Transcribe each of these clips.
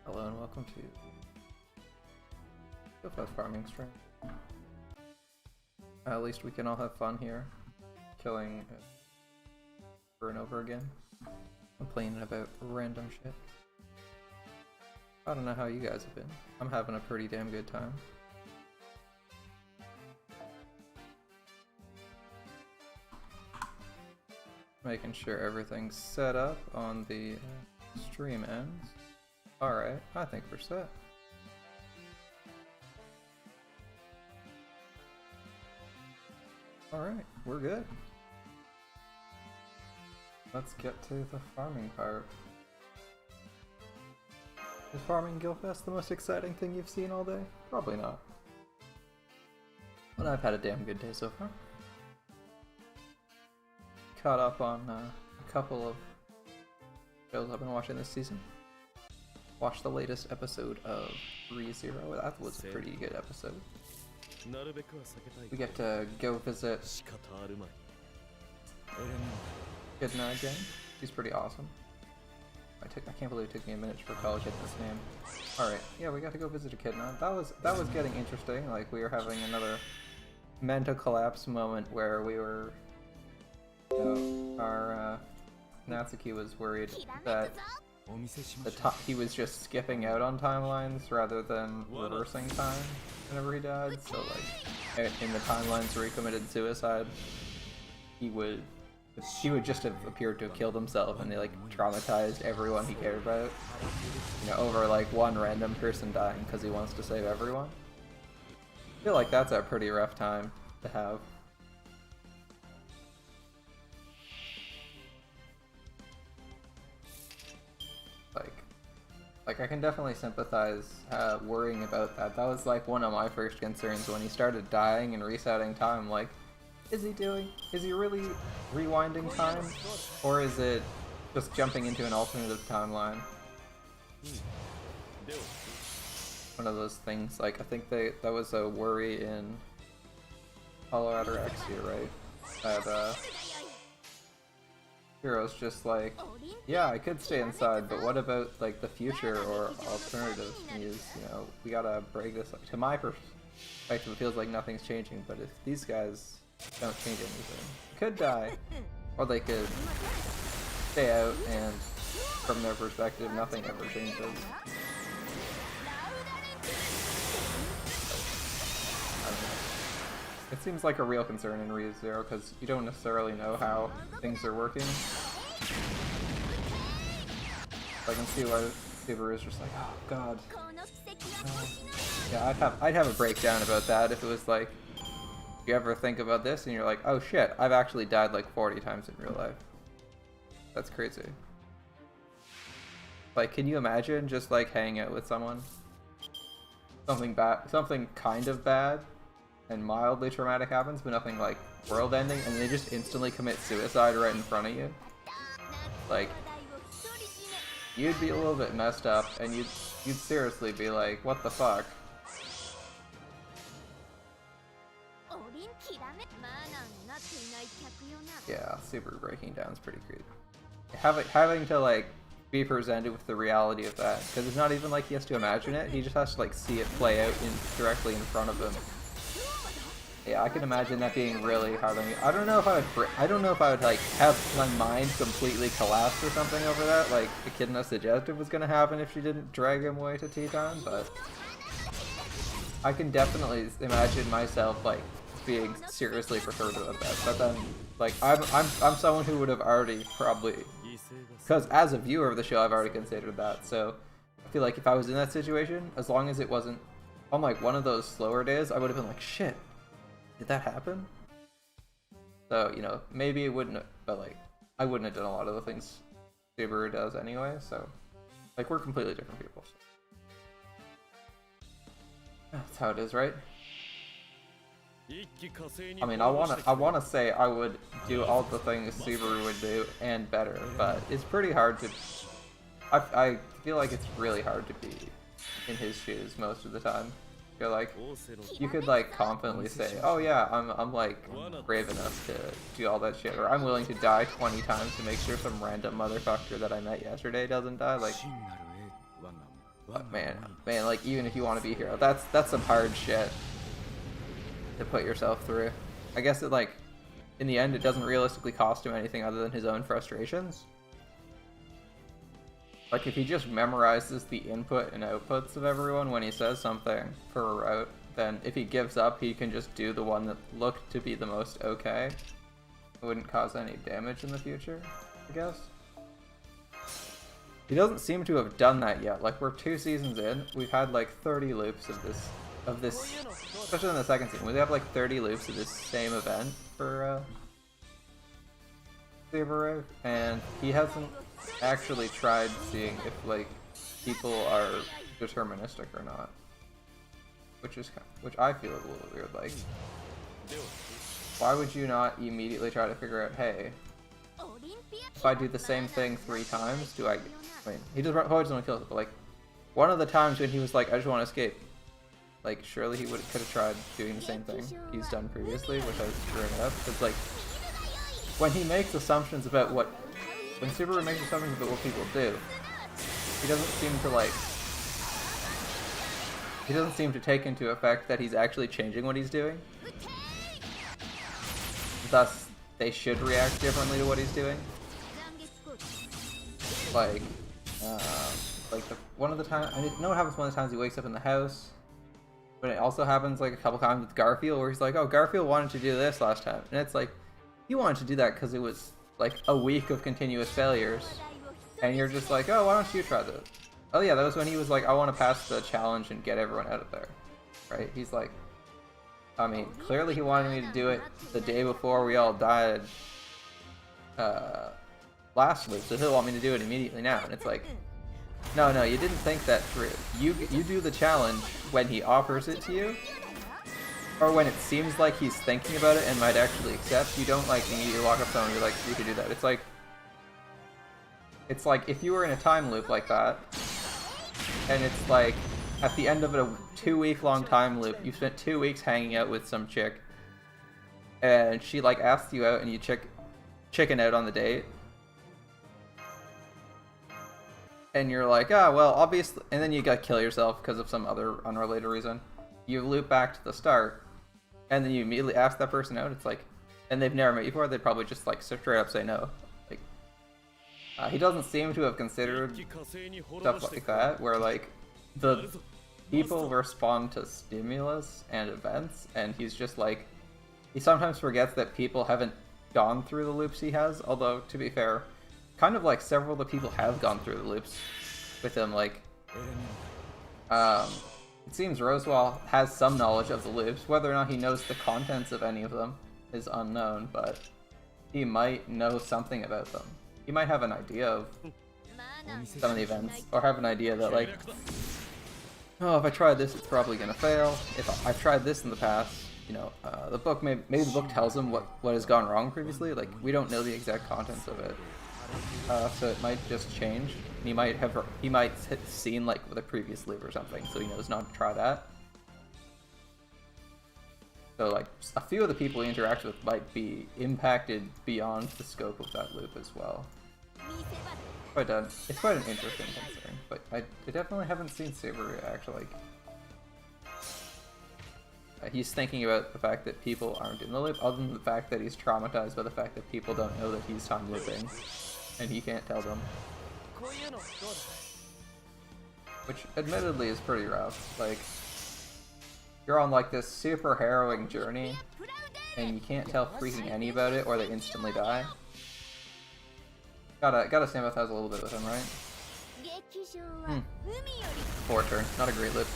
Hello and welcome to Gilfest Farming stream. At least we can all have fun here, killing over and over again, complaining about random shit. I don't know how you guys have been. I'm having a pretty damn good time. Making sure everything's set up on the stream ends. Alright, I think we're set. Alright, we're good. Let's get to the farming part. Is farming Gilfest the most exciting thing you've seen all day? Probably not. But I've had a damn good day so far. Caught up on a couple of shows I've been watching this season. Watched the latest episode of 3-0. That was a pretty good episode. We get to go visit Echidna again. She's pretty awesome. I can't believe it took me a minute to recall Echidna's name. Alright, yeah, we got to go visit Echidna. That was getting interesting. Like, we were having another mental collapse moment where we were, you know, our Natsuki was worried that he was just skipping out on timelines rather than reversing time whenever he died. So like in the timelines where he committed suicide, he would just have appeared to have killed himself, and they like traumatized everyone he cared about, you know, over like one random person dying because he wants to save everyone. I feel like that's a pretty rough time to have. Like I can definitely sympathize worrying about that. That was like one of my first concerns when he started dying and resetting time. Like, is he really rewinding time? Or is it just jumping into an alternative timeline? One of those things, like, I think that was a worry in Colorado X here, right? That Hero's just like, yeah, I could stay inside, but what about like the future or alternatives? And he's, you know, we gotta break this. To my perspective, it feels like nothing's changing, but if these guys don't change anything, they could die, or they could stay out, and from their perspective, nothing ever changes. It seems like a real concern in ReZero because you don't necessarily know how things are working. I can see why Subaru is just like, oh god. Yeah, I'd have a breakdown about that if it was like, you ever think about this and you're like, oh shit, I've actually died like 40 times in real life. That's crazy. Like, can you imagine just like hanging out with someone? Something kind of bad and mildly traumatic happens, but nothing like world ending, and they just instantly commit suicide right in front of you. Like, you'd be a little bit messed up, and you'd seriously be like, what the fuck? Yeah, super breaking down is pretty creepy. Having to like be presented with the reality of that, because it's not even like he has to imagine it, he just has to like see it play out directly in front of him. Yeah, I can imagine that being really hard on me. I don't know if I would like have my mind completely collapse or something over that, like Echidna suggested was gonna happen if she didn't drag him away to tea time, but I can definitely imagine myself like being seriously perturbed about that. But then, like, I'm someone who would have already probably, because as a viewer of the show, I've already considered that. So I feel like if I was in that situation, as long as it wasn't on like one of those slower days, I would have been like, shit. Did that happen? So, you know, maybe it wouldn't have, but like, I wouldn't have done a lot of the things Subaru does anyway, so, like, we're completely different people. So. That's how it is, right? I mean, I wanna say I would do all the things Subaru would do and better, but it's pretty hard to, I feel like it's really hard to be in his shoes most of the time. You're like, you could like confidently say, oh yeah, I'm like brave enough to do all that shit, or I'm willing to die 20 times to make sure some random motherfucker that I met yesterday doesn't die. Like, But man, like even if you want to be a hero, that's some hard shit to put yourself through. I guess it like, in the end, it doesn't realistically cost him anything other than his own frustrations. Like if he just memorizes the input and outputs of everyone when he says something for a route, then if he gives up, he can just do the one that looked to be the most okay. It wouldn't cause any damage in the future, I guess. He doesn't seem to have done that yet. Like, we're 2 seasons in, we've had like 30 loops of this, especially in the second season, we have like 30 loops of this same event for Subaru, and he hasn't actually tried seeing if like people are deterministic or not, which I feel a little weird. Like, why would you not immediately try to figure out, hey, if I do the same thing 3 times, do I mean, he just always only kills it, but like one of the times when he was like, I just want to escape, like surely he could have tried doing the same thing he's done previously, which I was screwing up. Because like when he makes assumptions about when Subaru makes assumptions about what people do, he doesn't seem to take into effect that he's actually changing what he's doing. Thus, they should react differently to what he's doing. Like, one of the times, I know it happens one of the times he wakes up in the house, but it also happens like a couple times with Garfield where he's like, oh, Garfield wanted to do this last time. And it's like, you wanted to do that because it was like a week of continuous failures. And you're just like, oh, why don't you try this? Oh yeah, that was when he was like, I want to pass the challenge and get everyone out of there. Right? He's like, I mean, clearly he wanted me to do it the day before we all died last week, so he'll want me to do it immediately now. And it's like, no, you didn't think that through. You do the challenge when he offers it to you, or when it seems like he's thinking about it and might actually accept. You don't like immediately walk up to someone and be like, you could do that. It's like if you were in a time loop like that, and it's like at the end of a 2-week-long time loop, you spent 2 weeks hanging out with some chick, and she like asks you out and you chicken out on the date. And you're like, oh, well, obviously, and then you gotta kill yourself because of some other unrelated reason. You loop back to the start, and then you immediately ask that person out. It's like, and they've never met you before, they'd probably just like straight up say no. Like, he doesn't seem to have considered stuff like that, where like the people respond to stimulus and events, and he's just like, he sometimes forgets that people haven't gone through the loops he has. Although, to be fair, kind of like several of the people have gone through the loops with him. Like, it seems Rosewall has some knowledge of the loops. Whether or not he knows the contents of any of them is unknown, but he might know something about them. He might have an idea of some of the events, or have an idea that like, oh, if I try this, it's probably gonna fail. If I've tried this in the past, you know, the book maybe the book tells him what has gone wrong previously. Like, we don't know the exact contents of it. So it might just change. And he might have seen like with a previous loop or something, so he knows not to try that. So like a few of the people he interacts with might be impacted beyond the scope of that loop as well. It's quite an interesting concern, but I definitely haven't seen Subaru act like he's thinking about the fact that people aren't in the loop, other than the fact that he's traumatized by the fact that people don't know that he's time looping. And he can't tell them. Which admittedly is pretty rough. Like, you're on like this super harrowing journey, and you can't tell freaking any about it, or they instantly die. Gotta sympathize a little bit with him, right? Poor turn. Not a great loop.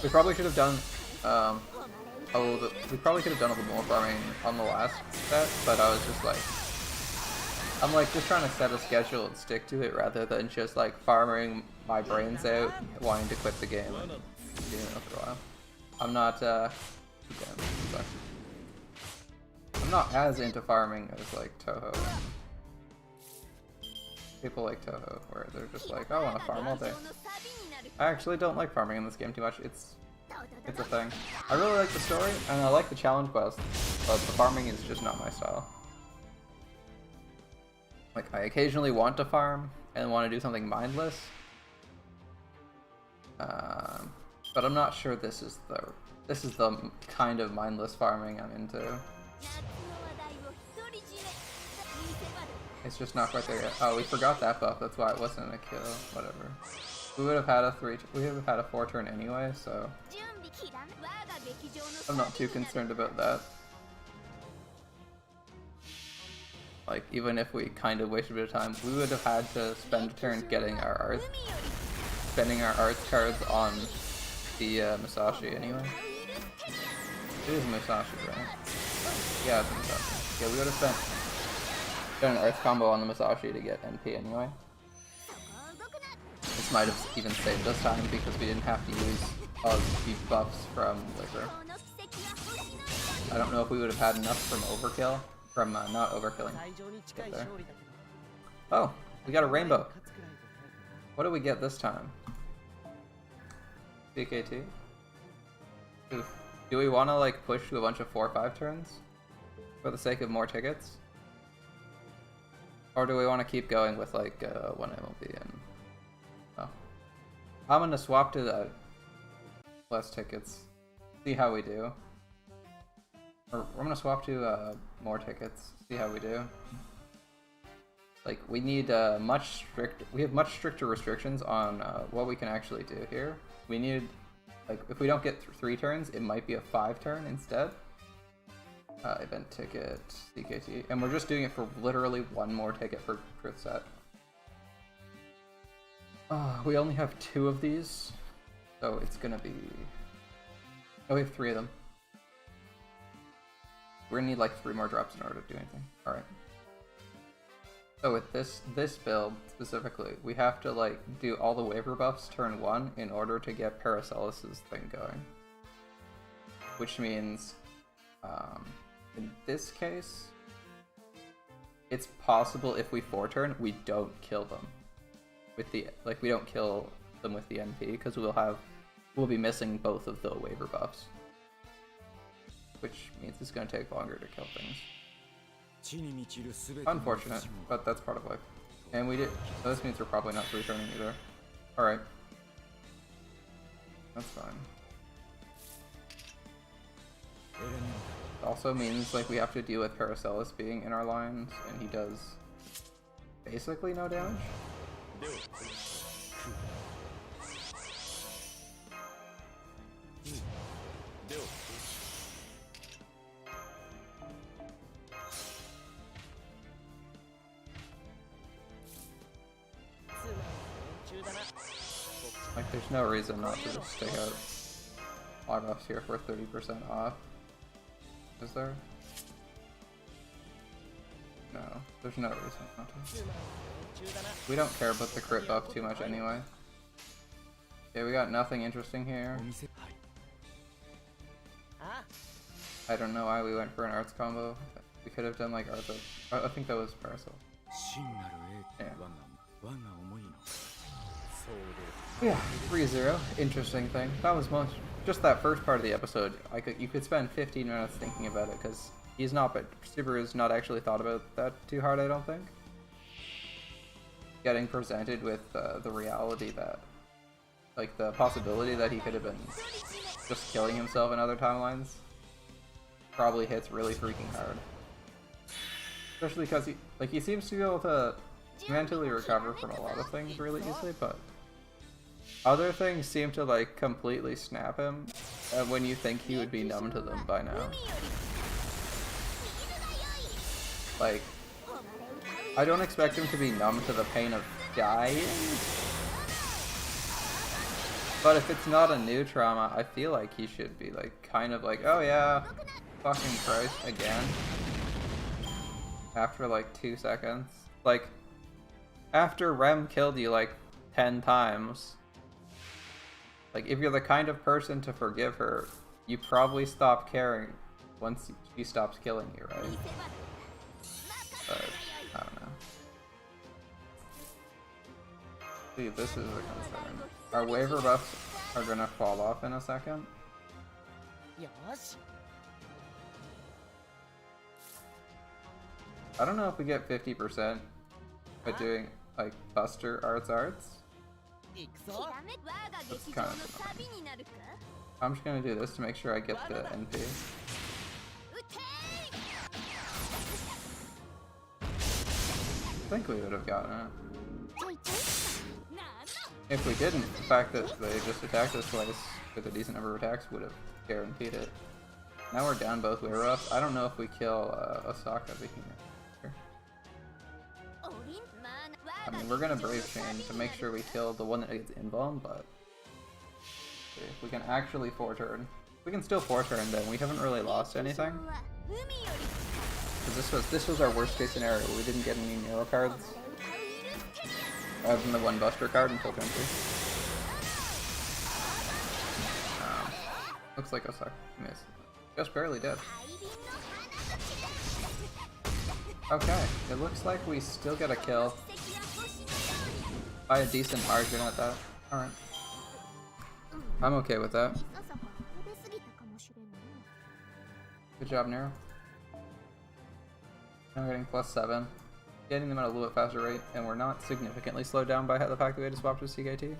We probably should have done a little bit. We probably could have done a little more farming on the last set, but I was just like, I'm like just trying to set a schedule and stick to it rather than just like farming my brains out, wanting to quit the game and doing it for a while. I'm not I'm not as into farming as like Toho. People like Toho, where they're just like, oh, I want to farm all day. I actually don't like farming in this game too much. It's a thing. I really like the story and I like the challenge quest, but the farming is just not my style. Like, I occasionally want to farm and want to do something mindless, But I'm not sure this is the kind of mindless farming I'm into. It's just not quite there yet. Oh, we forgot that buff. That's why it wasn't a kill. Whatever. We would have had a 4-turn anyway, so I'm not too concerned about that. Like, even if we kind of wasted a bit of time, we would have had to spend a turn getting our spending our arts cards on the Musashi anyway. It is Musashi, right? Yeah, it's Musashi. Yeah, we would have done an Earth combo on the Musashi to get NP anyway. This might have even saved us time because we didn't have to use all of the buffs from Liquor. I don't know if we would have had enough from Overkill, from not overkilling. There. Oh, we got a rainbow. What do we get this time? BKT? Do we want to like push to a bunch of 4-5 turns for the sake of more tickets? Or do we want to keep going with like one MLB and... Oh. I'm gonna swap to the less tickets. See how we do. Or I'm gonna swap to more tickets. See how we do. Like we need we have much stricter restrictions on what we can actually do here. We need, like, if we don't get 3 turns, it might be a 5-turn instead. Event ticket, CKT, and we're just doing it for literally 1 more ticket per truth set. We only have 2 of these, so it's gonna be... Oh, we have 3 of them. We're gonna need like 3 more drops in order to do anything. Alright. So with this build specifically, we have to like do all the waiver buffs turn 1 in order to get Paracelsus's thing going. Which means, in this case, it's possible if we 4-turn, we don't kill them with the we don't kill them with the NP because we'll be missing both of the waiver buffs, which means it's going to take longer to kill things. Unfortunate, but that's part of life. And we did, so this means we're probably not 3-turning either. Alright. That's fine. It also means like we have to deal with Paracelsus being in our lines, and he does basically no damage. Like, there's no reason not to just take out log offs here for 30% off. Is there? No, there's no reason not to. We don't care about the crit buff too much anyway. Okay, we got nothing interesting here. I don't know why we went for an arts combo. We could have done like arts. I think that was Parasol. Yeah. Yeah, 3-0. Interesting thing. That was just that first part of the episode. You could spend 15 minutes thinking about it because Subaru's not actually thought about that too hard, I don't think. Getting presented with the reality that, like, the possibility that he could have been just killing himself in other timelines probably hits really freaking hard. Especially because he seems to be able to mentally recover from a lot of things really easily, but other things seem to like completely snap him when you think he would be numb to them by now. Like, I don't expect him to be numb to the pain of dying, but if it's not a new trauma, I feel like he should be like kind of like, oh yeah, fucking Christ, again. After like 2 seconds. Like, after Rem killed you like 10 times, like, if you're the kind of person to forgive her, you probably stop caring once she stops killing you, right? But, I don't know. See, this is a concern. Our waiver buffs are gonna fall off in a second. I don't know if we get 50% by doing, like, Buster Arts. That's kind of annoying. I'm just gonna do this to make sure I get the NP. I think we would have gotten it. If we didn't, the fact that they just attacked us twice with a decent number of attacks would have guaranteed it. Now we're down both wave ups. I don't know if we kill Osaka here. I mean, we're gonna Brave Chain to make sure we kill the one that gets invuln, but if we can actually 4-turn. We can still 4-turn then, we haven't really lost anything. Because this was our worst case scenario, we didn't get any Nero cards. Other than the one Buster card until turn 3. Looks like Osaka missed. Just barely did. Okay, it looks like we still get a kill. By a decent margin at that. Alright. I'm okay with that. Good job, Nero. Now we're getting +7. Getting them at a little bit faster rate, and we're not significantly slowed down by the fact that we had to swap to CKT.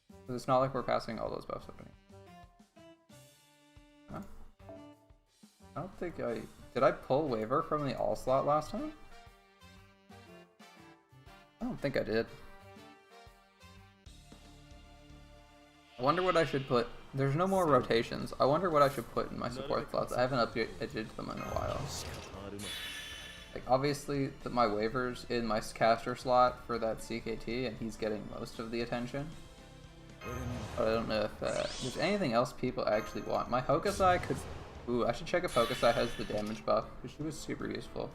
Because it's not like we're passing all those buffs up. Huh? I don't think I... Did I pull Waver from the all slot last time? I don't think I did. I wonder what I should put. There's no more rotations. I wonder what I should put in my support slots. I haven't updated them in a while. Like, obviously, my Waver's in my caster slot for that CKT, and he's getting most of the attention. But I don't know if there's anything else people actually want. My Hokusai could... Ooh, I should check if Hokusai has the damage buff, because she was super useful.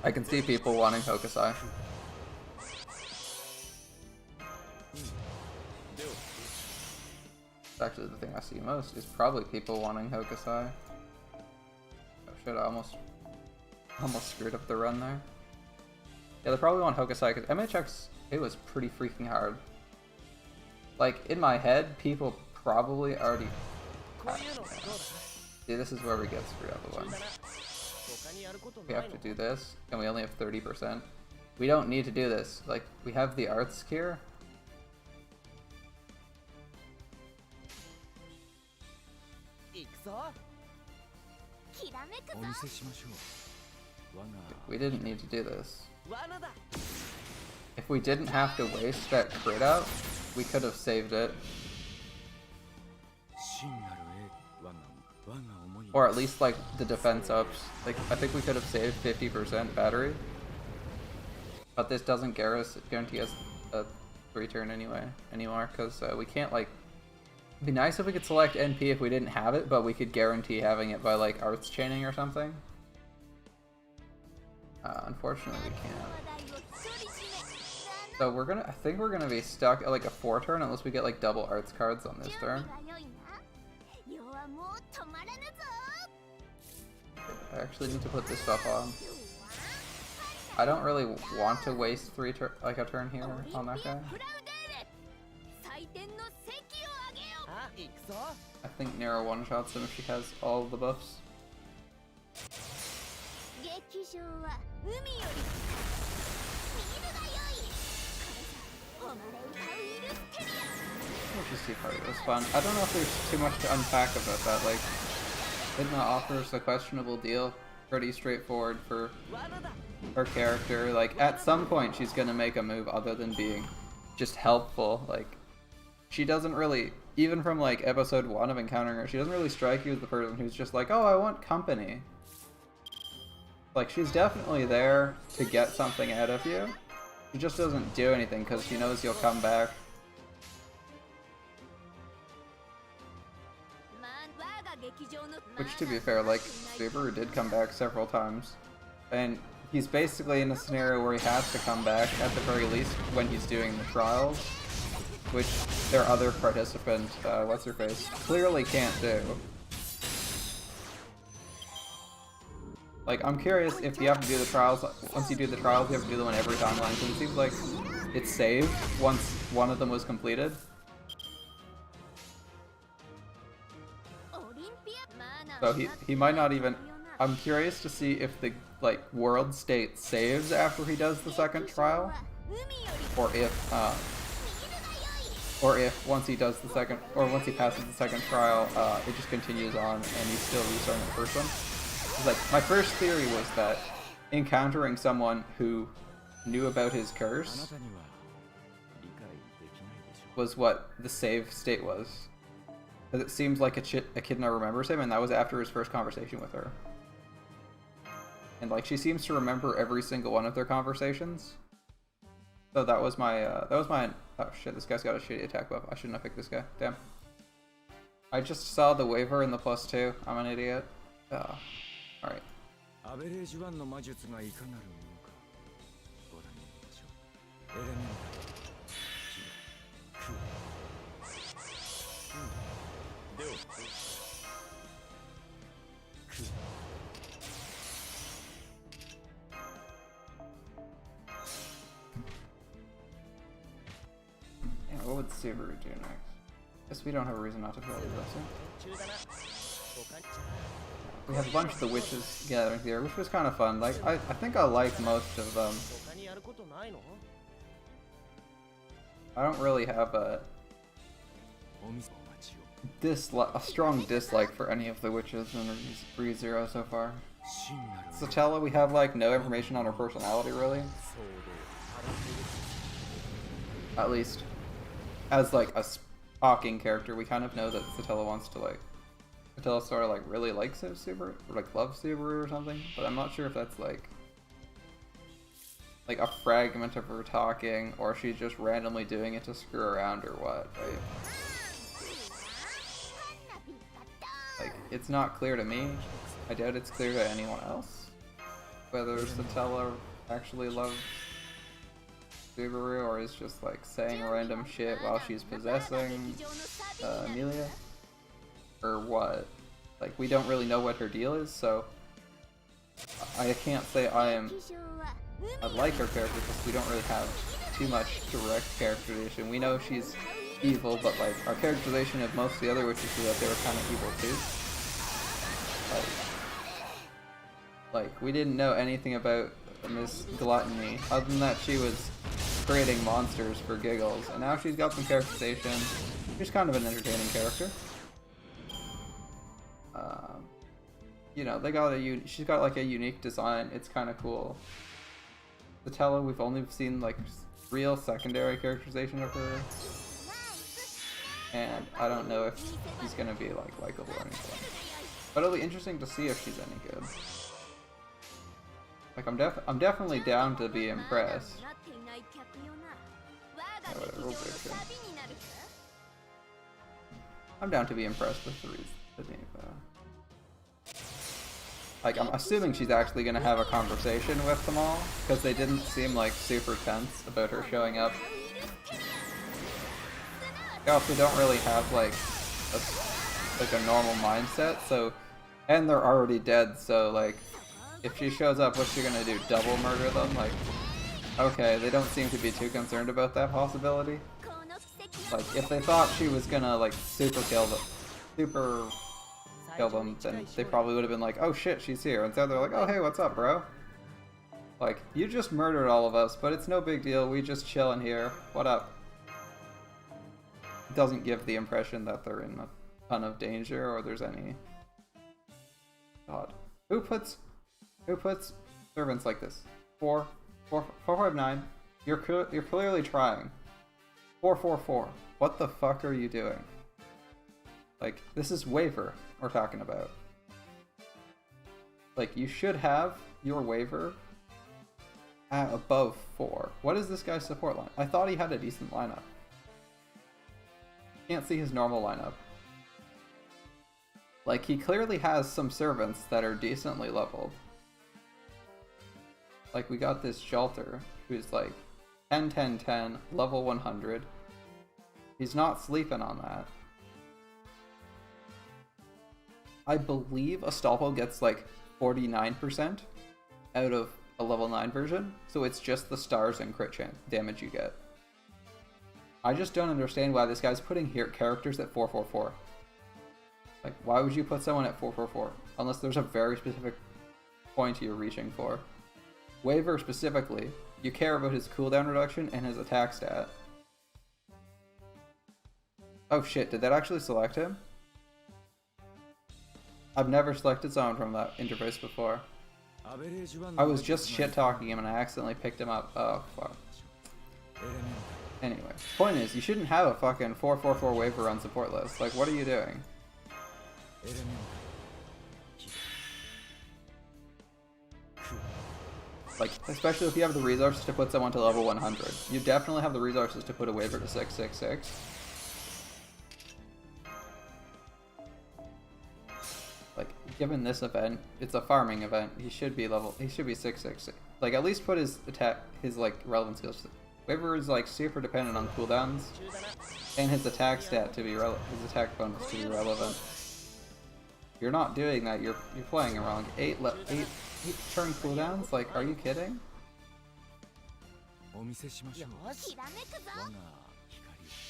I can see people wanting Hokusai. Actually, the thing I see most is probably people wanting Hokusai. Oh shit, I almost screwed up the run there. Yeah, they probably want Hokusai because MHX, it was pretty freaking hard. Like, in my head, people probably already... See, this is where we get screwed up the one. We have to do this, and we only have 30%. We don't need to do this. Like, we have the Arts here. We didn't need to do this. If we didn't have to waste that crit out, we could have saved it. Or at least like the defense ups. Like I think we could have saved 50% battery. But this doesn't guarantee us a 3-turn anymore, because we can't like... It'd be nice if we could select NP if we didn't have it, but we could guarantee having it by like Arts Chaining or something. Unfortunately we can't. So I think we're gonna be stuck at like a 4-turn unless we get like double Arts cards on this turn. I actually need to put this stuff on. I don't really want to waste a turn here on that guy. I think Nero one-shots him if she has all of the buffs. Let's just see if it was fun. I don't know if there's too much to unpack about that. Like, Midna offers a questionable deal. Pretty straightforward for her character. Like, at some point she's gonna make a move other than being just helpful. Like, she doesn't really, even from like episode 1 of encountering her, she doesn't really strike you as the person who's just like, oh, I want company. Like, she's definitely there to get something out of you. She just doesn't do anything because she knows you'll come back. Which, to be fair, like, Subaru did come back several times. And he's basically in a scenario where he has to come back, at the very least, when he's doing the trials. Which their other participant, what's-her-face, clearly can't do. Like, I'm curious if you have to do the trials, once you do the trials, you have to do them on every timeline, because it seems like it's saved once one of them was completed. So he might not even... I'm curious to see if the, like, world state saves after he does the second trial, or if once he does the second, or once he passes the second trial, it just continues on and he's still restarting the first one. Like, my first theory was that encountering someone who knew about his curse was what the save state was. Because it seems like Echidna remembers him, and that was after his first conversation with her. And like, she seems to remember every single one of their conversations. So that was my, oh shit, this guy's got a shitty attack buff. I shouldn't have picked this guy, damn. I just saw the waiver in the +2, I'm an idiot. Alright. Yeah, what would Subaru do next? Guess we don't have a reason not to feel aggressive. We have a bunch of the witches gathering here, which was kind of fun. Like, I think I like most of them. I don't really have a strong dislike for any of the witches in ReZero so far. Satella, we have like no information on her personality really. At least as like a stalking character, we kind of know that Satella wants to like, Satella sort of like really likes Subaru, or like loves Subaru or something, but I'm not sure if that's like a fragment of her talking, or she's just randomly doing it to screw around or what, right? Like, it's not clear to me. I doubt it's clear to anyone else whether Satella actually loves Subaru or is just like saying random shit while she's possessing Amelia, or what. Like, we don't really know what her deal is, so I can't say I like her character because we don't really have too much direct characterization. We know she's evil, but like, our characterization of most of the other witches is that they were kind of evil too. Like, we didn't know anything about Miss Gluttony, other than that she was creating monsters for giggles, and now she's got some characterization. She's kind of an entertaining character. You know, she's got like a unique design. It's kind of cool. Satella, we've only seen like real secondary characterization of her, and I don't know if she's gonna be like likable or anything. But it'll be interesting to see if she's any good. Like, I'm definitely down to be impressed. Oh, whatever, we'll break it. I'm down to be impressed with the like, I'm assuming she's actually gonna have a conversation with them all, because they didn't seem like super tense about her showing up. They also don't really have like a normal mindset, so, and they're already dead, so like, if she shows up, what's she gonna do? Double murder them? Like, okay, they don't seem to be too concerned about that possibility. Like, if they thought she was gonna like super kill them, then they probably would have been like, oh shit, she's here. Instead they're like, oh hey, what's up, bro? Like, you just murdered all of us, but it's no big deal, we just chillin' here. What up? It doesn't give the impression that they're in a ton of danger or there's any... God. Who puts servants like this? 459. You're clearly trying. 444. What the fuck are you doing? Like, this is waiver we're talking about. Like, you should have your waiver at above 4. What is this guy's support line? I thought he had a decent lineup. Can't see his normal lineup. Like, he clearly has some servants that are decently leveled. Like, we got this Shelter, who's like 10, 10, 10, level 100. He's not sleeping on that. I believe Astolfo gets like 49% out of a level 9 version, so it's just the stars and crit damage you get. I just don't understand why this guy's putting here characters at 444. Like, why would you put someone at 444? Unless there's a very specific point you're reaching for. Waiver specifically, You care about his cooldown reduction and his attack stat. Oh shit, did that actually select him? I've never selected someone from that interface before. I was just shit-talking him and I accidentally picked him up. Oh, fuck. Anyway, point is, you shouldn't have a fucking 444 waiver on support list. Like, what are you doing? Like, especially if you have the resources to put someone to level 100. You definitely have the resources to put a waiver to 666. Like, given this event, it's a farming event, he should be 666. Like, at least put his attack, his, like, relevant skills. Waiver is, like, super dependent on cooldowns, and his attack stat to be his attack bonus to be relevant. If you're not doing that, you're playing it wrong. 8 turn cooldowns? Like, are you kidding?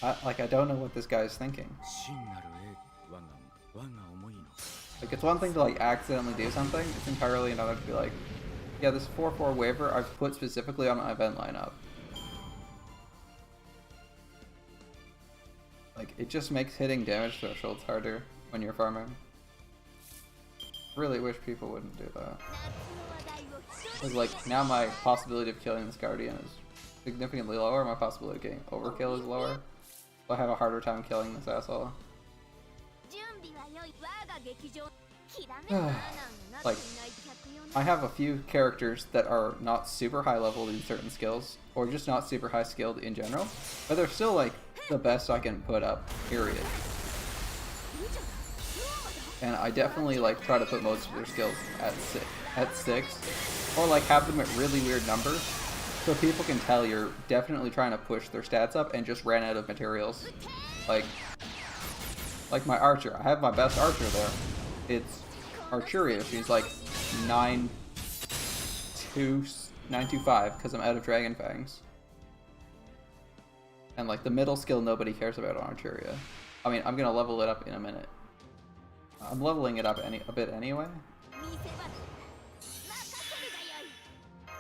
I don't know what this guy's thinking. Like, it's one thing to, like, accidentally do something, it's entirely another to be like, yeah, this 4-4 waiver I've put specifically on my event lineup. Like, it just makes hitting damage thresholds harder when you're farming. Really wish people wouldn't do that. Because, like, now my possibility of killing this Guardian is significantly lower, my possibility of getting overkill is lower. So I have a harder time killing this asshole. Like, I have a few characters that are not super high leveled in certain skills, or just not super high skilled in general, but they're still, like, the best I can put up, period. And I definitely, like, try to put most of their skills at 6, or, like, have them at really weird numbers, so people can tell you're definitely trying to push their stats up and just ran out of materials. Like my Archer. I have my best Archer there. It's Archeria. She's like 925 because I'm out of Dragon Fangs. And like the middle skill nobody cares about on Archeria. I mean, I'm gonna level it up in a minute. I'm leveling it up a bit anyway.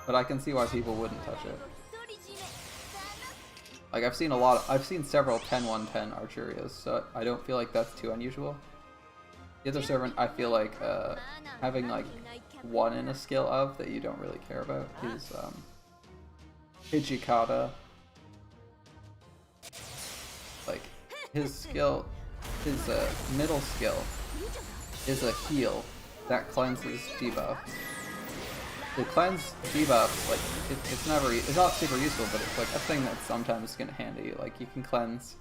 But I can see why people wouldn't touch it. Like, I've seen several 10-1-10 Archerias, so I don't feel like that's too unusual. The other servant I feel like having like one in a skill of that you don't really care about is Hijikata. Like, his skill, his middle skill is a heal that cleanses debuffs. The cleanse debuffs, like, it's not super useful, but it's like a thing that's sometimes gonna handy. Like, you can cleanse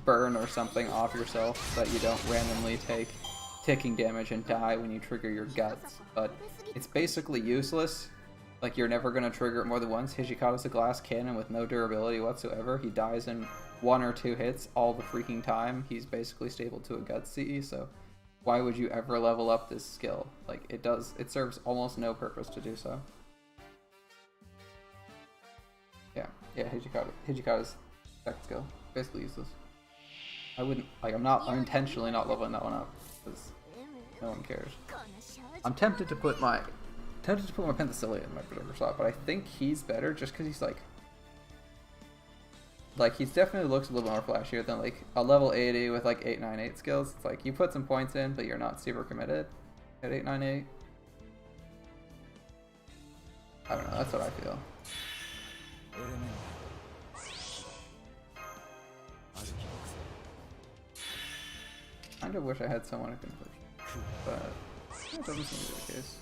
burn or something off yourself so that you don't randomly take ticking damage and die when you trigger your guts. But it's basically useless. Like, you're never gonna trigger it more than once. Hijikata's a glass cannon with no durability whatsoever. He dies in 1 or 2 hits all the freaking time. He's basically stable to a gut CE, so why would you ever level up this skill? Like, it serves almost no purpose to do so. Yeah, Hijikata's second skill, basically useless. I wouldn't, like, I'm intentionally not leveling that one up, because no one cares. I'm tempted to put my Penthesilea in my Berserker slot, but I think he's better just because he's like, he definitely looks a little more flashier than, like, a level 80 with, like, 898 skills. It's like, you put some points in, but you're not super committed at 898. I don't know, that's what I feel. Kind of wish I had someone who can push, but that doesn't seem to be the case.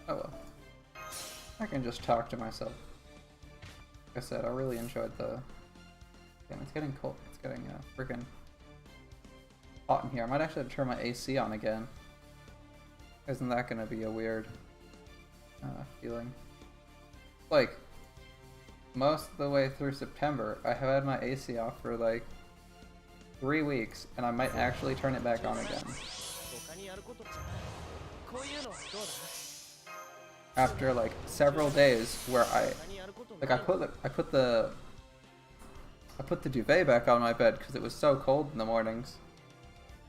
Oh well. I can just talk to myself. Like I said, I really enjoyed the... Damn, it's getting cold. It's getting freaking hot in here. I might actually have to turn my AC on again. Isn't that gonna be a weird feeling? Like, most of the way through September, I have had my AC off for like 3 weeks, and I might actually turn it back on again. after like several days where I put the duvet back on my bed because it was so cold in the mornings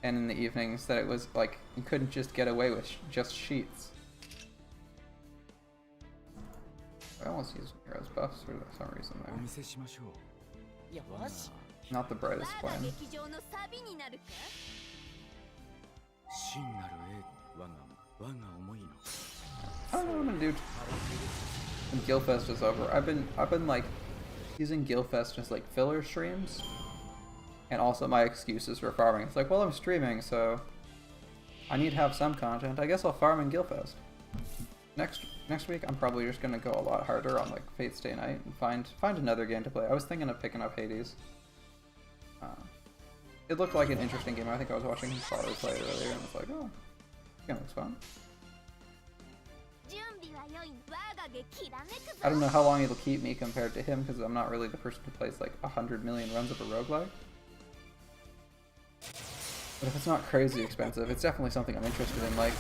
and in the evenings that it was like you couldn't just get away with just sheets. I almost used Hero's buffs for some reason there. Not the brightest plan. I don't know what I'm gonna do when Gilfest is over. I've been like using Gilfest as like filler streams, and also my excuses for farming. It's like, well, I'm streaming, so I need to have some content. I guess I'll farm in Gilfest. Next week, I'm probably just gonna go a lot harder on like Fate Stay Night and find another game to play. I was thinking of picking up Hades. It looked like an interesting game. I think I was watching his father play it earlier, and it's like, oh, this game looks fun. I don't know how long it'll keep me compared to him, because I'm not really the person who plays like 100 million runs of a roguelike. But if it's not crazy expensive, it's definitely something I'm interested in. Like,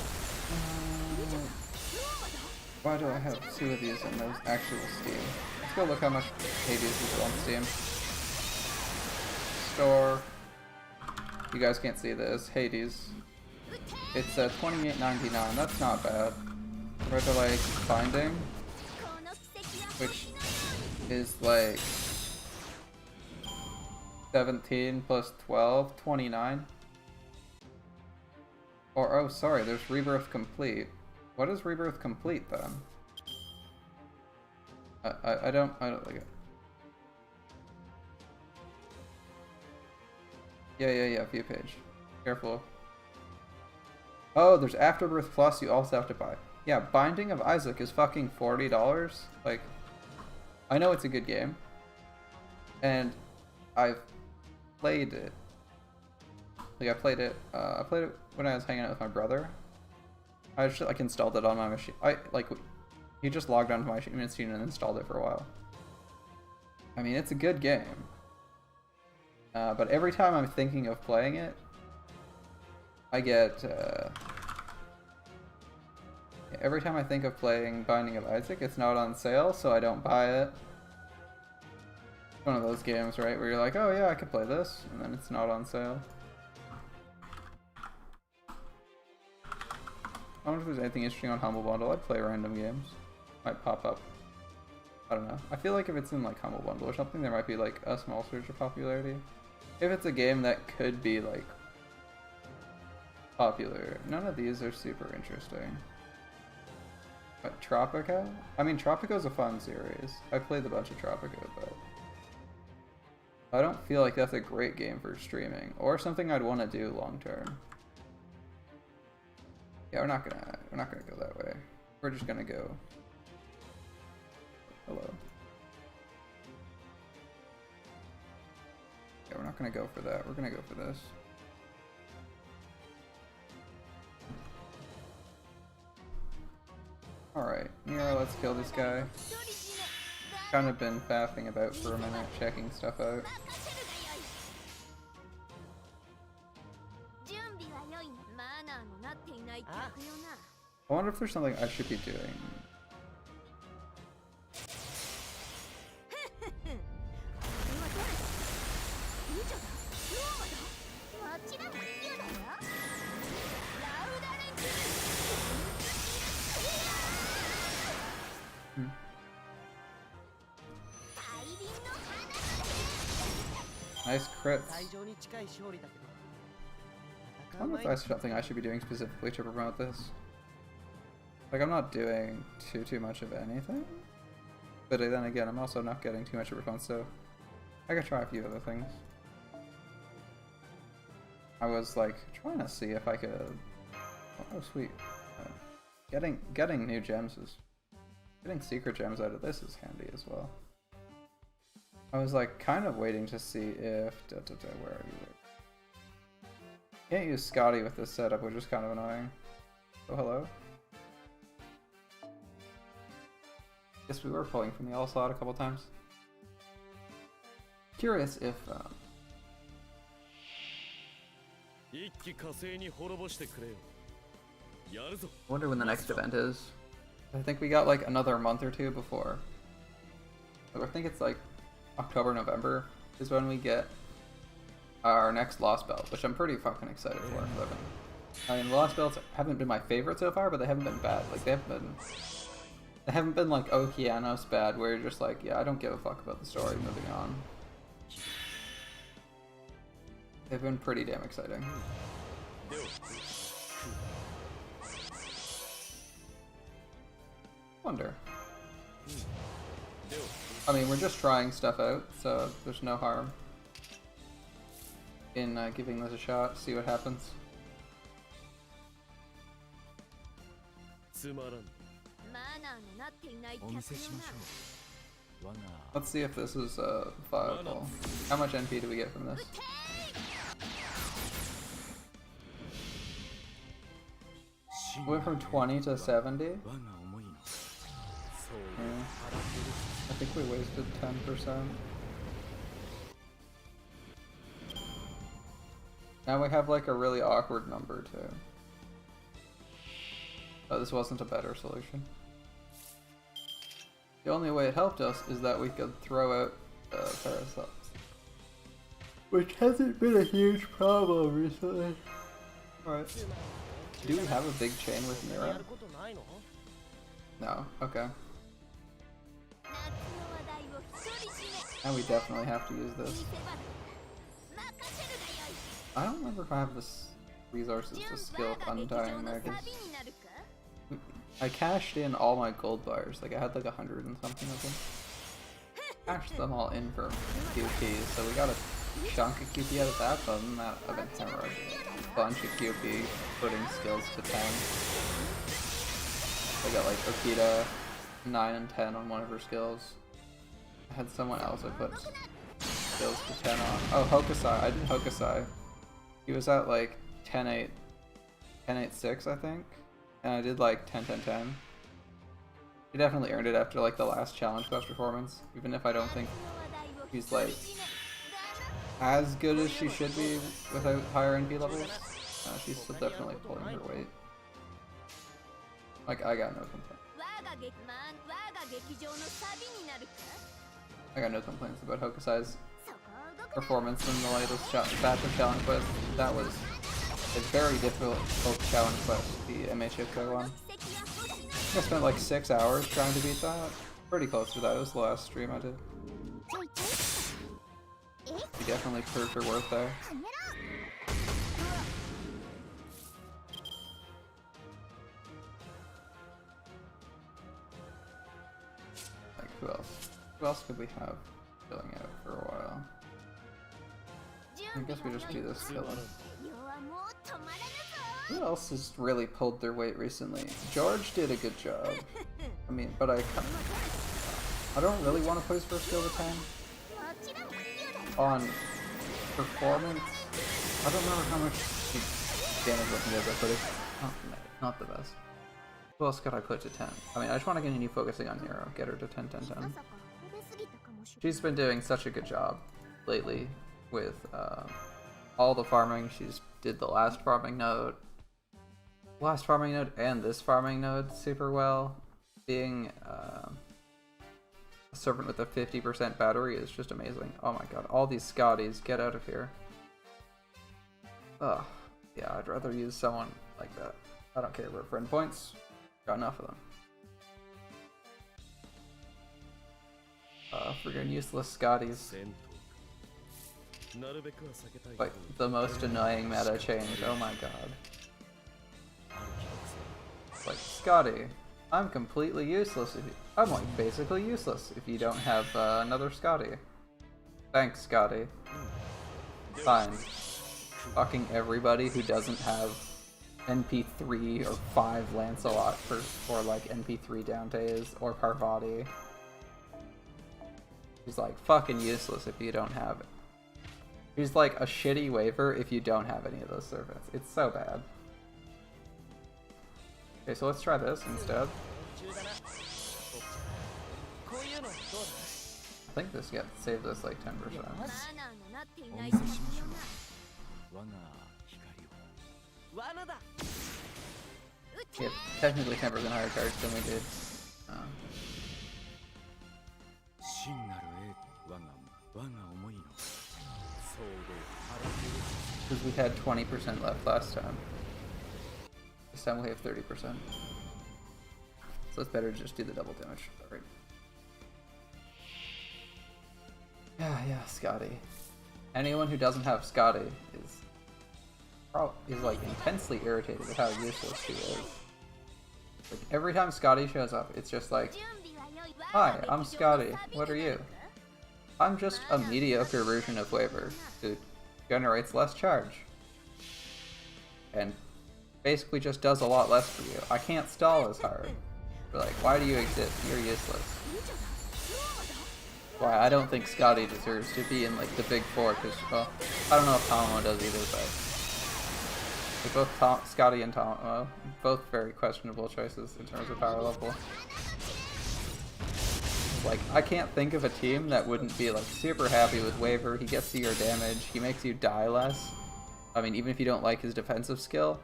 why do I have 2 of these in those actual Steam? Let's go look how much Hades is on Steam. Store. You guys can't see this. Hades. It's $28.99. That's not bad. Compared to like Binding, which is like 17 plus 12, 29. Or oh, sorry, there's Rebirth Complete. What is Rebirth Complete then? I don't like it. Yeah, view page. Careful. Oh, there's Afterbirth Plus you also have to buy. Yeah, Binding of Isaac is fucking $40. Like, I know it's a good game. And I've played it. Like, I played it when I was hanging out with my brother. I just, like, installed it on my machine. He just logged onto my machine and installed it for a while. I mean, it's a good game. But every time I'm thinking of playing it, I get, every time I think of playing Binding of Isaac, it's not on sale, so I don't buy it. It's one of those games, right, where you're like, oh yeah, I could play this, and then it's not on sale. I wonder if there's anything interesting on Humble Bundle. I'd play random games. Might pop up. I don't know. I feel like if it's in like Humble Bundle or something, there might be like a small surge of popularity. If it's a game that could be like popular. None of these are super interesting. But Tropico? I mean, Tropico's a fun series. I played a bunch of Tropico, but I don't feel like that's a great game for streaming or something I'd want to do long term. Yeah, we're not gonna go that way. We're just gonna go. Hello. Yeah, we're not gonna go for that. We're gonna go for this. Alright, Mira, let's kill this guy. Kind of been faffing about for a minute, checking stuff out. I wonder if there's something I should be doing. Nice crits. I wonder if that's something I should be doing specifically to promote this. Like, I'm not doing too much of anything, but then again, I'm also not getting too much of a response, so I could try a few other things. I was like trying to see if I could. Oh, sweet. Getting new gems is getting secret gems out of this is handy as well. I was like kind of waiting to see if where are you? Can't use Scotty with this setup, which is kind of annoying. Oh, hello. Guess we were pulling from the L slot a couple times. Curious if I wonder when the next event is. I think we got like another month or two before. I think it's like October, November is when we get our next Lost Belt, which I'm pretty fucking excited for. I mean, Lost Belts haven't been my favorite so far, but they haven't been bad. Like they haven't been like Okeanos bad, where you're just like, yeah, I don't give a fuck about the story, moving on. They've been pretty damn exciting. Wonder. I mean, we're just trying stuff out, so there's no harm in giving this a shot, see what happens. Let's see if this is viable. How much NP do we get from this? Went from 20 to 70? Yeah. I think we wasted 10%. Now we have like a really awkward number too. Oh, this wasn't a better solution. The only way it helped us is that we could throw out parasites, which hasn't been a huge problem recently. Alright. Do we have a big chain with Mira? No, okay. And we definitely have to use this. I don't remember if I have the resources to skill Undying Magus. I cashed in all my gold bars, like I had like 100 and something of them. Cashed them all in for QPs, so we got a chunk of QP out of that, but other than that, I've been hemorrhaging a bunch of QP, putting skills to 10. I got like Okita 9 and 10 on one of her skills. I had someone else I put skills to 10 on. Oh, Hokusai. I did Hokusai. He was at like 10-8, 10-8-6 I think. And I did like 10-10-10. He definitely earned it after like the last challenge quest performance. Even if I don't think he's like as good as she should be without higher NP levels. She's still definitely pulling her weight. Like, I got no complaints. I got no complaints about Hokusai's performance in the latest batch of challenge quest. That was a very difficult challenge quest, the MHFK one. I spent like 6 hours trying to beat that. Pretty close to that. It was the last stream I did. She definitely proved her worth there. Like, who else? Who else could we have filling out for a while? I guess we just do this killing. Who else has really pulled their weight recently? George did a good job. I mean, but I don't really want to put his first skill to 10. On performance, I don't remember how much damage we can give it, but it's not the best. Who else could I put to 10? I mean, I just want to continue focusing on Nero, get her to 10-10-10. She's been doing such a good job lately with all the farming. She's did the last farming node and this farming node super well. Being a servant with a 50% battery is just amazing. Oh my god, all these Scotties, get out of here. Ugh, yeah, I'd rather use someone like that. I don't care about friend points, got enough of them. Friggin' useless Scotties. Like, the most annoying meta change, oh my god. Like, Scotty, I'm completely useless if you— I'm like basically useless if you don't have another Scotty. Thanks, Scotty. Fine. Fucking everybody who doesn't have NP3 or 5 Lancelot or like NP3 Dantes or Parvati. He's like fucking useless if you don't have it. He's like a shitty waiver if you don't have any of those servants. It's so bad. Okay, so let's try this instead. I think this saved us like 10%. We have technically 10% higher charge than we did. Because we had 20% left last time. This time we have 30%. So it's better to just do the double damage. Alright. Yeah, Scotty. Anyone who doesn't have Scotty is like intensely irritated with how useless she is. Like every time Scotty shows up, it's just like, "Hi, I'm Scotty. What are you?" I'm just a mediocre version of Waver who generates less charge. And basically just does a lot less for you. I can't stall as hard. You're like, why do you exist? You're useless. Why, I don't think Scotty deserves to be in like the big four, because, well, I don't know if Tomo does either, but both Scotty and Tomo, both very questionable choices in terms of power level. Like, I can't think of a team that wouldn't be like super happy with Waver. He gets to your damage, he makes you die less. I mean, even if you don't like his defensive skill,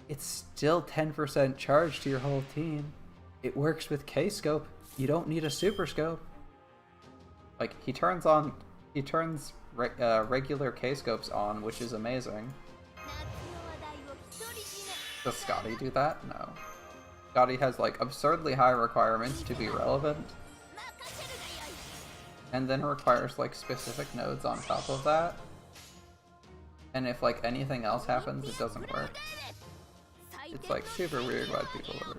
it's still 10% charge to your whole team. It works with K-Scope. You don't need a Super Scope. Like, he turns regular K-Scopes on, which is amazing. Does Scotty do that? No. Scotty has, like, absurdly high requirements to be relevant. And then requires, like, specific nodes on top of that. And if, like, anything else happens, it doesn't work. It's, like, super weird why people are...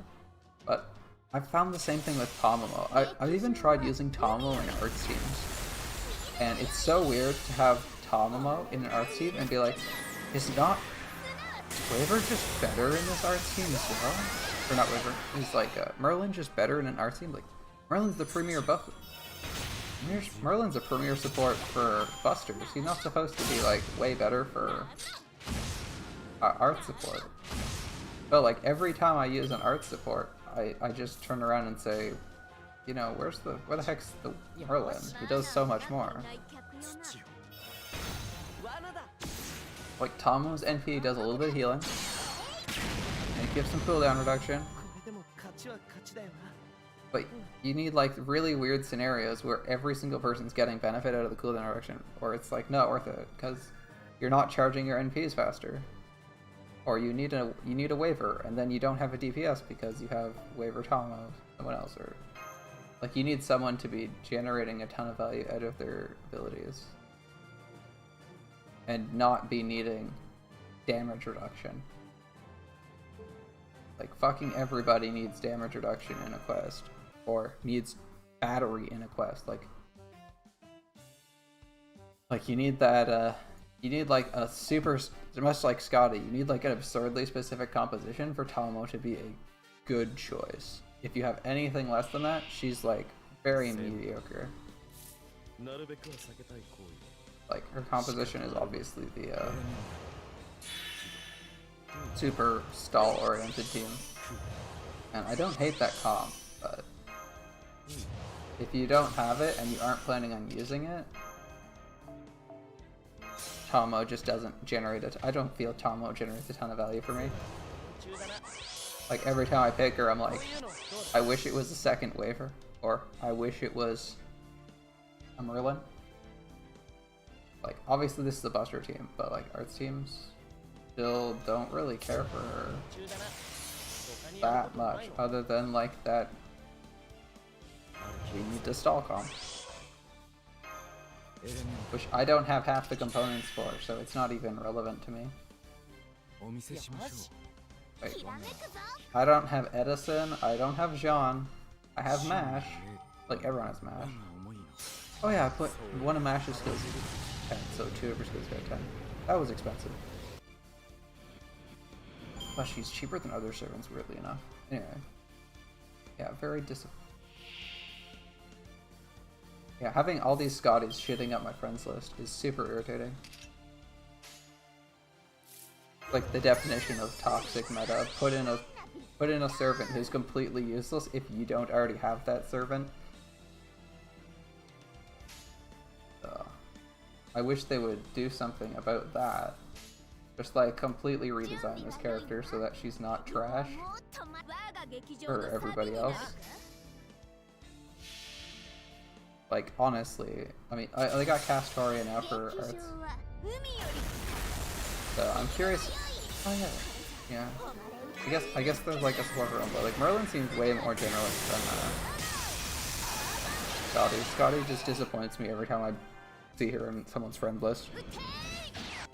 But I've found the same thing with Tomomo. I've even tried using Tomomo in arts teams. And it's so weird to have Tomomo in an arts team and be like, is Waver just better in this arts team as well? Or not Waver, he's like, Merlin just better in an arts team? Like, Merlin's the premier buff. Merlin's a premier support for busters. He's not supposed to be, like, way better for art support. But, like, every time I use an art support, I just turn around and say, you know, where the heck's the Merlin? He does so much more. Like, Tomo's NP does a little bit of healing, and it gives some cooldown reduction. But you need, like, really weird scenarios where every single person's getting benefit out of the cooldown reduction, or it's, like, not worth it, because you're not charging your NPs faster. Or you need a Waver, and then you don't have a DPS because you have Waver Tomo, someone else, or... Like, you need someone to be generating a ton of value out of their abilities. And not be needing damage reduction. Like, fucking everybody needs damage reduction in a quest. Or needs battery in a quest. Like you need that, you need, like, a super... Much like Scotty, you need, like, an absurdly specific composition for Tomo to be a good choice. If you have anything less than that, she's, like, very mediocre. Like, her composition is obviously the, super stall-oriented team. And I don't hate that comp, but if you don't have it and you aren't planning on using it, Tomo just doesn't generate I don't feel Tomo generates a ton of value for me. Like, every time I pick her, I'm like, I wish it was a second Waver, or I wish it was a Merlin. Like, obviously this is a Buster team, but, like, arts teams still don't really care for her that much, other than, like, that we need to stall comp. Which I don't have half the components for, so it's not even relevant to me. Wait, I don't have Edison, I don't have Jean, I have Mash. Like, everyone has Mash. Oh yeah, I put one of Mash's skills at 10, so two of her skills got 10. That was expensive. But she's cheaper than other servants, weirdly enough. Anyway. Yeah, very disappointing. Yeah, having all these Scotties shitting up my friends list is super irritating. Like, the definition of toxic meta. Put in a servant who's completely useless if you don't already have that servant. I wish they would do something about that. Just like completely redesign this character so that she's not trash for everybody else. Like, honestly, I mean, they got Castoria now for arts. So I'm curious. Oh yeah, yeah. I guess there's like a support for him, but like Merlin seems way more generous than Scotty. Scotty just disappoints me every time I see her in someone's friend list.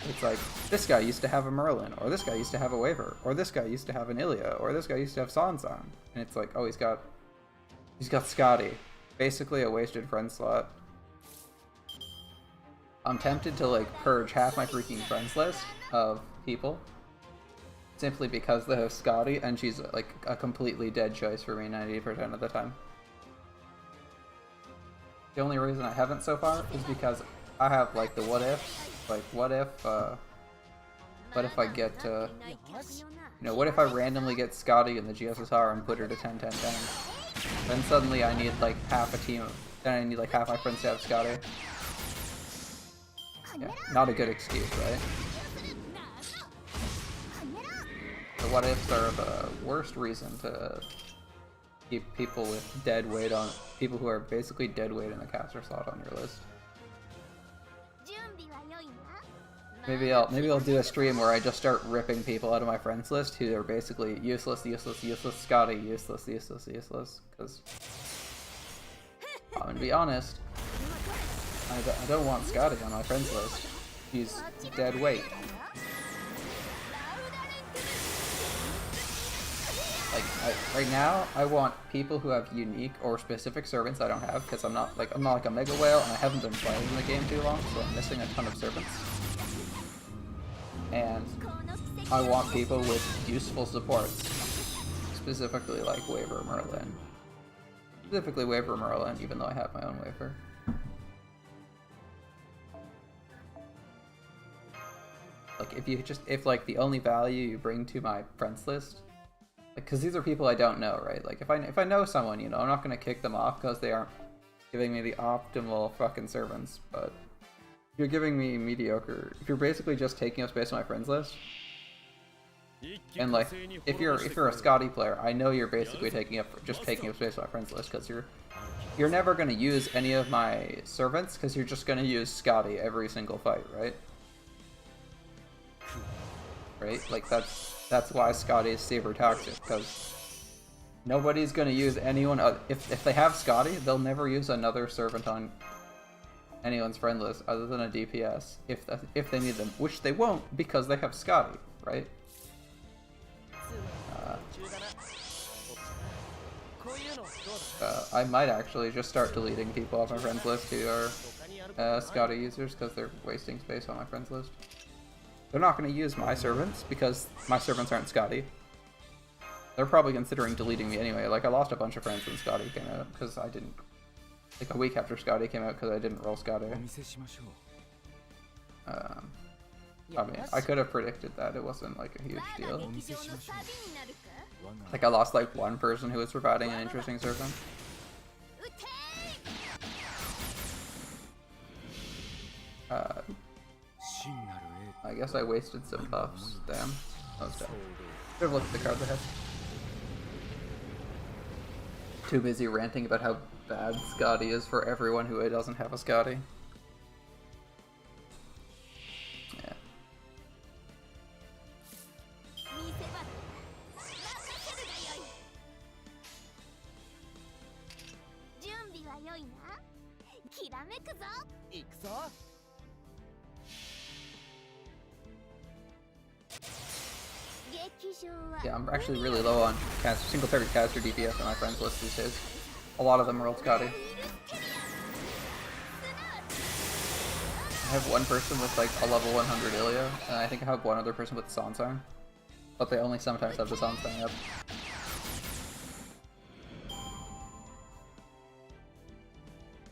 It's like, this guy used to have a Merlin, or this guy used to have a Waver, or this guy used to have an Ilia, or this guy used to have Sansan. And it's like, oh, he's got Scotty. Basically a wasted friend slot. I'm tempted to like purge half my freaking friends list of people simply because they have Scotty, and she's like a completely dead choice for me 90% of the time. The only reason I haven't so far is because I have like the what ifs. Like, what if I get, you know, what if I randomly get Scotty in the GSSR and put her to 10-10-10? Then suddenly I need like half a team, then I need like half my friends to have Scotty. Yeah, not a good excuse, right? The what ifs are the worst reason to keep people with dead weight on, people who are basically dead weight in the caster slot on your list. Maybe I'll do a stream where I just start ripping people out of my friends list who are basically useless, Scotty, useless, because I'm gonna be honest, I don't want Scotty on my friends list. He's dead weight. Like, right now, I want people who have unique or specific servants I don't have, because I'm not like a Mega Whale, and I haven't been playing the game too long, so I'm missing a ton of servants. And I want people with useful supports, specifically like Waver Merlin. Specifically Waver Merlin, even though I have my own Waver. Like, if like the only value you bring to my friends list, like, because these are people I don't know, right? Like, if I know someone, you know, I'm not gonna kick them off because they aren't giving me the optimal fucking servants, but you're giving me mediocre. If you're basically just taking up space on my friends list, and like if you're a Scotty player, I know you're basically taking up space on my friends list because you're never gonna use any of my servants because you're just gonna use Scotty every single fight, right? Right? Like that's why Scotty is super toxic, because nobody's gonna use anyone if they have Scotty, they'll never use another servant on anyone's friend list other than a DPS if they need them, which they won't because they have Scotty, right? I might actually just start deleting people off my friends list who are Scotty users because they're wasting space on my friends list. They're not going to use my servants because my servants aren't Scotty. They're probably considering deleting me anyway. Like, I lost a bunch of friends when Scotty came out because I didn't. Like a week after Scotty came out because I didn't roll Scotty. I mean, I could have predicted that. It wasn't like a huge deal. Like, I lost like one person who was providing an interesting servant. I guess I wasted some buffs. Damn. That was dumb. Should have looked at the cards ahead. Too busy ranting about how bad Scotty is for everyone who doesn't have a Scotty. Yeah. Yeah, I'm actually really low on single target caster DPS on my friends list these days. A lot of them rolled Scotty. I have one person with like a level 100 Ilia, and I think I have one other person with Sansan. But they only sometimes have the Sansan up.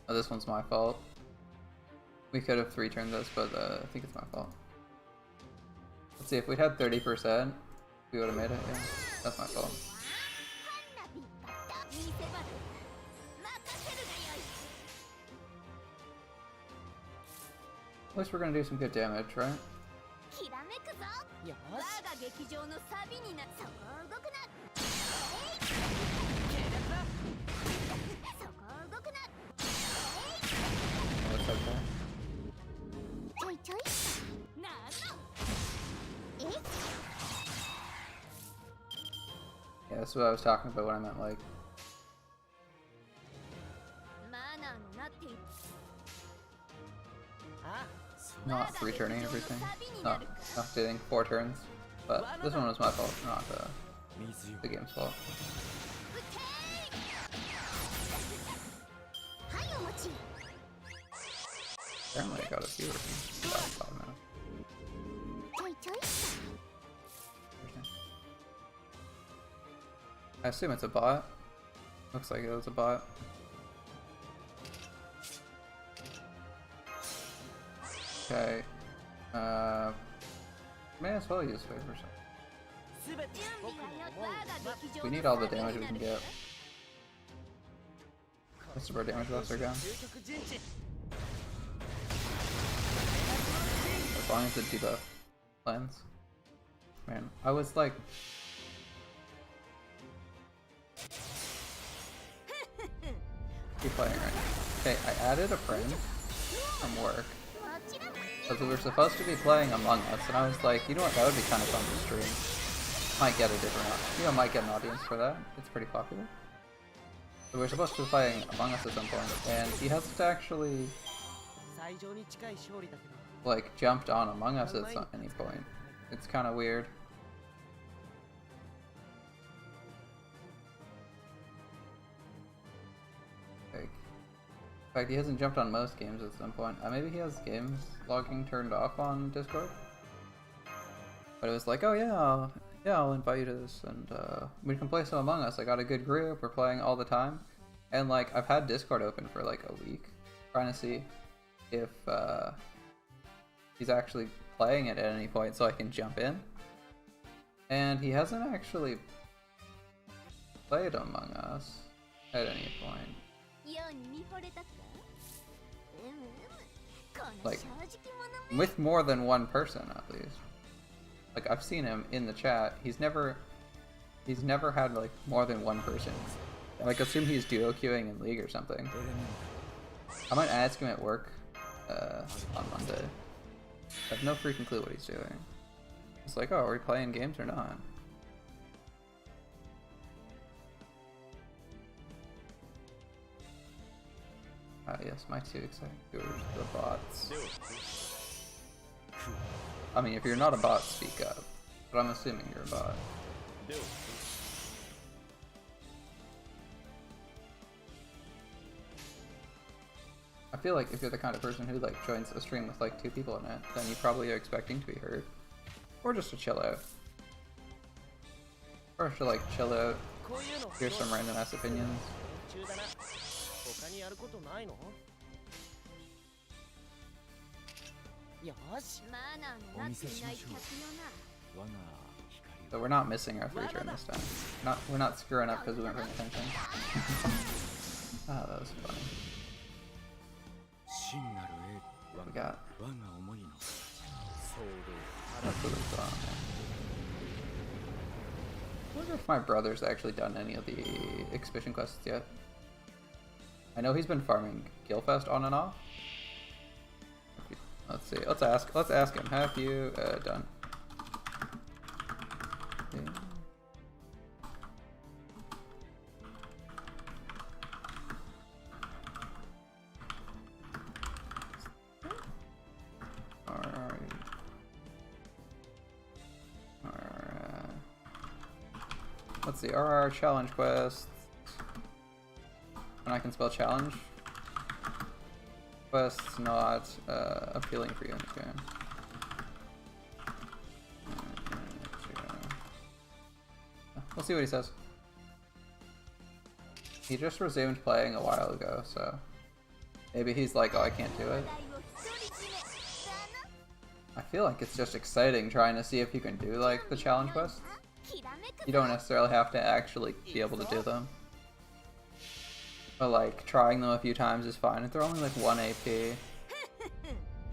Oh, this one's my fault. We could have 3-turned this, but I think it's my fault. Let's see, if we'd had 30%, we would have made it, yeah. That's my fault. At least we're gonna do some good damage, right? That's okay. Yeah, that's what I was talking about when I meant like. Not returning everything. Not doing 4 turns. But this one was my fault, not the game's fault. Apparently I got a few returns in the last 5 minutes. I assume it's a bot. Looks like it was a bot. Okay. May as well use favors. We need all the damage we can get. Most of our damage buffs are gone. As long as the debuff lands. Man, I was like... Keep playing right now. Okay, I added a friend from work. Because we were supposed to be playing Among Us, and I was like, you know what, that would be kind of fun to stream. Might get a different, might get an audience for that. It's pretty popular. So we're supposed to be playing Among Us at some point, and he hasn't actually, like, jumped on Among Us at any point. It's kind of weird. In fact, he hasn't jumped on most games at some point. Maybe he has games logging turned off on Discord. But it was like, oh yeah, I'll invite you to this, and we can play some Among Us. I got a good group. We're playing all the time, and like I've had Discord open for like a week, trying to see if he's actually playing it at any point, so I can jump in. And he hasn't actually played Among Us at any point. Like, with more than one person at least. Like, I've seen him in the chat. He's never had like more than one person. Like, assume he's duo queuing in League or something. I might ask him at work on Monday. I have no freaking clue what he's doing. It's like, oh, are we playing games or not? Yes, my 2 exciting viewers, the bots. I mean, if you're not a bot, speak up. But I'm assuming you're a bot. I feel like if you're the kind of person who like joins a stream with like 2 people in it, then you probably are expecting to be heard. Or just to chill out. Or to like chill out, hear some random ass opinions. So we're not missing our 3 turn this time. We're not screwing up because we weren't paying attention. Ah, that was funny. What we got? I wonder if my brother's actually done any of the exhibition quests yet. I know he's been farming Gilfest on and off. Let's see. Let's ask him. Have you done? Okay. Let's see. RR challenge quests. And I can spell challenge. Quests not appealing for you. Okay. We'll see what he says. He just resumed playing a while ago, so maybe he's like, oh, I can't do it. I feel like it's just exciting trying to see if you can do like the challenge quests. You don't necessarily have to actually be able to do them. But like, trying them a few times is fine. If they're only like 1 AP. A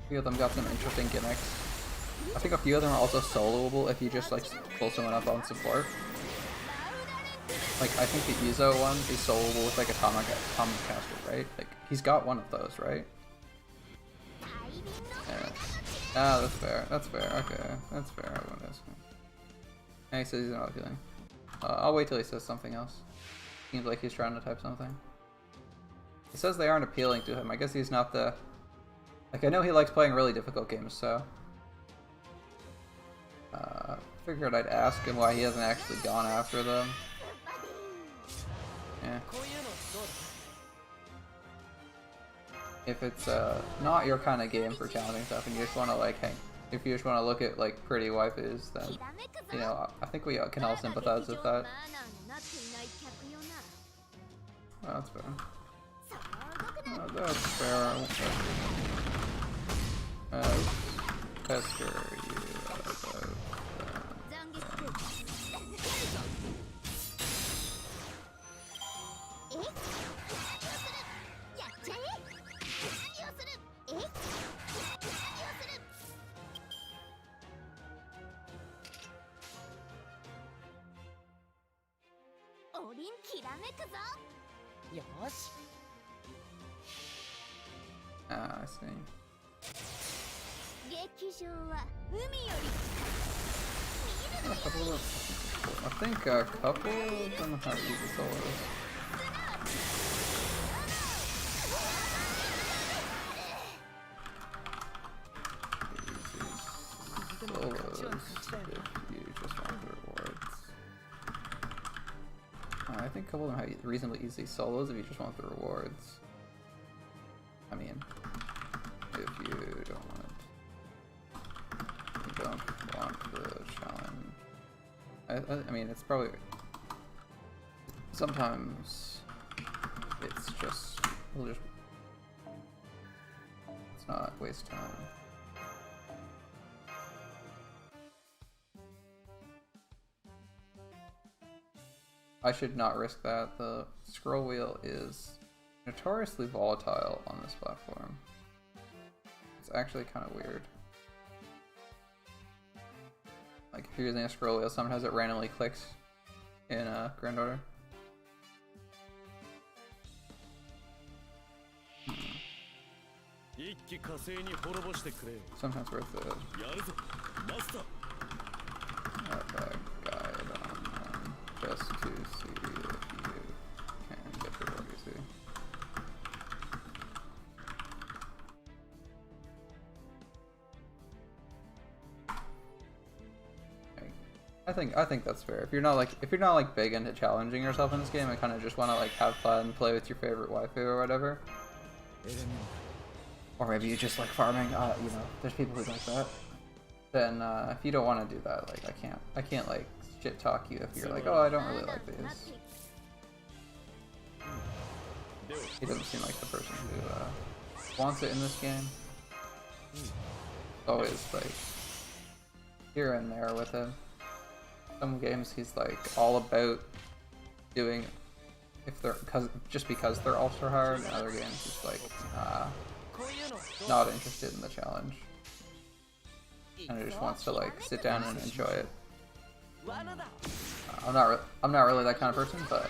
few of them got some interesting gimmicks. I think a few of them are also soloable if you just like pull someone up on support. Like I think the Izo one is soloable with like a Atomic Caster, right? Like he's got one of those, right? Yeah. Ah, that's fair. That's fair. Okay, that's fair. I won't ask him. Yeah, he says he's not appealing. I'll wait till he says something else. Seems like he's trying to type something. He says they aren't appealing to him. I guess he's not the... Like, I know he likes playing really difficult games, so... Figured I'd ask him why he hasn't actually gone after them. Yeah. If it's not your kind of game for challenging stuff and you just want to, like, if you just want to look at, like, pretty waifus, then, you know, I think we can all sympathize with that. Oh, that's fair. Oh, that's fair. I won't pester you. Ah, I see. I think a couple of them have easy solos. Solos, if you just want the rewards. I think a couple of them have reasonably easy solos if you just want the rewards. I mean, if you don't want the challenge. I mean, it's probably... Sometimes it's just... It's not waste time. I should not risk that. The scroll wheel is notoriously volatile on this platform. It's actually kind of weird. Like if you're using a scroll wheel, sometimes it randomly clicks in Grand Order. Sometimes worth it. Guide on just to see if you can get the what you see. I think that's fair. If you're not like big into challenging yourself in this game and kind of just want to like have fun, play with your favorite waifu or whatever, or maybe you just like farming. You know, there's people who like that. Then if you don't want to do that, like I can't like shit talk you if you're like, oh, I don't really like these. He doesn't seem like the person who wants it in this game. Always like here and there with him. Some games he's like all about doing just because they're ultra hard, and other games he's like not interested in the challenge. And he just wants to like sit down and enjoy it. I'm not really that kind of person, but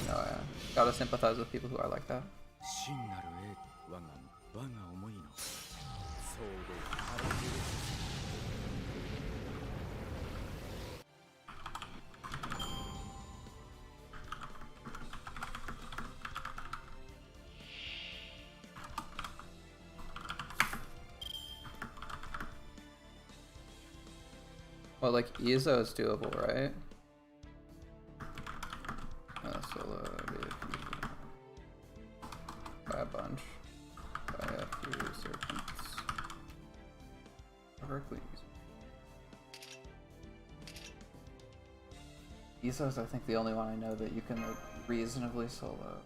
you know, I gotta sympathize with people who are like that. Well, like Izo is doable, right? Solo if you buy a bunch, buy a few serpents. Perfectly easy. Izo is, I think, the only one I know that you can like reasonably solo.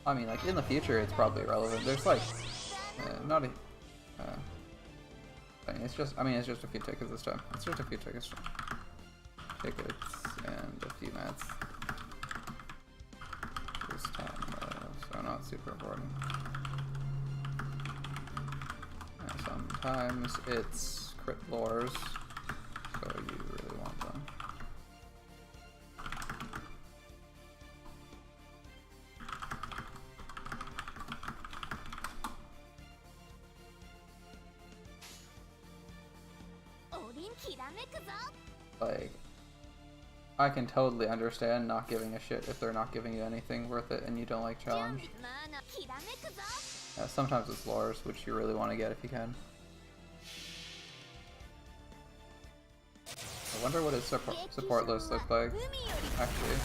I mean, like in the future, it's probably relevant. There's like not a. It's just. I mean, it's just a few tickets this time. It's just a few tickets and a few mats this time. So not not super important. And sometimes it's crit lures, so you really want them. Like, I can totally understand not giving a shit if they're not giving you anything worth it and you don't like challenge. Yeah, sometimes it's lures, which you really want to get if you can. I wonder what his support list looked like, actually.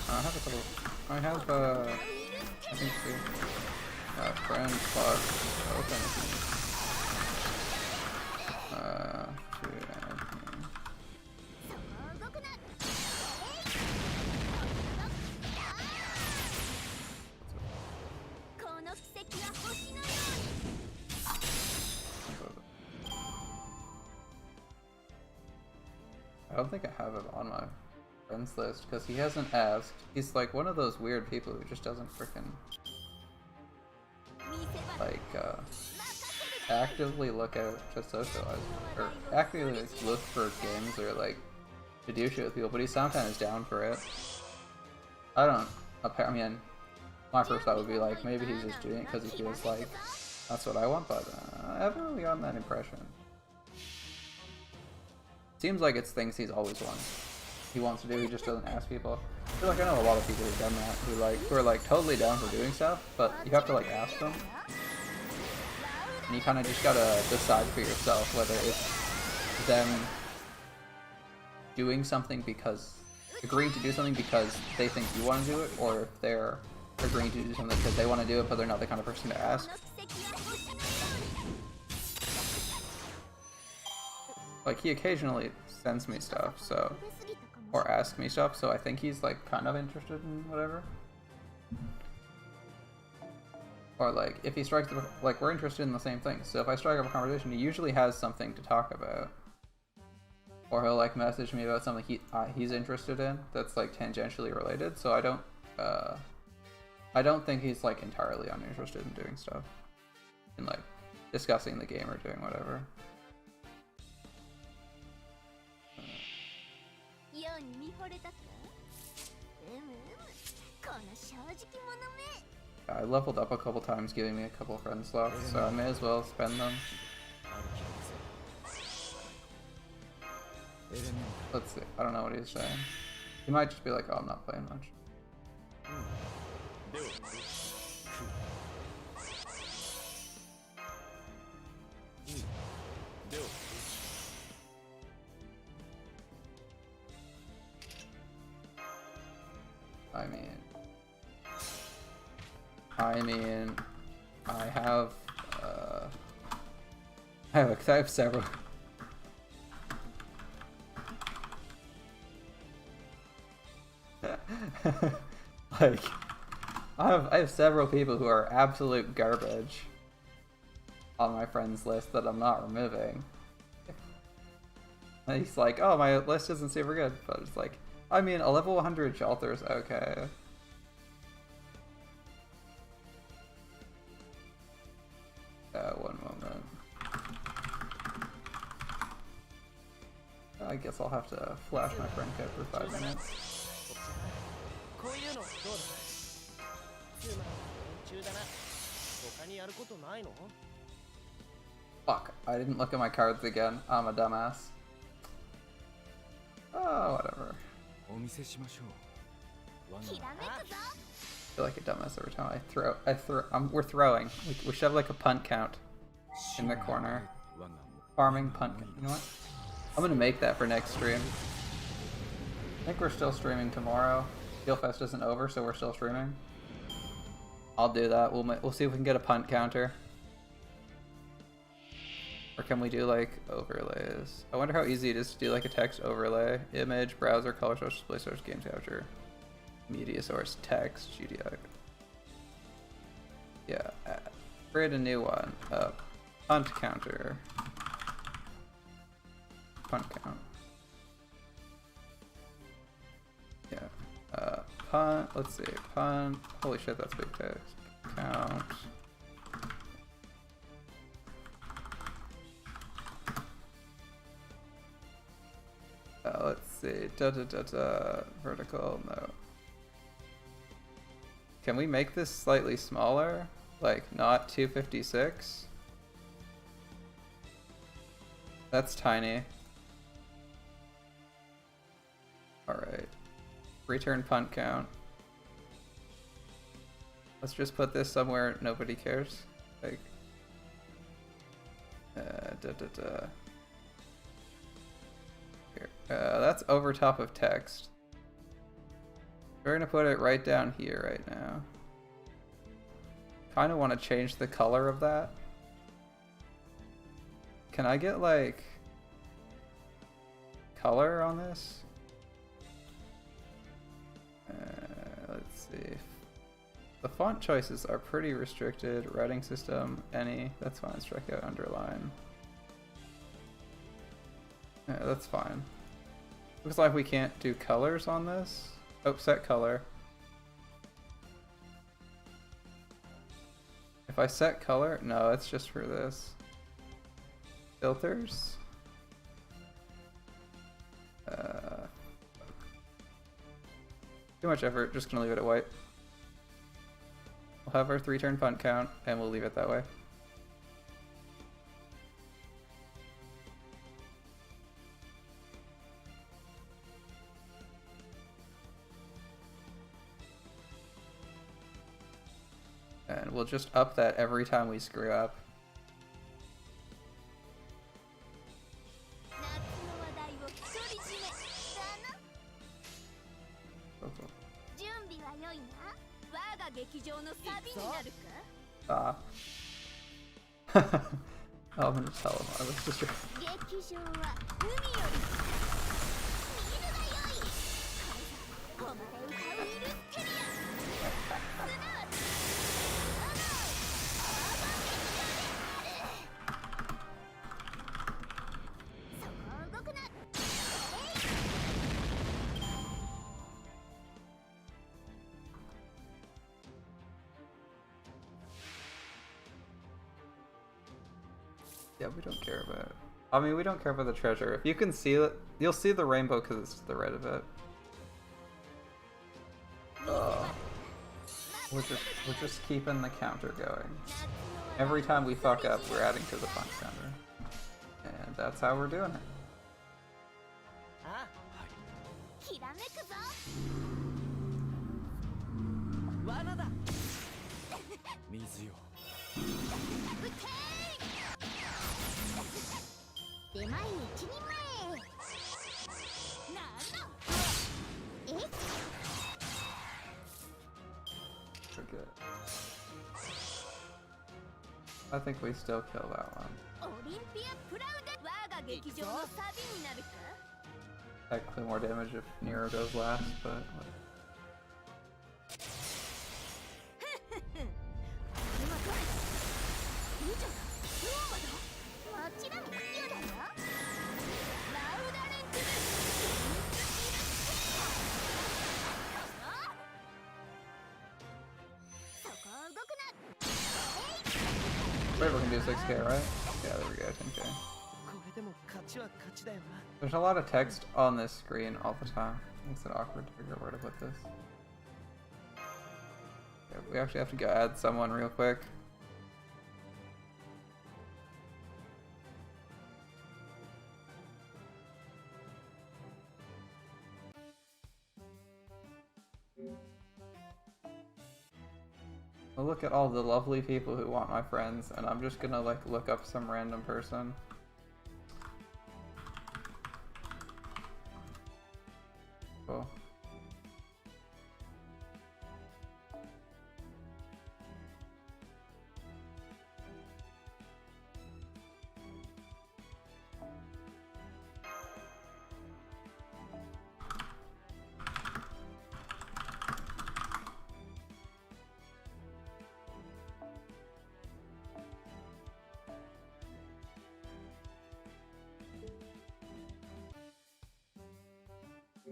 I have a couple. I have, I think friend spot open. I don't think I have him on my friends list because he hasn't asked. He's like one of those weird people who just doesn't frickin' like actively look out to socialize or actively like, look for games or like to do shit with people, but he sometimes down for it. I don't. I mean, my first thought would be like maybe he's just doing it because he feels like that's what I want, but I haven't really gotten that impression. Seems like it's things he's always wanted. He wants to do, he just doesn't ask people. I feel like I know a lot of people who've done that, who are like totally down for doing stuff, but you have to like ask them. And you kind of just gotta decide for yourself whether it's them doing something because, agreeing to do something because they think you want to do it, or if they're agreeing to do something because they want to do it but they're not the kind of person to ask. Like, he occasionally sends me stuff, so, or asks me stuff, so I think he's, like, kind of interested in whatever. Or, like, if he strikes up, like, we're interested in the same thing, so if I strike up a conversation, he usually has something to talk about. Or he'll, like, message me about something he's interested in that's, like, tangentially related, so I don't think he's, like, entirely uninterested in doing stuff. In, like, discussing the game or doing whatever. I leveled up a couple times, giving me a couple friend slots, so I may as well spend them. Let's see, I don't know what he's saying. He might just be like, oh, I'm not playing much. I have several. Like, I have several people who are absolute garbage on my friends list that I'm not removing. And he's like, oh, my list isn't super good, but it's like, I mean, a level 100 shelter's okay. One moment. I guess I'll have to flash my friend code for 5 minutes. Fuck, I didn't look at my cards again. I'm a dumbass. Oh, whatever. I feel like a dumbass every time we're throwing. We should have like a punt count in the corner. Farming punt count. You know what? I'm gonna make that for next stream. I think we're still streaming tomorrow. Gilfest isn't over, so we're still streaming. I'll do that. We'll see if we can get a punt counter. Or can we do like overlays? I wonder how easy it is to do like a text overlay. Image, browser, color source, display source, game capture. Media source, text, GDI. Yeah, create a new one. Punt counter. Punt count. Yeah. punt. Let's see. Punt. Holy shit, that's big text. Count. Let's see. Vertical. No. Can we make this slightly smaller? Like, not 256? That's tiny. Alright. Return punt count. Let's just put this somewhere nobody cares. Like, Here. That's over top of text. We're gonna put it right down here right now. Kind of want to change the color of that. Can I get like color on this? Let's see. The font choices are pretty restricted. Writing system, any. That's fine. Strikeout, underline. Yeah, that's fine. Looks like we can't do colors on this. Oh, set color. If I set color, no, it's just for this. Filters. Too much effort, just gonna leave it at white. We'll have our 3-turn punt count, and we'll leave it that way. And we'll just up that every time we screw up. Ah. I'm gonna tell him I was just. Yeah, we don't care about it. I mean, we don't care about the treasure. If you can see it, you'll see the rainbow because it's to the right of it. We're just keeping the counter going. Every time we fuck up, we're adding to the punch counter. And that's how we're doing it. Good. I think we still kill that one. Technically more damage if Nero goes last, but River can do 6k, right? Yeah, there we go, 10k. There's a lot of text on this screen all the time. Makes it awkward to figure out where to put this. Yeah, we actually have to go add someone real quick. I'll look at all the lovely people who want my friends, and I'm just gonna like look up some random person. Cool.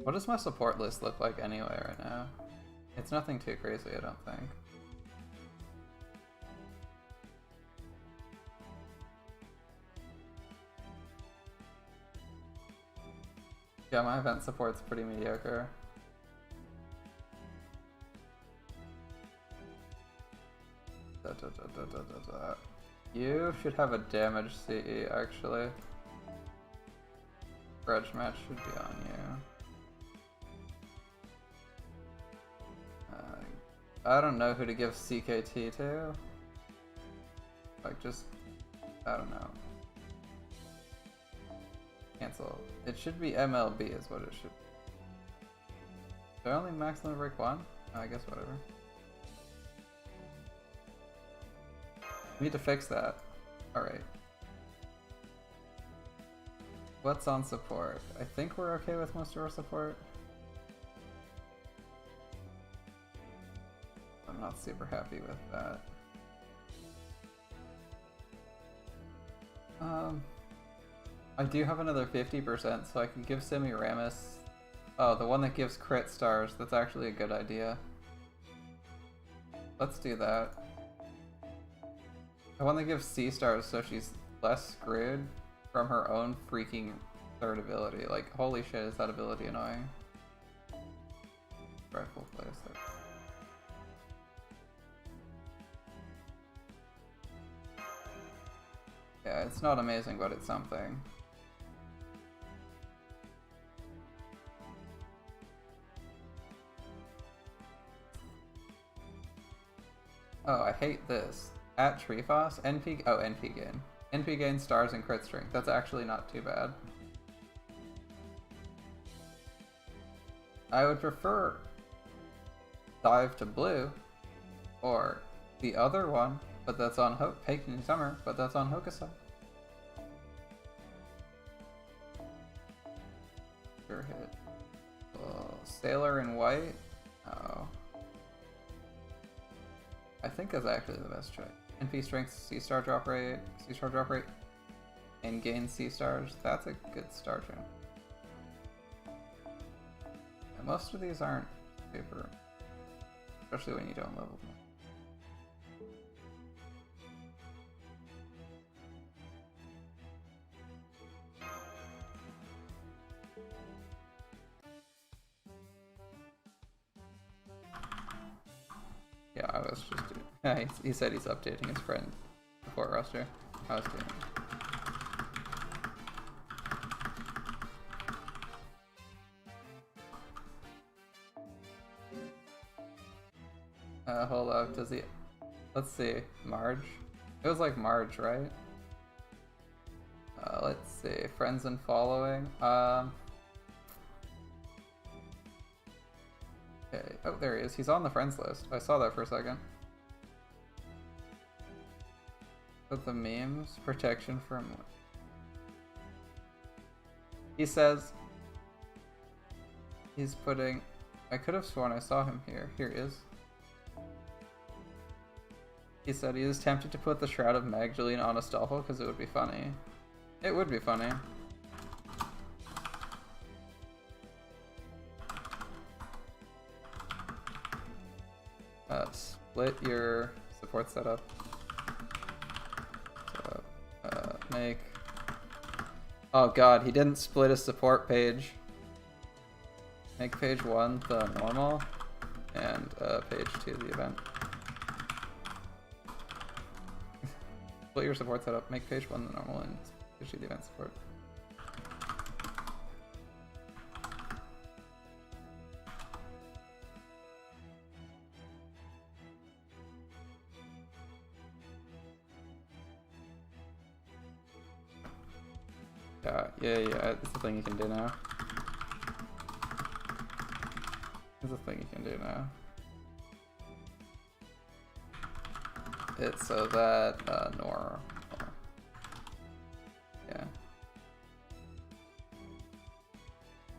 What does my support list look like anyway right now? It's nothing too crazy, I don't think. Yeah, my event support's pretty mediocre. You should have a damage CE, actually. Grudge match should be on you. I don't know who to give CKT to. Like, just... I don't know. Cancel. It should be MLB is what it should be. Do I only maximum break one? Oh, I guess whatever. We need to fix that. Alright. What's on support? I think we're okay with most of our support. I'm not super happy with that. I do have another 50%, so I can give Semiramis. Oh, the one that gives crit stars. That's actually a good idea. Let's do that. The one that gives C stars, so she's less screwed from her own freaking third ability. Like, holy shit, is that ability annoying? Rifle place there. Yeah, it's not amazing, but it's something. Oh, I hate this. At Treefoss, NP, oh, NP gain. NP gain stars and crit strength. That's actually not too bad. I would prefer dive to blue, or the other one, but that's on Hakening Summer, but that's on Hokusai. Sure hit. Oh, Sailor in white? Oh. I think that's actually the best choice. NP strength, C-star drop rate, C-star drop rate, and gain C-stars. That's a good star jump. And most of these aren't super, especially when you don't level them. Yeah, I was just doing... Yeah, he said he's updating his friend support roster. I was doing hold up, does he... Let's see, Marge? It was like Marge, right? Let's see, friends and following. Okay, oh, there he is. He's on the friends list. I saw that for a second. But the memes, protection from... He says... He's putting... I could have sworn I saw him here. Here he is. He said he is tempted to put the Shroud of Magdalene on Astolfo because it would be funny. It would be funny. Split your support setup. Make... Oh god, he didn't split his support page. Make page 1 the normal, and page 2 the event. Split your support setup, make page 1 the normal, and page 2 the event support. Yeah, it's the thing you can do now. It's the thing you can do now. It's so that, Nora. Yeah.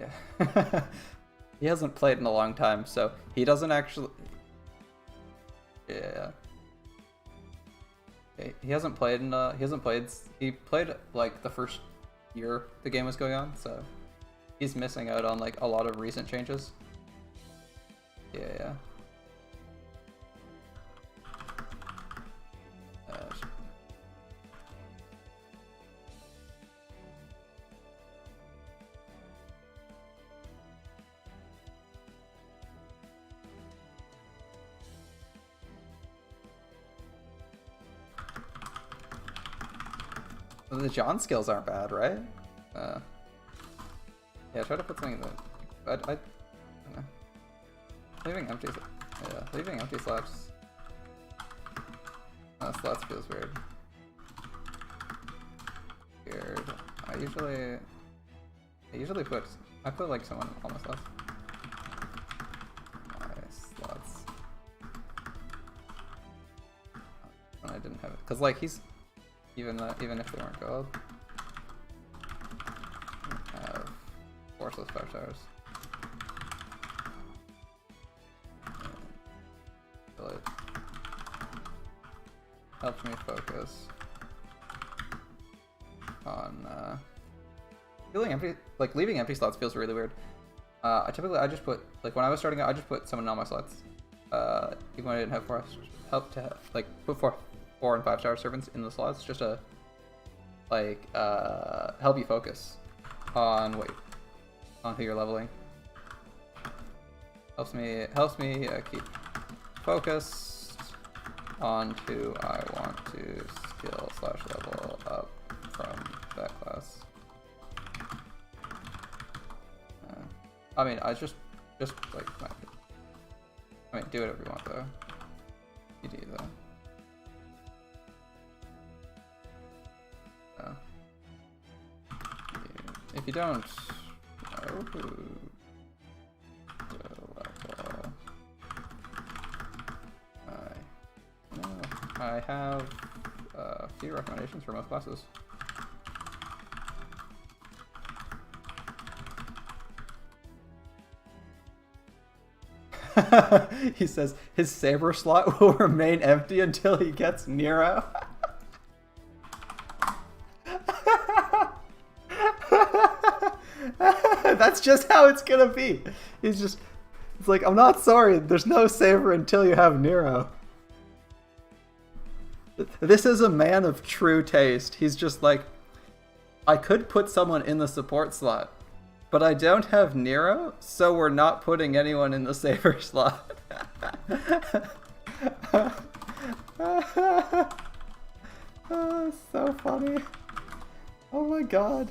Yeah. He hasn't played in a long time, so he doesn't actually... Yeah. Okay, he hasn't played in, he played, like, the first year the game was going on, so he's missing out on like a lot of recent changes. Yeah. The John skills aren't bad, right? Yeah, try to put something that I don't know. Leaving empty. Yeah, leaving empty slots. Slots feels weird. Weird. I usually put like someone on the slots. Nice slots. I didn't have it because like he's even if they weren't gold. Have forceless 5 stars. It helps me focus on feeling empty. Like leaving empty slots feels really weird. I just put like when I was starting out, I just put someone on my slots. Even when I didn't have help to have, like put 4 and 5 star servants in the slots just to like help you focus on who you're leveling. Helps me keep focused on who I want to skill/level up from that class. I mean, I just like I mean, do whatever you want though. You do though. If you don't know I have a few recommendations for most classes. He says his saber slot will remain empty until he gets Nero. That's just how it's gonna be. It's like, I'm not sorry, there's no saber until you have Nero. This is a man of true taste. He's just like, I could put someone in the support slot, but I don't have Nero, so we're not putting anyone in the saber slot. Oh, so funny. Oh my god.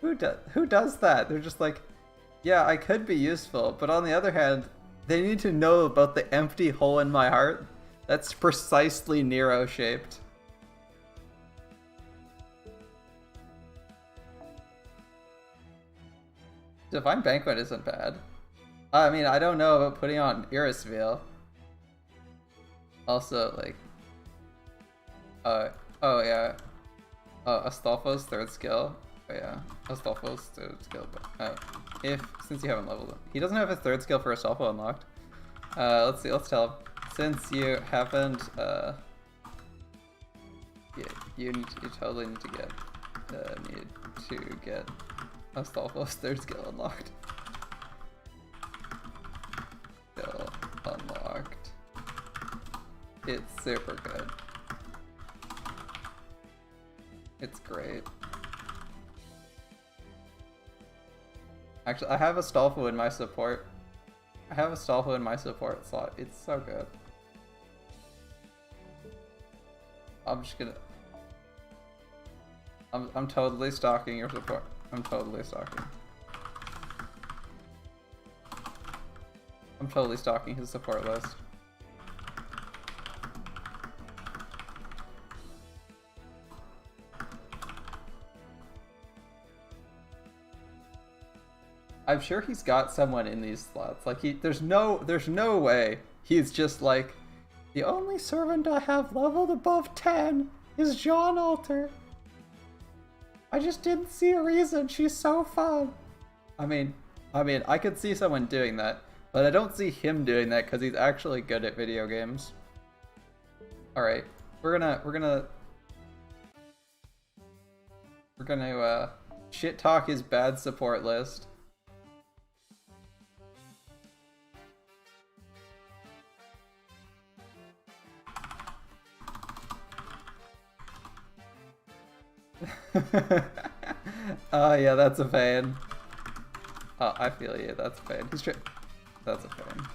Who does that? They're just like, yeah, I could be useful, but on the other hand, they need to know about the empty hole in my heart that's precisely Nero shaped. Divine Banquet isn't bad. I mean, I don't know about putting on Iris Veil. Also, like, oh yeah, Astolfo's 3rd skill. Oh yeah, Astolfo's 3rd skill. But since you haven't leveled him, he doesn't have his 3rd skill for Astolfo unlocked. Let's see. Let's tell him. Since you haven't, you totally need to get Astolfo's 3rd skill unlocked. Skill unlocked. It's super good. It's great. Actually, I have Astolfo in my support. Slot. It's so good. I'm totally stalking your support. I'm totally stalking his support list. I'm sure he's got someone in these slots. Like there's no way he's just like, the only servant I have leveled above 10 is John Alter. I just didn't see a reason. She's so fun. I mean, I could see someone doing that, but I don't see him doing that because he's actually good at video games. All right, we're gonna shit talk his bad support list. Oh yeah, that's a fan. Oh, I feel you. That's a fan. That's a fan.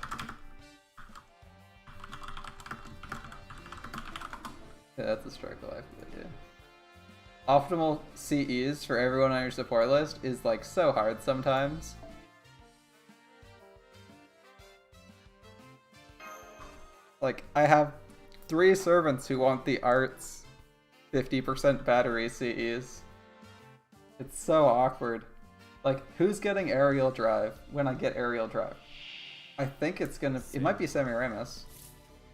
Yeah, that's a struggle. I feel you. optimal CEs for everyone on your support list is like so hard sometimes. Like, I have 3 servants who want the arts 50% battery CEs. It's so awkward. Like, who's getting aerial drive when I get aerial drive? I think it's gonna... It might be Semiramis.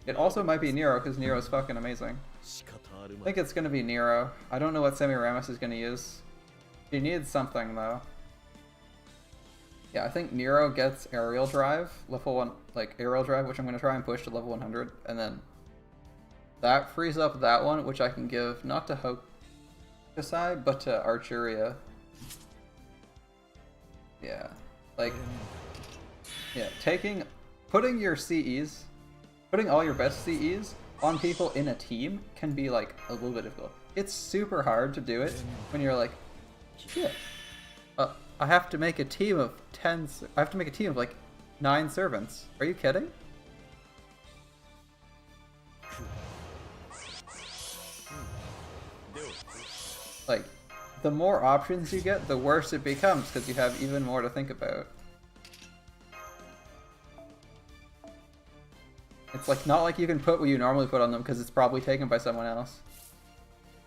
It also might be Nero, because Nero's fucking amazing. I think it's gonna be Nero. I don't know what Semiramis is gonna use. She needs something, though. Yeah, I think Nero gets aerial drive, level 1, like aerial drive, which I'm gonna try and push to level 100, and then that frees up that one, which I can give not to Hokusai, but to Archeria. Yeah, like, yeah, putting your CEs, putting all your best CEs on people in a team can be like a little bit difficult. It's super hard to do it when you're like, shit, I have to make a team of 10, I have to make a team of like 9 servants. Are you kidding? Like, the more options you get, the worse it becomes, because you have even more to think about. It's like not like you can put what you normally put on them, because it's probably taken by someone else.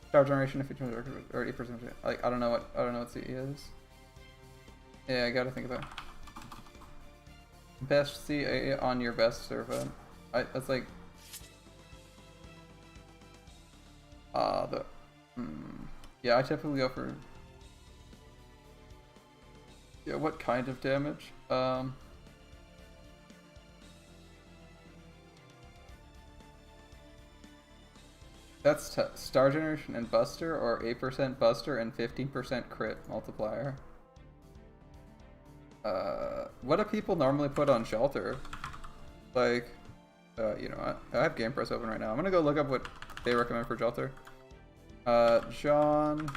Star generation efficiency or 8%. Like, I don't know what CE is. Yeah, I gotta think about it. Best CA on your best servant. That's like yeah, I typically go for, yeah, what kind of damage? That's Star Generation and Buster, or 8% Buster and 15% crit multiplier. What do people normally put on Shelter? Like, you know what? I have Game Press open right now. I'm gonna go look up what they recommend for Shelter. John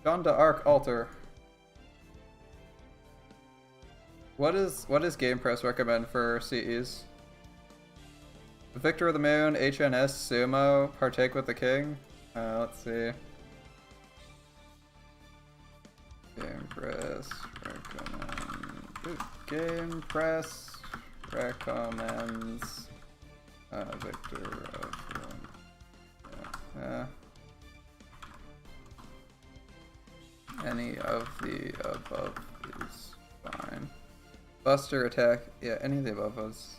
d'Arc Alter. What does Game Press recommend for CEs? Victor of the Moon, HNS, Sumo, Partake with the King. Let's see. Game Press recommends Victor of any of the above is fine. Buster attack, yeah, any of the above is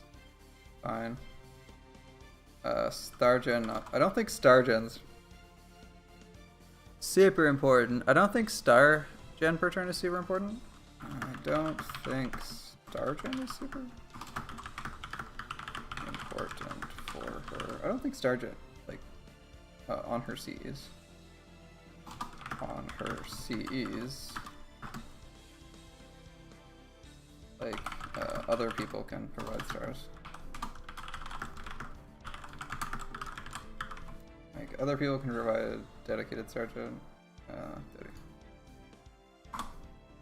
fine. Stargen, I don't think Stargen's super important. I don't think Star Gen per turn is super important. I don't think Stargen is super important for her. I don't think Stargen, like, on her CEs. On her CEs, like, other people can provide stars. Like, other people can provide a dedicated sergeant.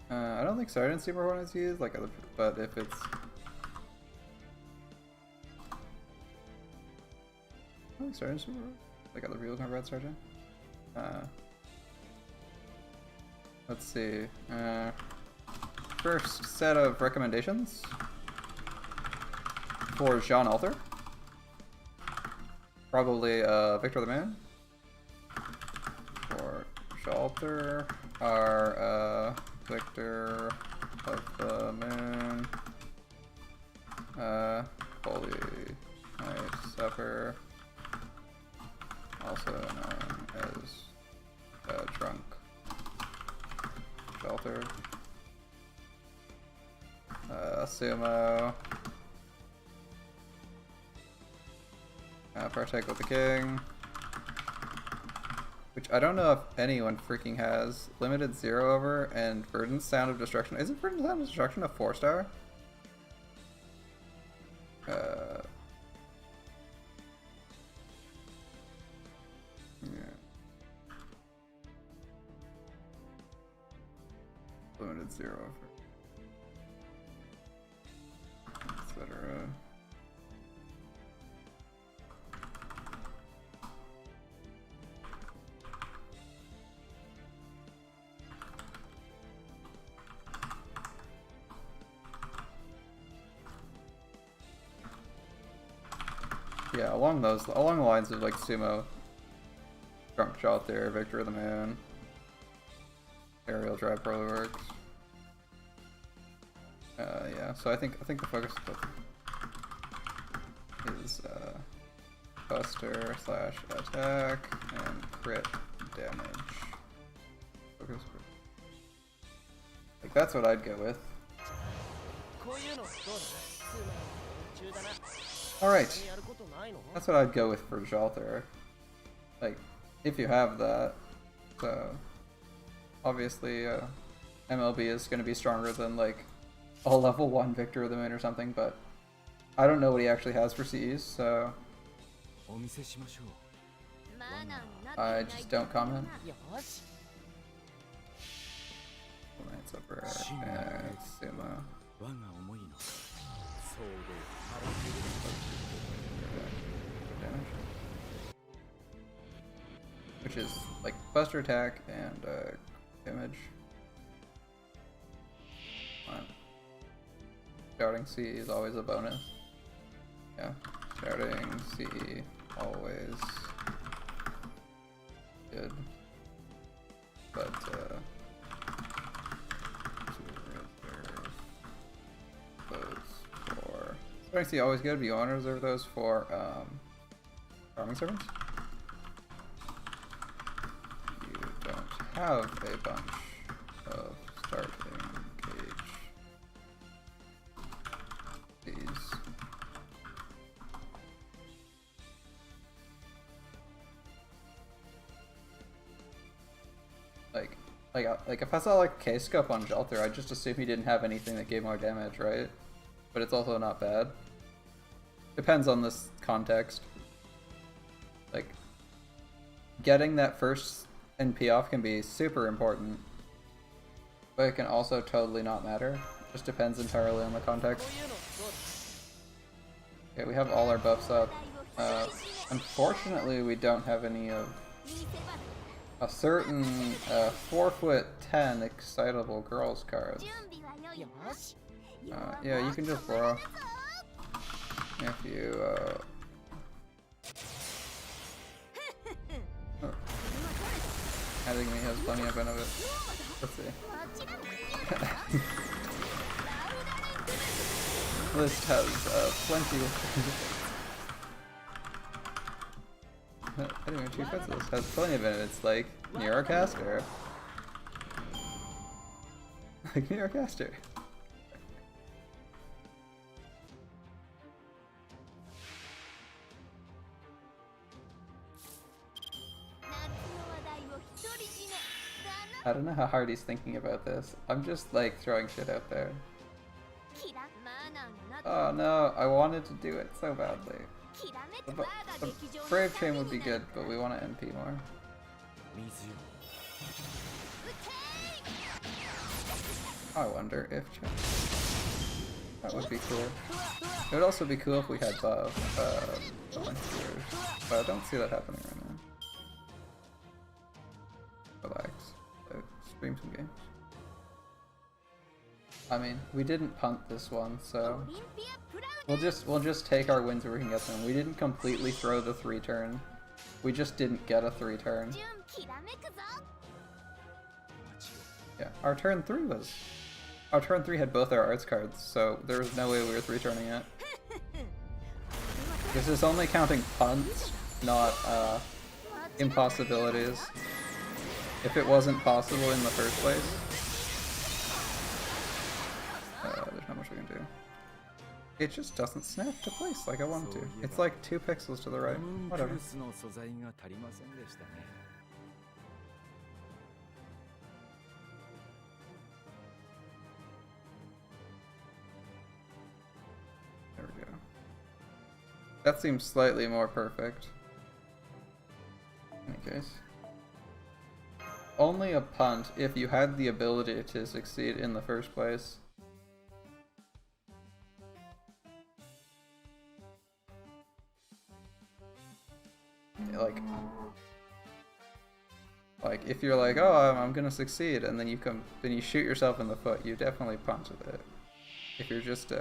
I don't think sergeant's super important to use, like other, but if it's, I think sergeant's super, like other people can provide sergeant. Let's see. First set of recommendations for Jean Alter. Probably Victor of the Moon. For Shelter are Victor of the Moon, Holy Night Supper, also known as Drunk Shelter, Sumo, Partake with the King, which I don't know if anyone freaking has. Limited 0 over, and Verdant Sound of Destruction. Isn't Verdant Sound of Destruction a 4-star? Yeah. Limited 0 over. Etc. Yeah, along the lines of like Sumo, Drunk Jolter, Victor of the Moon, Aerial Drive probably works. Yeah, so I think the focus is Buster / attack and crit damage. Focus crit. Like that's what I'd go with. Alright. That's what I'd go with for Jolter. Like, if you have that. So obviously MLB is gonna be stronger than like a level 1 Victor of the Moon or something, but I don't know what he actually has for CEs, so I just don't comment. Knights over and Sumo. Which is like Buster attack and damage. Shouting C is always a bonus. Yeah, shouting C always good. But shouting C always good, but you want to reserve those for farming servants. You don't have a bunch of starting cage. Like if I saw like K-scope on Jolter, I'd just assume he didn't have anything that gave more damage, right? But it's also not bad. Depends on this context. Like, getting that first NP off can be super important, but it can also totally not matter. Just depends entirely on the context. Okay, we have all our buffs up. Unfortunately, we don't have any of a certain 4'10" excitable girls cards. Yeah, you can just borrow if you I think he has plenty of benefit. Let's see. List has plenty of anyway, Chief List has plenty of benefits like Neurocaster. Like Neurocaster. I don't know how hard he's thinking about this. I'm just like throwing shit out there. Oh no, I wanted to do it so badly. The Brave Chain would be good, but we want to NP more. I wonder if that would be cool. It would also be cool if we had buff, but I don't see that happening right now. Relax. Stream some games. I mean, we didn't punt this one, so we'll just take our wins where we can get them. We didn't completely throw the 3-turn. We just didn't get a 3-turn. Yeah, our turn 3 had both our arts cards, so there was no way we were 3-turning it. This is only counting punts, not impossibilities. If it wasn't possible in the first place, there's not much we can do. It just doesn't snap to place like I want to. It's like 2 pixels to the right. Whatever. There we go. That seems slightly more perfect. In any case. Only a punt if you had the ability to succeed in the first place. Yeah, like if you're like, oh, I'm gonna succeed, and then you shoot yourself in the foot, you definitely punt with it. If you're just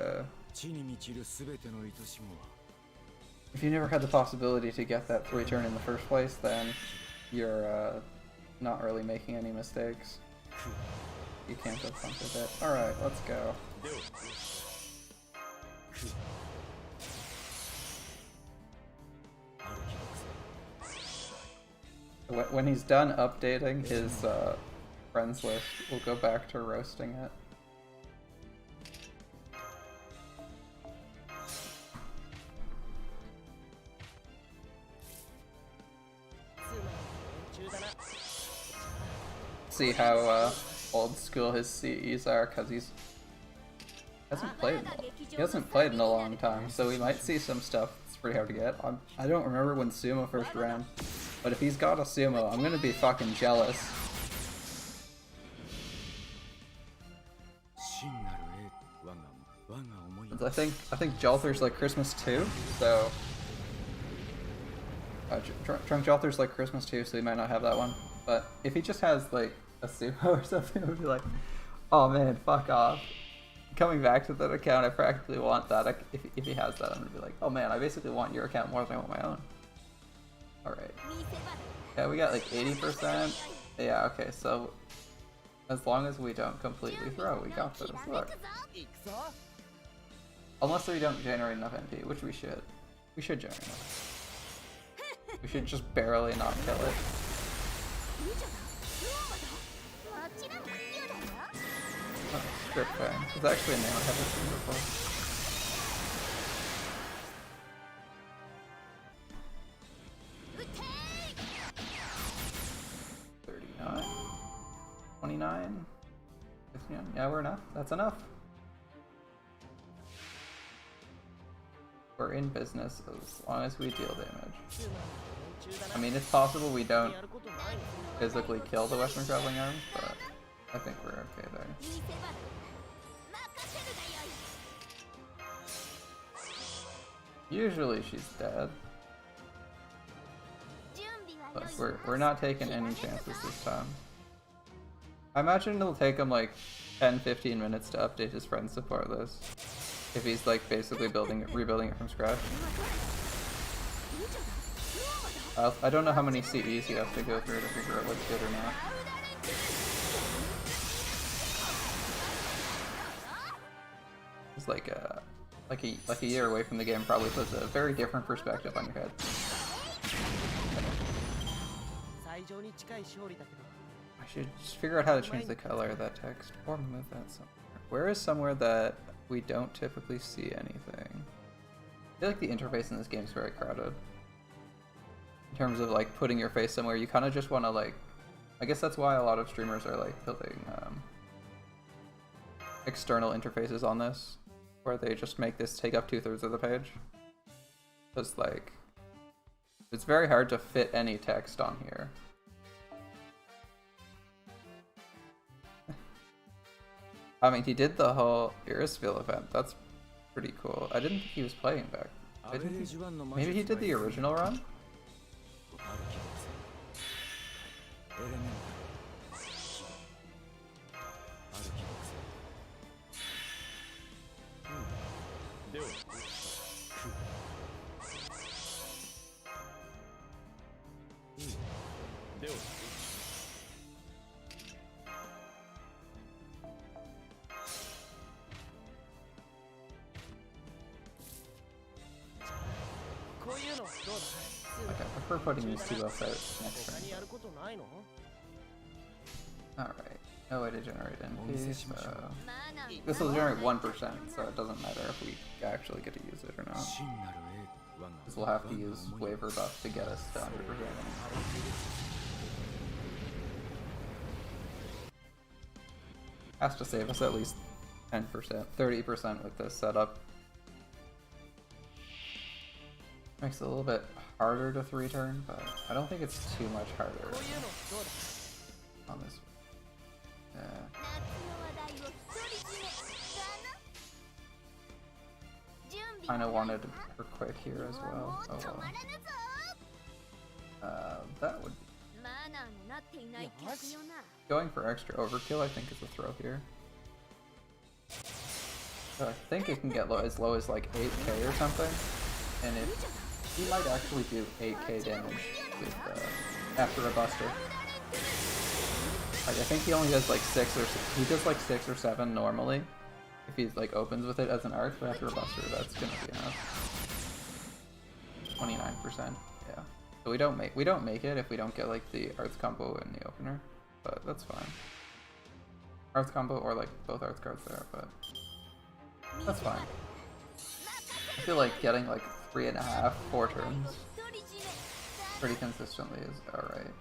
If you never had the possibility to get that 3-turn in the first place, then you're not really making any mistakes. You can't go funk with it. Alright, let's go. When he's done updating his friends list, we'll go back to roasting it. See how old school his CEs are, because he hasn't played in a long time, so we might see some stuff that's pretty hard to get. I don't remember when Sumo first ran, but if he's got a Sumo, I'm gonna be fucking jealous. I think Jolter's like Christmas too, so Drunk Jolter's like Christmas too, so he might not have that one. But if he just has like a Sumo or something, it would be like, oh man, fuck off. Coming back to that account, I practically want that. If he has that, I'm gonna be like, oh man, I basically want your account more than I want my own. Alright. Yeah, we got like 80%. Yeah, okay, so as long as we don't completely throw, we got this. Look. Unless we don't generate enough MP, which we should. We should generate enough. We should just barely not kill it. Oh, Script Fang. It's actually a name I haven't seen before. 39? 29? 59? Yeah, we're enough. That's enough. We're in business as long as we deal damage. I mean, it's possible we don't physically kill the Western Traveling Arms, but I think we're okay there. Usually she's dead. But we're not taking any chances this time. I imagine it'll take him like 10-15 minutes to update his friend support list. If he's like basically rebuilding it from scratch. I don't know how many CEs he has to go through to figure out what's good or not. It's like a year away from the game probably puts a very different perspective on your head. I should just figure out how to change the color of that text or move that somewhere. Where is somewhere that we don't typically see anything? I feel like the interface in this game is very crowded. In terms of like putting your face somewhere, you kind of just want to like, I guess that's why a lot of streamers are like building external interfaces on this, where they just make this take up 2/3 of the page. Because like, it's very hard to fit any text on here. I mean, he did the whole Irisville event. That's pretty cool. I didn't think he was playing back. Maybe he did the original run? Okay, I prefer putting these two buffs out next turn. Alright, no way to generate NP, so... This will generate 1%, so it doesn't matter if we actually get to use it or not. Because we'll have to use waiver buff to get us to 100%. Has to save us at least 10%, 30% with this setup. Makes it a little bit harder to 3-turn, but I don't think it's too much harder on this one. Yeah. Kinda wanted her quick here as well. Oh well. That would be... Going for extra overkill I think is a throw here. So I think it can get as low as like 8k or something. And if He might actually do 8k damage with after a buster. Like, I think he only does like 6 or he does like 6 or 7 normally if he like opens with it as an arc, but after a buster that's gonna be enough. 29%, yeah. So we don't make it if we don't get like the arts combo in the opener, but that's fine. Arts combo or like both arts cards there, but that's fine. I feel like getting like 3.5, 4 turns pretty consistently is alright.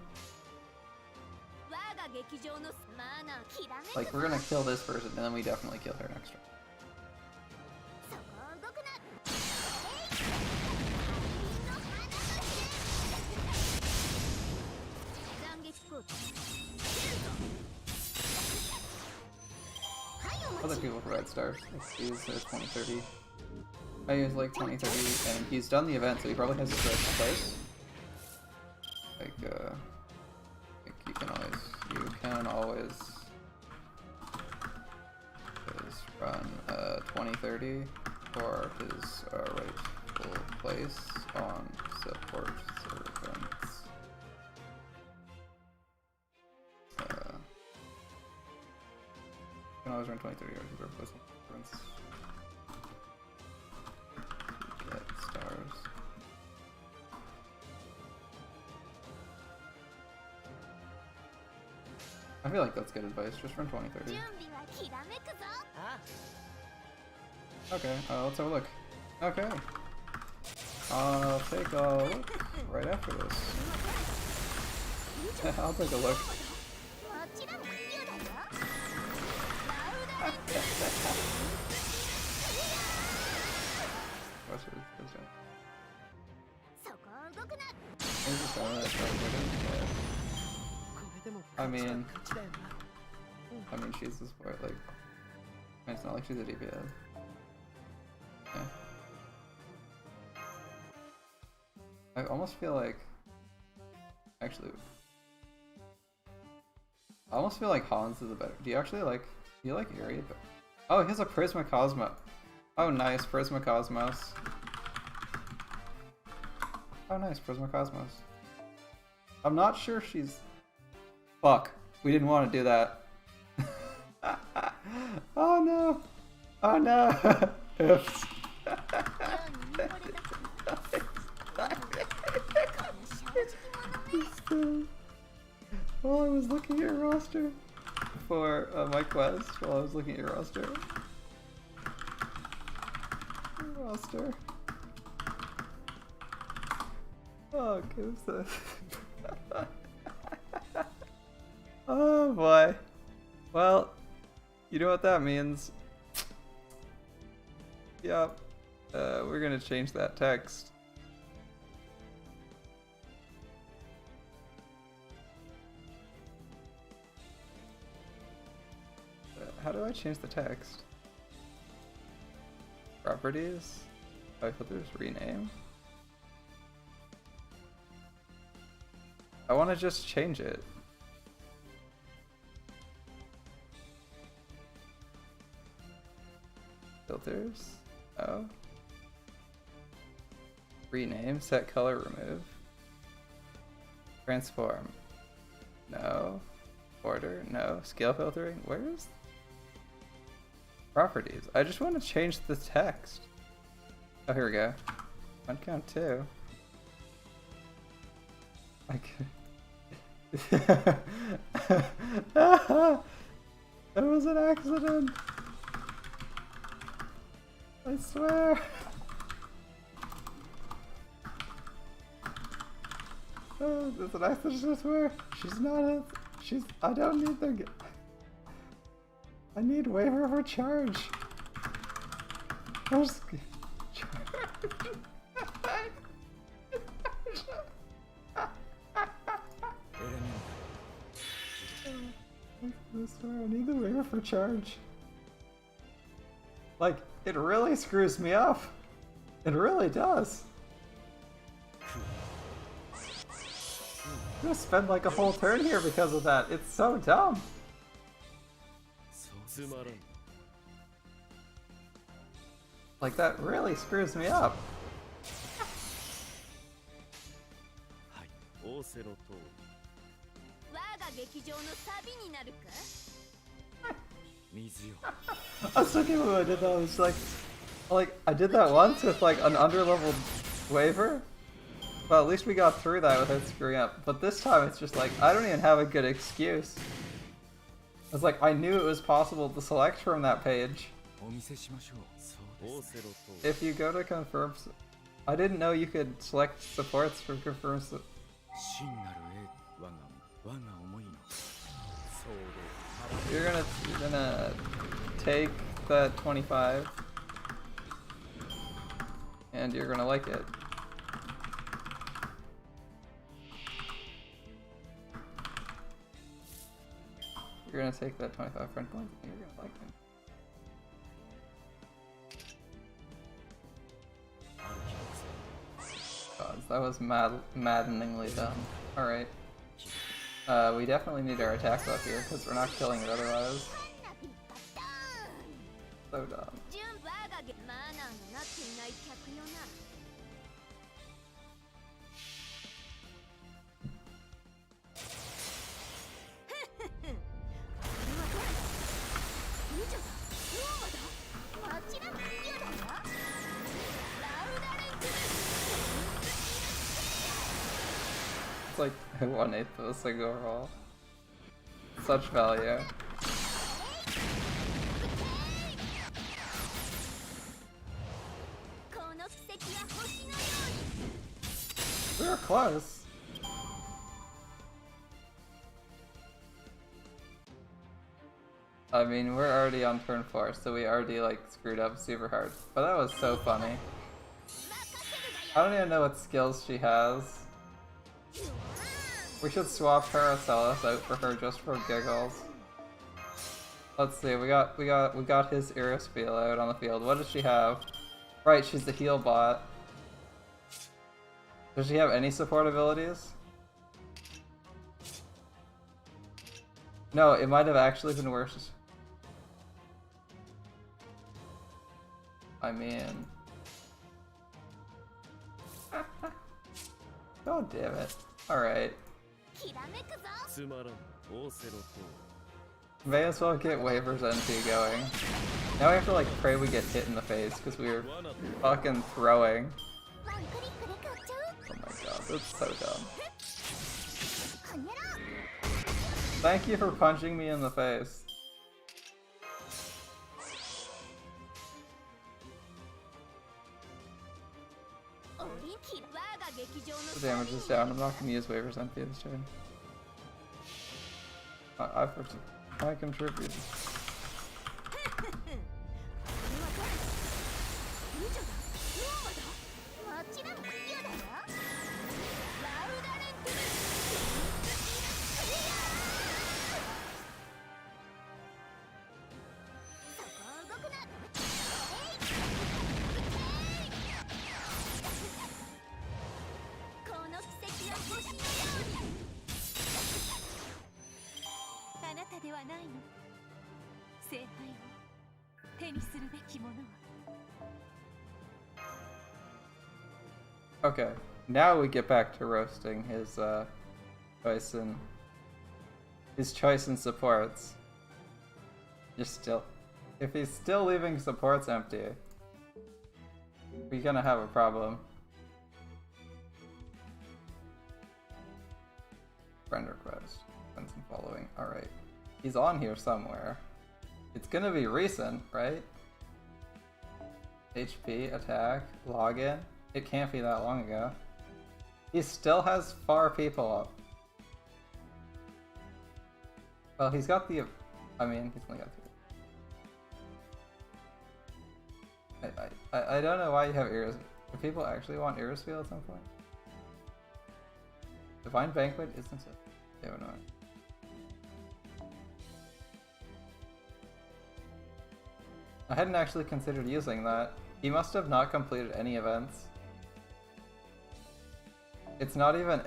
Like, we're gonna kill this person and then we definitely kill her next turn. Other people provide stars. Let's use 2030. I use like 2030, and he's done the event, so he probably has his first place. Like, you can always just run 2030 for his rightful place on support servants. You can always run 2030 or his rightful place on servants. Get stars. I feel like that's good advice, just run 2030. Okay, let's have a look. Okay. I'll take a look right after this. I'll take a look. I mean, she's the sport, like, it's not like she's a DPS. Yeah. I almost feel like, actually, I almost feel like Hans is a better, do you like Eri? Oh, he has a Prisma Cosmo. Oh nice, Prisma Cosmos. Oh nice, Prisma Cosmos. I'm not sure she's... Fuck, we didn't want to do that. Oh no! Oh no! Oops. While I was looking at your roster for my quest, while I was looking at your roster. Oh, gives this. Oh boy. Well, you know what that means. Yep. We're gonna change that text. How do I change the text? Properties? Oh, filters, rename. I want to just change it. Filters? Oh. Rename, set color, remove. Transform. No. Order, no. Scale filtering, where is? Properties. I just want to change the text. Oh, here we go. 1 count 2. It was an accident. I swear. Oh, it's an accident, I swear. She's not a... I don't need the... I need waiver for charge. Where's... I swear, I need the waiver for charge. Like, it really screws me up. It really does. I'm gonna spend like a whole turn here because of that. It's so dumb. Like, that really screws me up. I still can't believe I did that. I was like I did that once with like an underleveled waver. Well, at least we got through that without screwing up. But this time it's just like, I don't even have a good excuse. It's like, I knew it was possible to select from that page. If you go to confirm... I didn't know you could select supports from confirm... You're gonna take that 25. And you're gonna like it. You're gonna take that 25 friend points and you're gonna like him. God, that was maddeningly dumb. Alright. We definitely need our attack buff here, because we're not killing it otherwise. So dumb. It's like 1/8 of a single roll. Such value. We were close. I mean, we're already on turn 4, so we already like screwed up super hard. But that was so funny. I don't even know what skills she has. We should swap Paracelsus out for her just for giggles. Let's see, we got his Iris-Feel out on the field. What does she have? Right, she's the heal bot. Does she have any support abilities? No, it might have actually been worse. I mean... God damn it. Alright. May as well get Waver's NP going. Now we have to like pray we get hit in the face because we were fucking throwing. Oh my god, that's so dumb. Thank you for punching me in the face. The damage is down. I'm not going to use Waver's NP this turn. I contribute. Okay, now we get back to roasting his choice in supports. If he's still leaving supports empty, we're gonna have a problem. Friend request, friends and following. All right, he's on here somewhere. It's gonna be recent, right? HP, attack, login. It can't be that long ago. He still has 4 people up. Well, he's got the... I mean, he's only got 3. I don't know why you have Iris. Do people actually want Iris-Feel at some point? Divine Banquet isn't it? Yeah, no. I hadn't actually considered using that. He must have not completed any events. It's not even...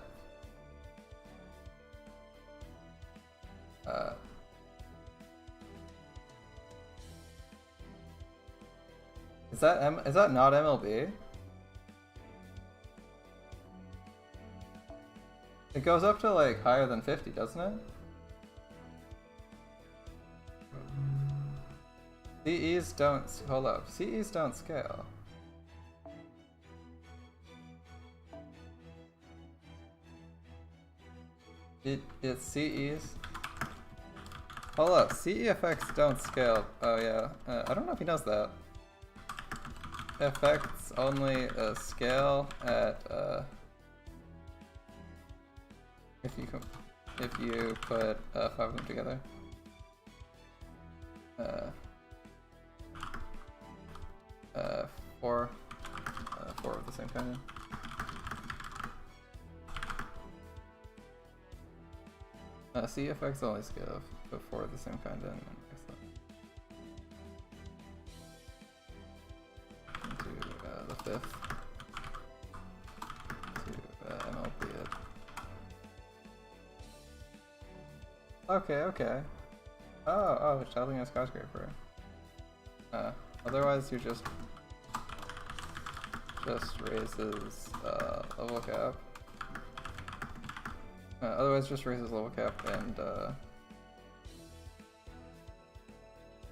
Is that not MLB? It goes up to like higher than 50, doesn't it? CEs don't, hold up, CEs don't scale. It's CEs. Hold up, CE effects don't scale. Oh yeah, I don't know if he knows that. Effects only scale at if you put 5 of them together. Four of the same kind. CE effects only scale if 4 of the same kind in. The fifth to MLB it. Okay. Oh, it's traveling a skyscraper. Otherwise you just raises level cap. Otherwise just raises level cap and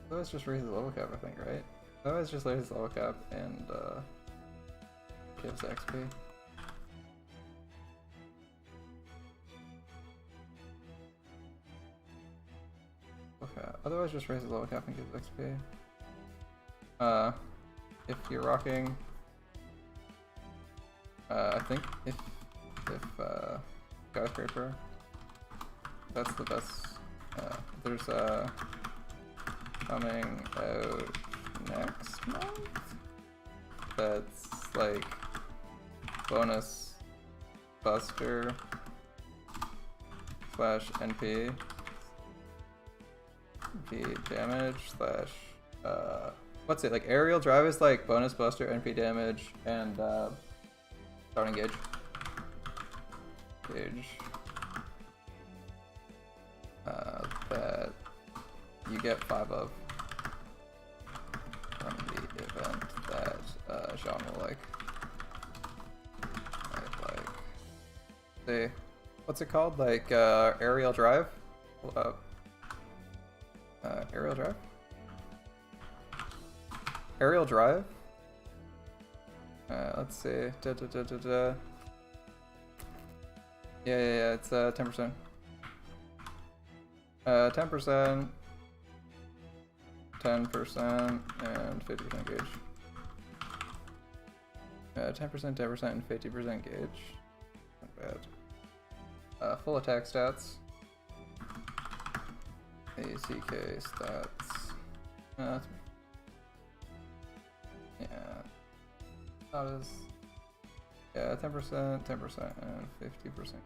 otherwise just raises level cap, I think, right? Otherwise just raises level cap and gives XP. Okay, otherwise just raises level cap and gives XP. If you're rocking, I think if skyscraper, that's the best. There's coming out next month. That's like bonus buster / NP damage / what's it, like aerial drive is like bonus buster NP damage and starting gauge that you get 5 of from the event that Sean will like. See, what's it called? Like aerial drive? Aerial drive? Aerial drive? Let's see. Yeah, it's 10%. 10%, 10%, and 50% gauge. 10%, 10%, and 50% gauge. Not bad. Full attack stats. ACK stats. That's, yeah. That is. Yeah, 10%, 10%, and 50%.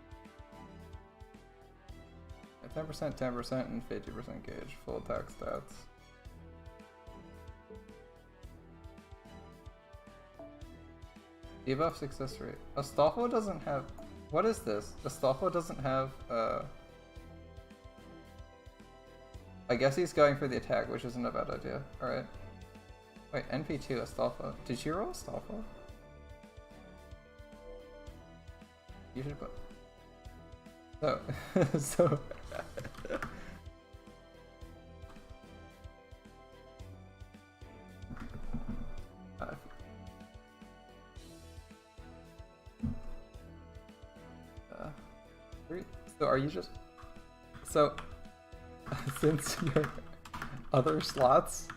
10%, 10%, and 50% gauge. Full attack stats. Debuff success rate. Astolfo doesn't have. What is this? Astolfo doesn't have. I guess he's going for the attack, which isn't a bad idea. Alright. Wait, NP2 Astolfo. Did you roll Astolfo? You should put. So. So are you just. So. Since your other slots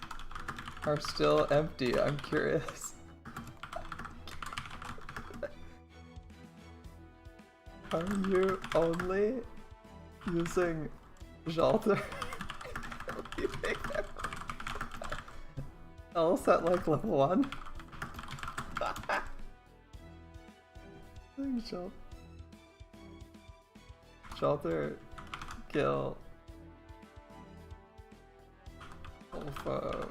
are still empty, I'm curious. Are you only using Jalter? Else at like level 1? Jalter, kill. Alpha.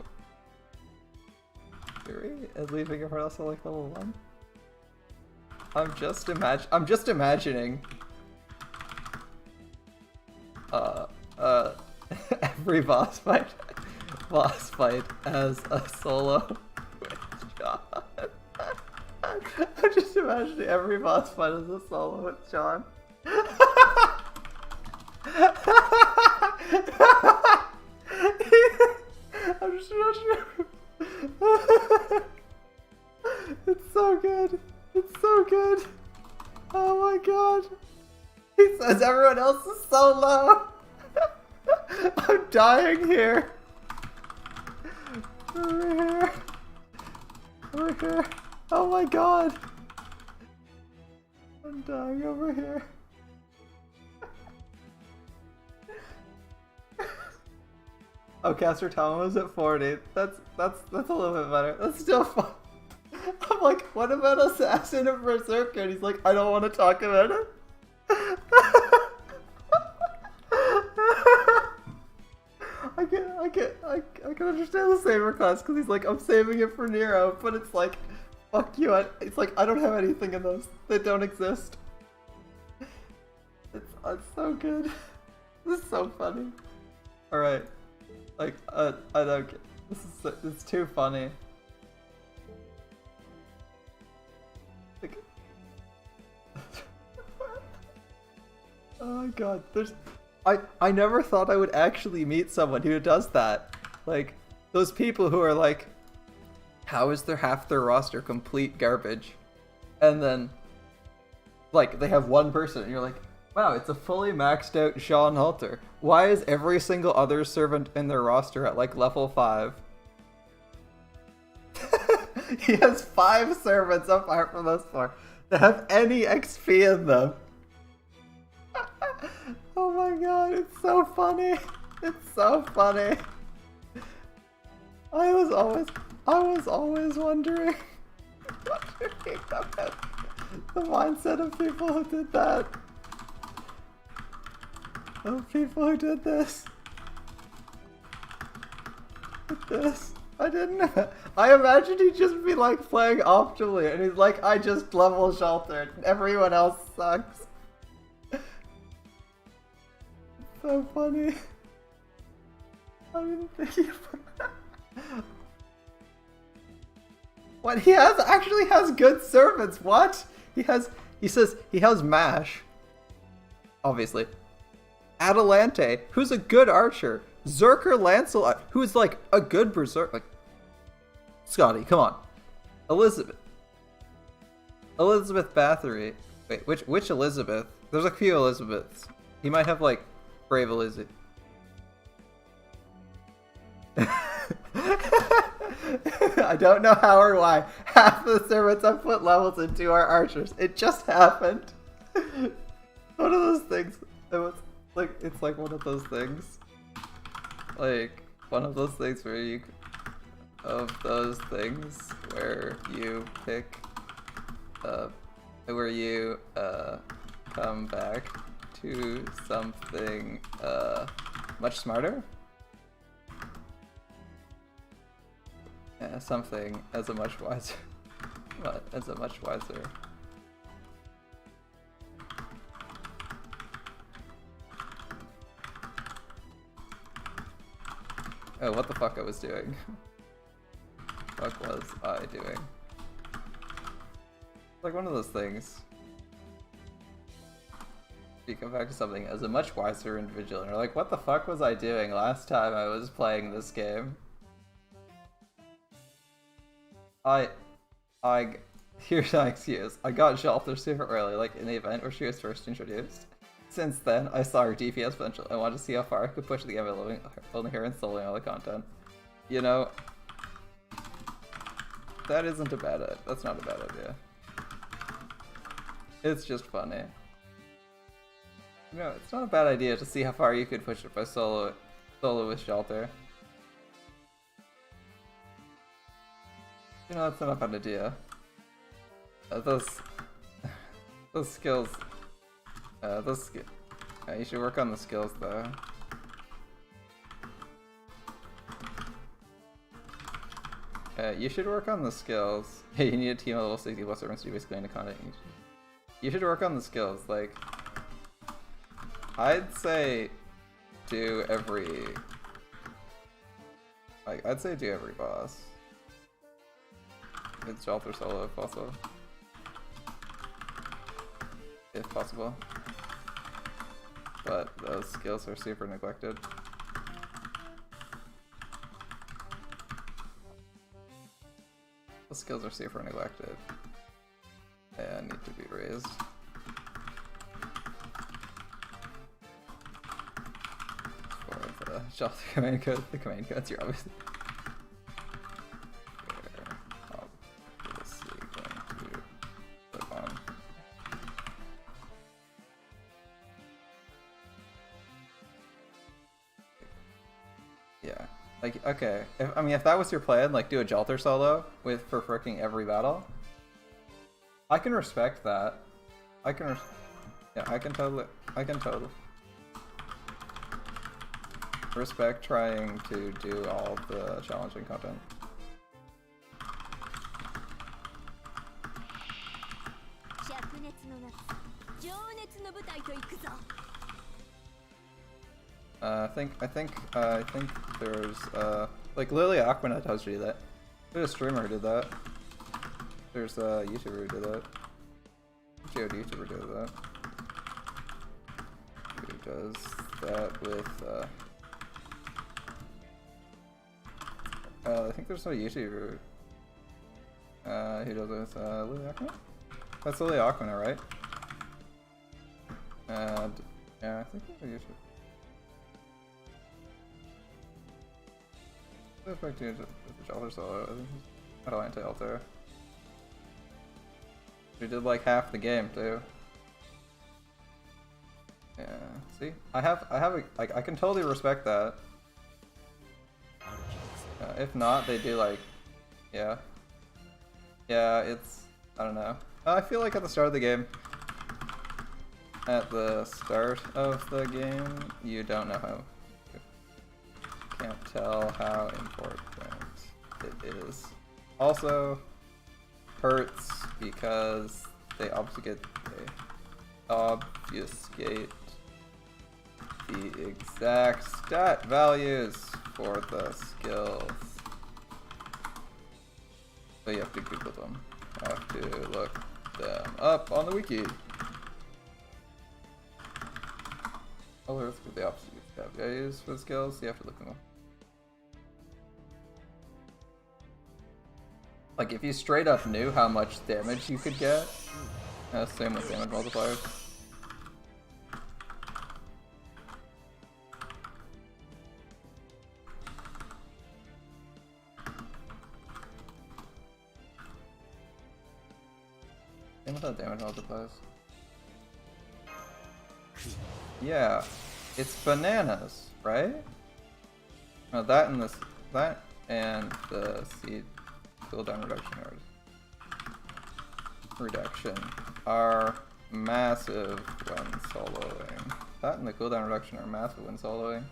Theory? And leaving everyone else at like level 1? I'm just imagining every boss fight as a solo with John. I'm just imagining every boss fight as a solo with John. I'm just not sure. It's so good. It's so good. Oh my god. He says everyone else is so low. I'm dying here. Over here. Over here. Oh my god. I'm dying over here. Oh, Caster Tom was at 40. That's a little bit better. That's still fun. I'm like, what about Assassin and Berserker? And he's like, I don't want to talk about it. I can understand the Saber class because he's like, I'm saving it for Nero, but it's like, fuck you. It's like, I don't have anything in those. They don't exist. It's so good. This is so funny. Alright. Like, I don't get, it's too funny. Like, oh my god, I never thought I would actually meet someone who does that. Like, those people who are like, how is half their roster complete garbage? And then, like, they have one person, and you're like, wow, it's a fully maxed out Sean Halter. Why is every single other servant in their roster at like level 5? He has 5 servants apart from those 4 that have any XP in them. Oh my god, it's so funny. It's so funny. I was always wondering about the mindset of people who did that. Of people who did this. With this. I didn't know. I imagined he'd just be like playing optimally and he's like, I just level sheltered and everyone else sucks. It's so funny. I didn't think about that. What? He actually has good servants. What? He says he has Mash. Obviously. Atalante, who's a good archer. Zerker Lancelot, who's like a good berserker. Like, Scotty, come on. Elizabeth Bathory. Wait, which Elizabeth? There's a few Elizabeths. He might have like Brave Elizabeth. I don't know how or why. Half the servants I've put levels into are archers. It just happened. One of those things. It's like one of those things. Like one of those things where you pick where you come back to something much smarter. Yeah, something as a much wiser. What? As a much wiser. Oh, what the fuck I was doing? What was I doing? It's like one of those things. You come back to something as a much wiser individual and you're like, what the fuck was I doing last time I was playing this game? Here's my excuse. I got Shelter super early, like in the event where she was first introduced. Since then, I saw her DPS potential. I wanted to see how far I could push the game by only her and soloing all the content. You know, that isn't a bad idea. That's not a bad idea. It's just funny. You know, it's not a bad idea to see how far you could push it by solo with Shelter. You know, that's not a bad idea. Those skills. You should work on the skills though. You should work on the skills. Hey, you need a team of level 60 plus servants to do basically any content. You should work on the skills. Like, I'd say do every boss. It's Shelter solo if possible. If possible. but those skills are super neglected. The skills are super neglected and need to be raised. For the shelter command code, the command codes you're obviously. Yeah, like, okay, if that was your plan, like do a Jalter solo for fricking every battle, I can respect that. I can totally respect trying to do all the challenging content. I think there's like Lily Aquanet does do that. There's a streamer who did that. There's a YouTuber who did that. YouTuber did that. Who does that with I think there's a YouTuber who does it with Lily Aquanet? That's Lily Aquanet, right? And yeah, I think there's a YouTuber. Let's back to the Jalter solo. I think he's not anti-alter. We did like half the game too. Yeah. See, I can totally respect that. If not, they do like, yeah. It's, I don't know. I feel like at the start of the game, you don't know how. Can't tell how important it is. Also, hurts because they obfuscate the exact stat values for the skills. So you have to Google them. I have to look them up on the wiki. Oh, let's get the opposite stat values for the skills. You have to look them up. Like, if you straight up knew how much damage you could get, same with damage multipliers. Same with how damage multiplies. Yeah, it's bananas, right? No, that and the seed cooldown reduction are massive when soloing. That and the cooldown reduction are massive when soloing.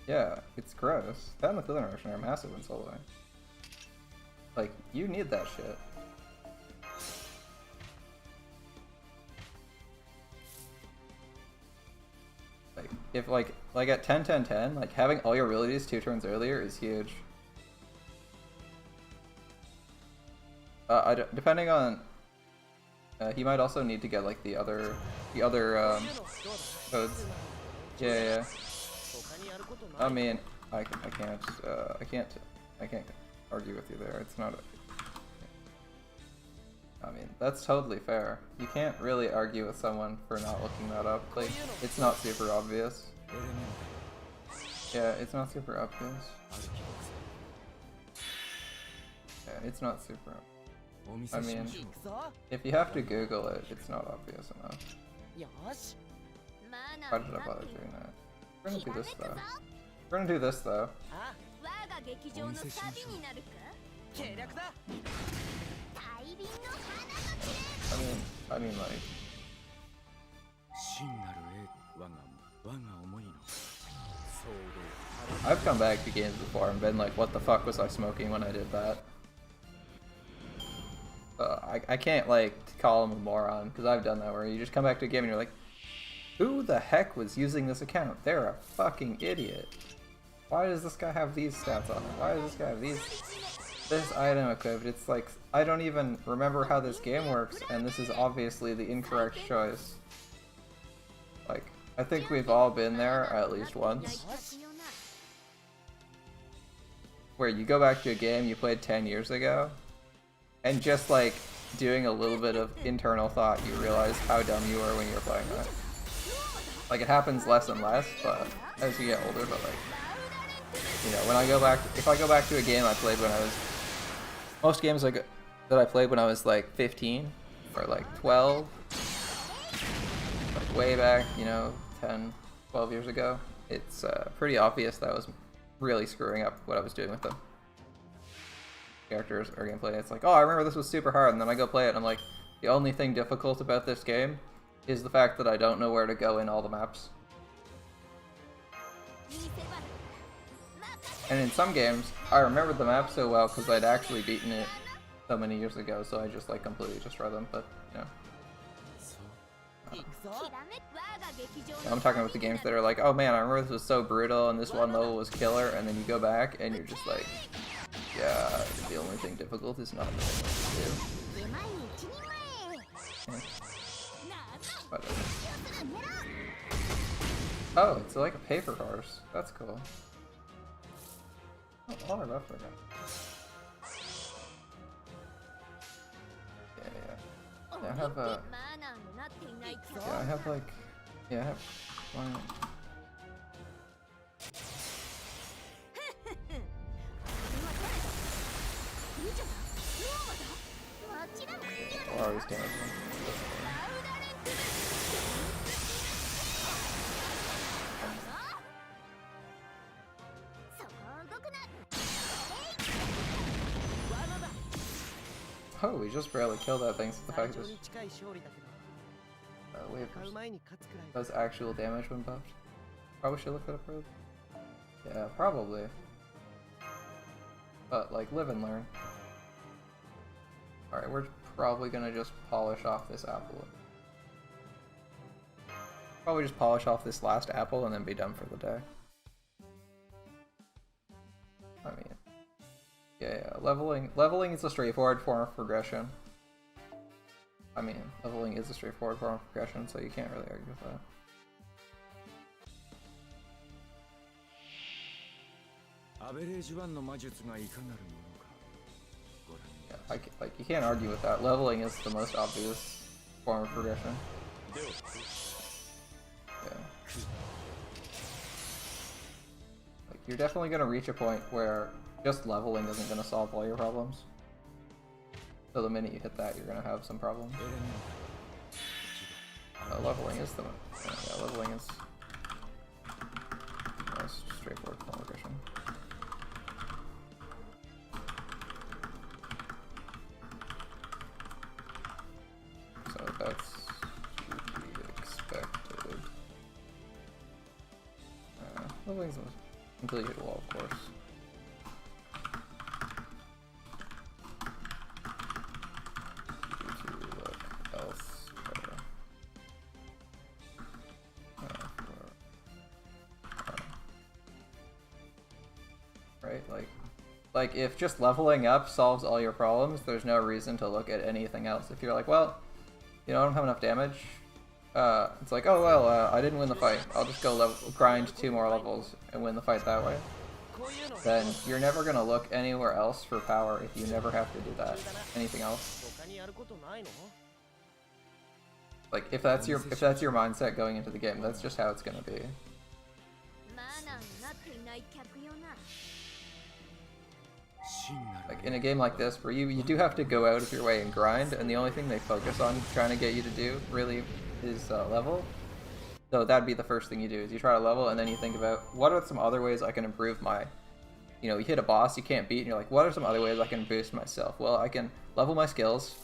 Yeah, it's gross. That and the cooldown reduction are massive when soloing. Like, you need that shit. Like, if like at 10-10-10, like having all your abilities 2 turns earlier is huge. Depending on, he might also need to get like the other codes. Yeah. I mean, I can't argue with you there. It's not. I mean, that's totally fair. You can't really argue with someone for not looking that up. Like, it's not super obvious. Yeah, it's not super obvious. Yeah, it's not super obvious. I mean, if you have to Google it, it's not obvious enough. Why did I bother doing that? We're gonna do this though. We're gonna do this though. I mean like... I've come back to games before and been like, what the fuck was I smoking when I did that? I can't like call him a moron, because I've done that where you just come back to a game and you're like, who the heck was using this account? They're a fucking idiot. Why does this guy have these stats on him? Why does this guy have this item equipped? It's like, I don't even remember how this game works, and this is obviously the incorrect choice. I think we've all been there at least once, where you go back to a game you played 10 years ago, and just like doing a little bit of internal thought, you realize how dumb you were when you were playing that. Like, it happens less and less, but as you get older, but like, you know, when I go back, if I go back to a game I played when I was, most games like that I played when I was like 15 or like 12, like way back, you know, 10, 12 years ago, it's pretty obvious that I was really screwing up what I was doing with them. Characters or gameplay. It's like, oh, I remember this was super hard, and then I go play it and I'm like, the only thing difficult about this game is the fact that I don't know where to go in all the maps. And in some games, I remember the map so well because I'd actually beaten it so many years ago, so I just like completely destroy them, but you know. I'm talking about the games that are like, oh man, I remember this was so brutal and this one level was killer, and then you go back and you're just like, yeah, the only thing difficult is not knowing what to do. Oh, it's like a paper horse. That's cool. Oh, all I left for that. Yeah, I have a... Yeah, I have like... Yeah, I have... One... Oh, always damage one. Oh, we just barely killed that thanks to the fact that waivers does actual damage when buffed. Probably should look that up further. Yeah, probably. But like, live and learn. Alright, we're probably gonna just polish off this apple. Probably just polish off this last apple and then be done for the day. I mean, yeah, leveling is a straightforward form of progression. I mean, leveling is a straightforward form of progression, so you can't really argue with that. Yeah, like you can't argue with that. Leveling is the most obvious form of progression. Yeah. Like, you're definitely gonna reach a point where just leveling isn't gonna solve all your problems. So the minute you hit that, you're gonna have some problems. Leveling is the leveling is the most straightforward form of progression. So that's to be expected. Leveling's until you hit a wall, of course. Like, if just leveling up solves all your problems, there's no reason to look at anything else. If you're like, well, you know, I don't have enough damage, it's like, oh, well, I didn't win the fight. I'll just go grind 2 more levels and win the fight that way. Then you're never going to look anywhere else for power if you never have to do that. Anything else. Like, if that's your mindset going into the game, that's just how it's going to be. Like in a game like this, where you do have to go out of your way and grind, and the only thing they focus on trying to get you to do really is level. So that'd be the first thing you do, is you try to level, and then you think about, what are some other ways I can improve my... You know, you hit a boss you can't beat, and you're like, what are some other ways I can boost myself? Well, I can level my skills,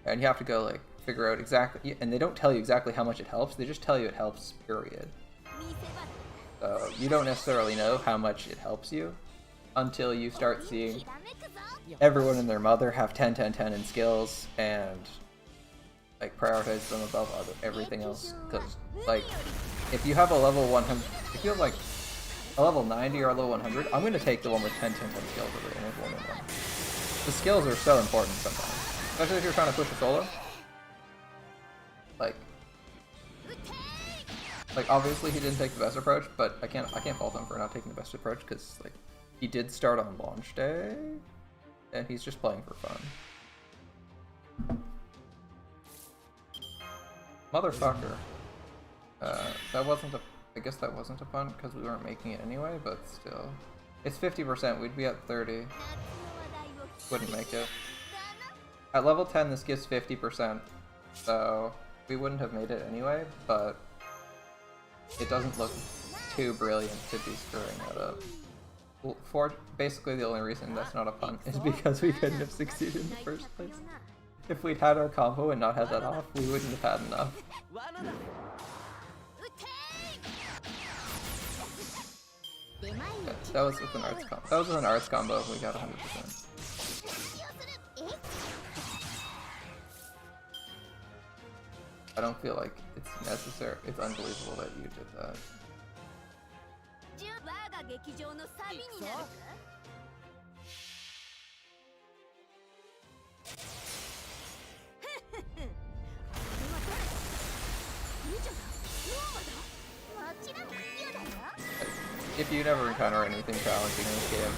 and you have to go like figure out exactly, and they don't tell you exactly how much it helps, they just tell you it helps, period. So you don't necessarily know how much it helps you until you start seeing everyone and their mother have 10, 10, 10 in skills, and like prioritize them above everything else. Because like, if you have a level 100, if you have like a level 90 or a level 100, I'm going to take the one with 10, 10, 10 skills over any one of them. The skills are so important sometimes, especially if you're trying to push a solo. Like, Like, obviously he didn't take the best approach, but I can't fault him for not taking the best approach, because, like, he did start on launch day, and he's just playing for fun. Motherfucker. That wasn't a... I guess that wasn't a punt, because we weren't making it anyway, but still. It's 50%, we'd be at 30. Wouldn't make it. At level 10, this gives 50%, so we wouldn't have made it anyway, but it doesn't look too brilliant to be screwing that up. Well, basically the only reason that's not a punt is because we couldn't have succeeded in the first place. If we'd had our combo and not had that off, we wouldn't have had enough. Yeah, that was with an arts combo. That was with an arts combo if we got 100%. I don't feel like it's necessary. It's unbelievable that you did that. If you never encounter anything challenging in this game,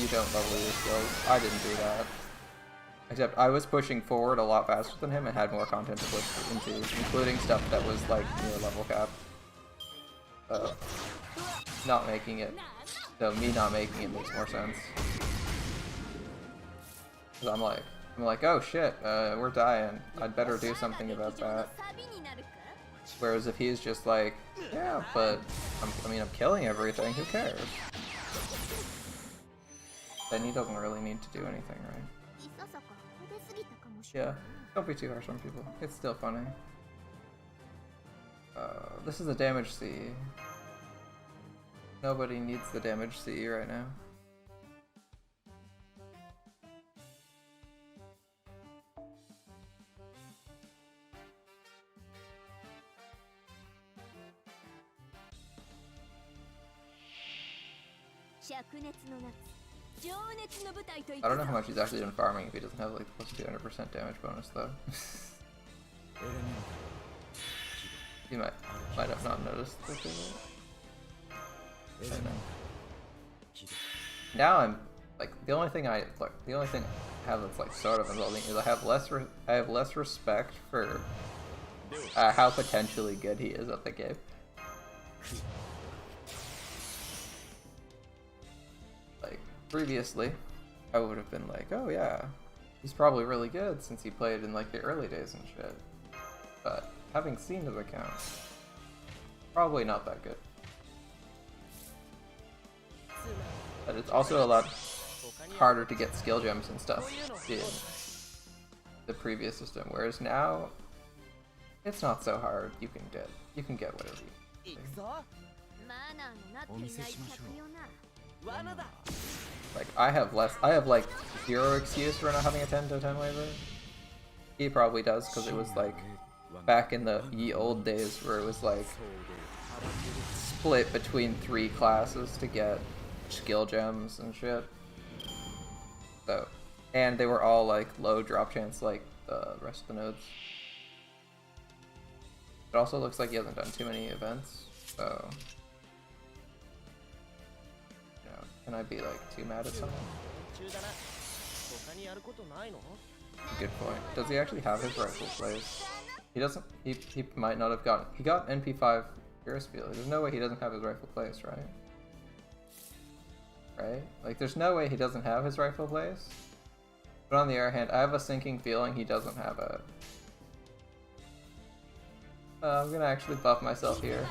you don't level your skills. I didn't do that. Except I was pushing forward a lot faster than him and had more content to push into, including stuff that was like near level cap. Not making it. So me not making it makes more sense. Cause I'm like, oh shit, we're dying. I'd better do something about that. Whereas if he's just like, yeah, but I'm killing everything. Who cares? Then he doesn't really need to do anything, right? Yeah, don't be too harsh on people. It's still funny. This is a damage C. Nobody needs the damage C right now. I don't know how much he's actually done farming if he doesn't have like plus 200% damage bonus though. You might have not noticed the thing. I know. Now I'm like the only thing I have that's like sort of involving is I have less respect for how potentially good he is at the game. Like previously, I would have been like, oh yeah, he's probably really good since he played in like the early days and shit. But having seen his account, probably not that good. But it's also a lot harder to get skill gems and stuff in the previous system, whereas now it's not so hard. You can get whatever you like. I have like zero excuse for not having a 10 to 10 waiver. He probably does because it was like back in the ye old days where it was like split between 3 classes to get skill gems and shit. So, and they were all like low drop chance like the rest of the nodes. It also looks like he hasn't done too many events, so you know, can I be like too mad at someone? Good point. Does he actually have his rightful place? He doesn't. He might not have gotten. He got NP5 Speed. There's no way he doesn't have his rightful place, right? Right? Like, there's no way he doesn't have his rightful place. But on the other hand, I have a sinking feeling he doesn't have it. I'm gonna actually buff myself here.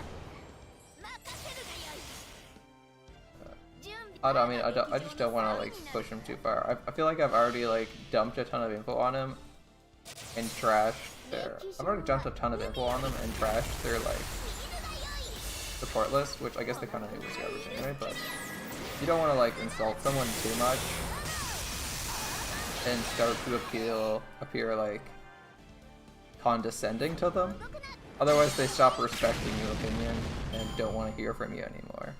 I just don't want to like push him too far. I feel like I've already like dumped a ton of info on him and trashed their. I've already dumped a ton of info on them and trashed their like support list, which I guess they kind of knew was garbage anyway. But you don't want to like insult someone too much and start to appear like condescending to them. Otherwise, they stop respecting your opinion and don't want to hear from you anymore.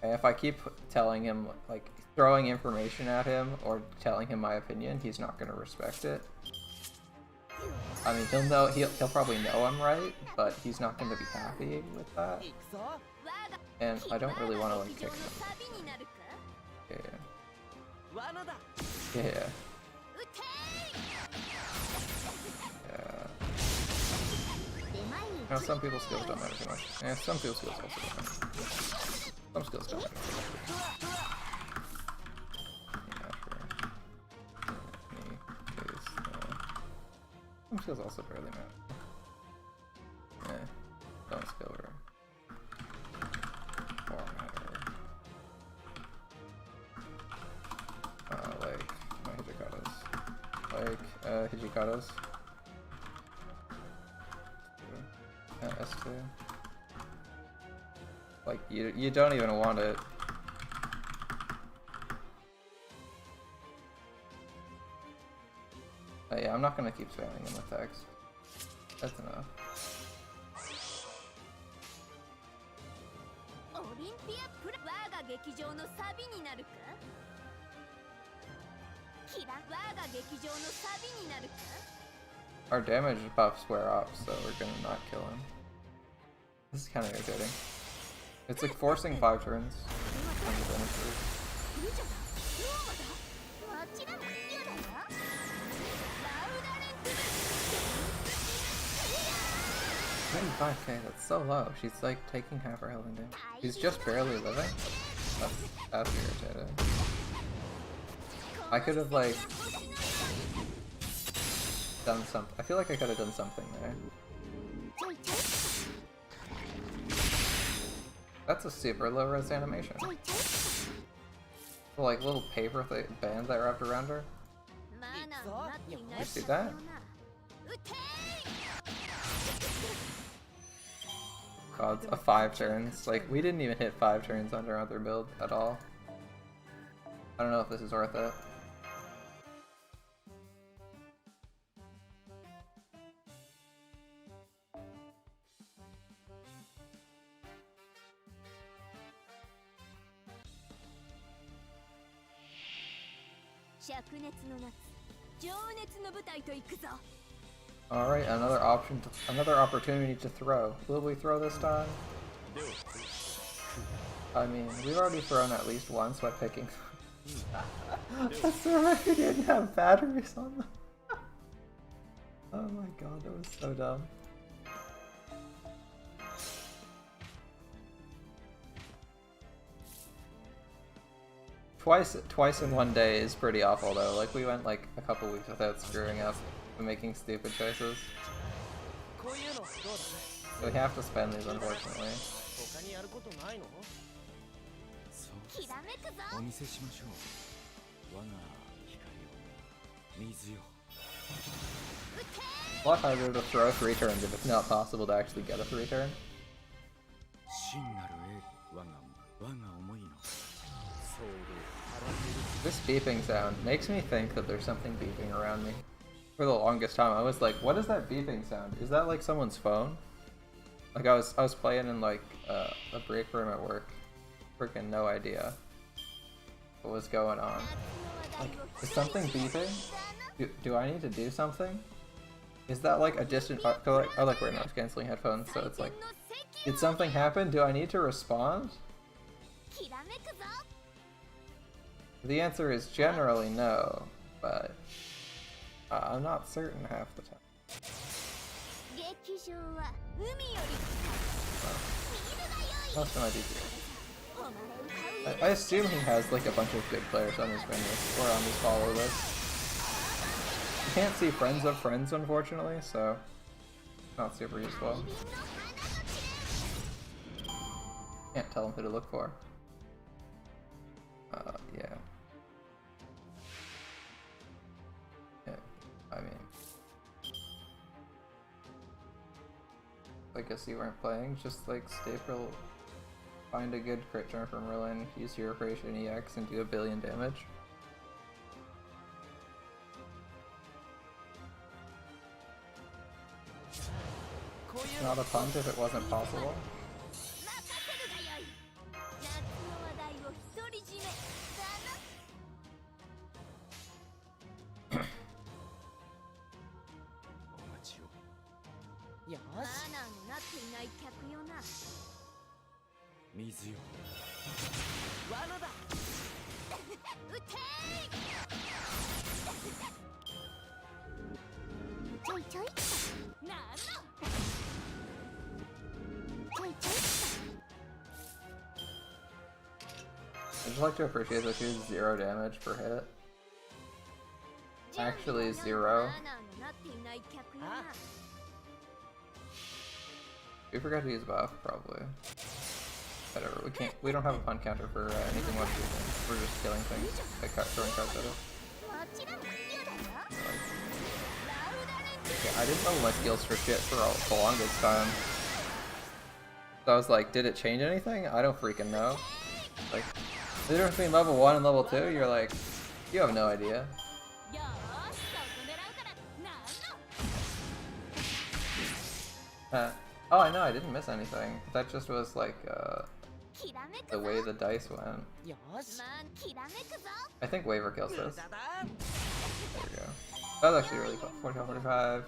And if I keep telling him, like, throwing information at him or telling him my opinion, he's not going to respect it. I mean, he'll know, he'll probably know I'm right, but he's not going to be happy with that. And I don't really want to like kick him. Yeah. Yeah. Yeah. Now some people's skills don't matter too much. Yeah, some people's skills also don't matter. Some skills don't matter. Yeah, sure. Me, case, some skills also barely matter. Yeah, don't skill her. More matter. Like my Hijikatas. Like, Hijikatas. S2. Like, you don't even want it. Yeah, I'm not gonna keep spamming him with text. That's enough. Our damage buffs wear off, so we're gonna not kill him. This is kind of irritating. It's like forcing 5 turns. $95k, that's so low. She's like taking half her health and damage. She's just barely living? That's irritating. I could have like done something. I feel like I could have done something there. That's a super low res animation. The like little paper band that wrapped around her. You see that? God, a 5 turns. Like, we didn't even hit 5 turns on our other build at all. I don't know if this is worth it. Alright, another opportunity to throw. Will we throw this time? I mean, we've already thrown at least once by picking. That's right, we didn't have batteries on them. Oh my god, that was so dumb. Twice in one day is pretty awful though. Like, we went like a couple weeks without screwing up and making stupid choices. So we have to spend these, unfortunately. A lot harder to throw 3 turns if it's not possible to actually get a 3 turn. This beeping sound makes me think that there's something beeping around me. For the longest time, I was like, what is that beeping sound? Is that like someone's phone? Like, I was playing in like a break room at work. Freaking no idea what was going on. Like, is something beeping? Do I need to do something? Is that like a distant... I like wear noise cancelling headphones, so it's like... Did something happen? Do I need to respond? The answer is generally no, but I'm not certain half the time. Most of my DP. I assume he has like a bunch of good players on his friend list, or on his follow list. You can't see friends of friends, unfortunately, so not super useful. Can't tell him who to look for. Yeah. Yeah, I mean... I guess you weren't playing, just like staple... Find a good crit turn from Merlin, use your Operation EX and do 1 billion damage. It's not a punt if it wasn't possible. I just like to appreciate that she has 0 damage per hit. Actually 0. We forgot to use buff, probably. Whatever, we don't have a fun counter for anything much reason. We're just killing things, like throwing cards at it. Yeah, I didn't level my skills for shit for the longest time. So I was like, did it change anything? I don't freaking know. Like, the difference between level 1 and level 2, you're like, you have no idea. Oh, I know, I didn't miss anything. That just was like, the way the dice went. I think Waver kills this. There we go. That was actually really cool. 45, 45.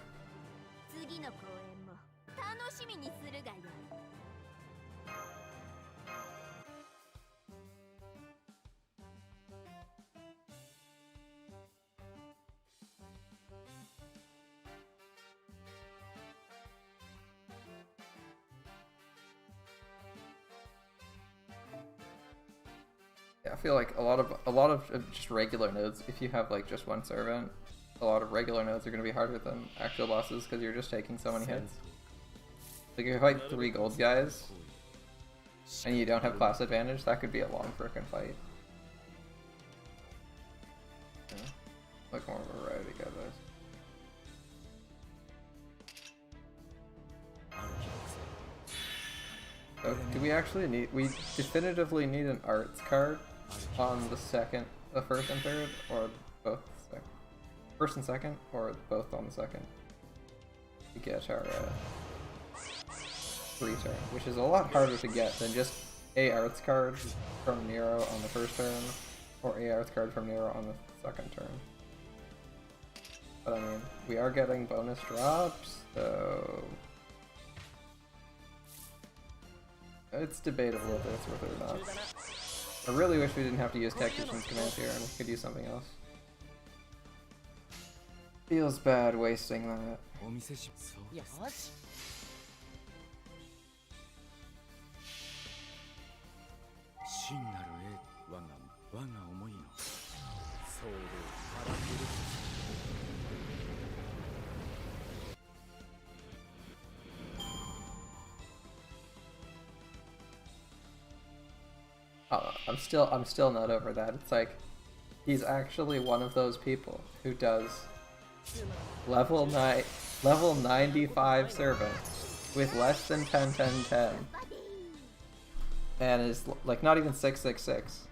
Yeah, I feel like a lot of just regular nodes, if you have like just one servant, a lot of regular nodes are going to be harder than actual bosses because you're just taking so many hits. Like if you fight 3 gold guys and you don't have class advantage, that could be a long frickin' fight. Yeah. Like more of a variety, guys. So, do we actually need? We definitively need an arts card on the first and third, or both? First and second, or both on the second? To get our 3 turn, which is a lot harder to get than just a arts card from Nero on the first turn, or a arts card from Nero on the second turn. But I mean, we are getting bonus drops, so it's debatable if it's worth it or not. I really wish we didn't have to use Tactician's Command here and we could use something else. Feels bad wasting that. I'm still not over that. It's like, he's actually one of those people who does level 95 servant with less than 10, 10, 10, and is like not even 666.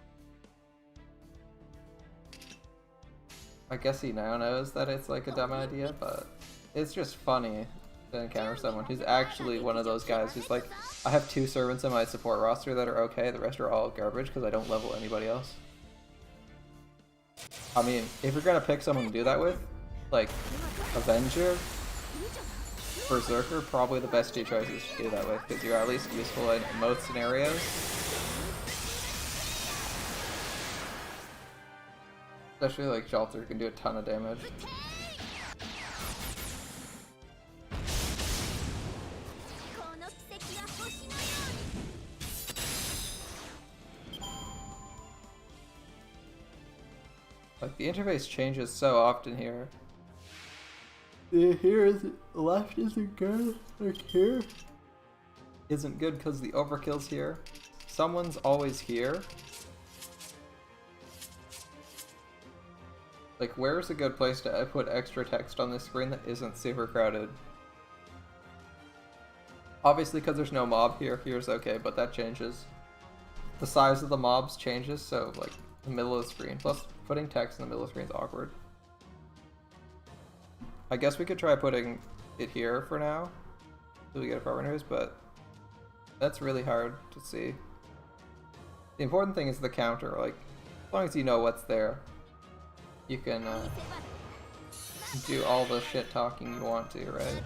I guess he now knows that it's like a dumb idea, but it's just funny to encounter someone who's actually one of those guys who's like, I have 2 servants in my support roster that are okay, the rest are all garbage because I don't level anybody else. I mean, if you're gonna pick someone to do that with, like, Avenger, Berserker, probably the best 2 choices to do that with, because you're at least useful in most scenarios. Especially like Jalter can do a ton of damage. Like, the interface changes so often here. Here isn't, left isn't good, like here isn't good because the overkill's here. Someone's always here. Like, where's a good place to put extra text on this screen that isn't super crowded? Obviously, because there's no mob here, here's okay, but that changes. The size of the mobs changes, so like the middle of the screen. Plus, putting text in the middle of the screen is awkward. I guess we could try putting it here for now, until we get a proper news, but that's really hard to see. The important thing is the counter. Like, as long as you know what's there, you can do all the shit talking you want to, right?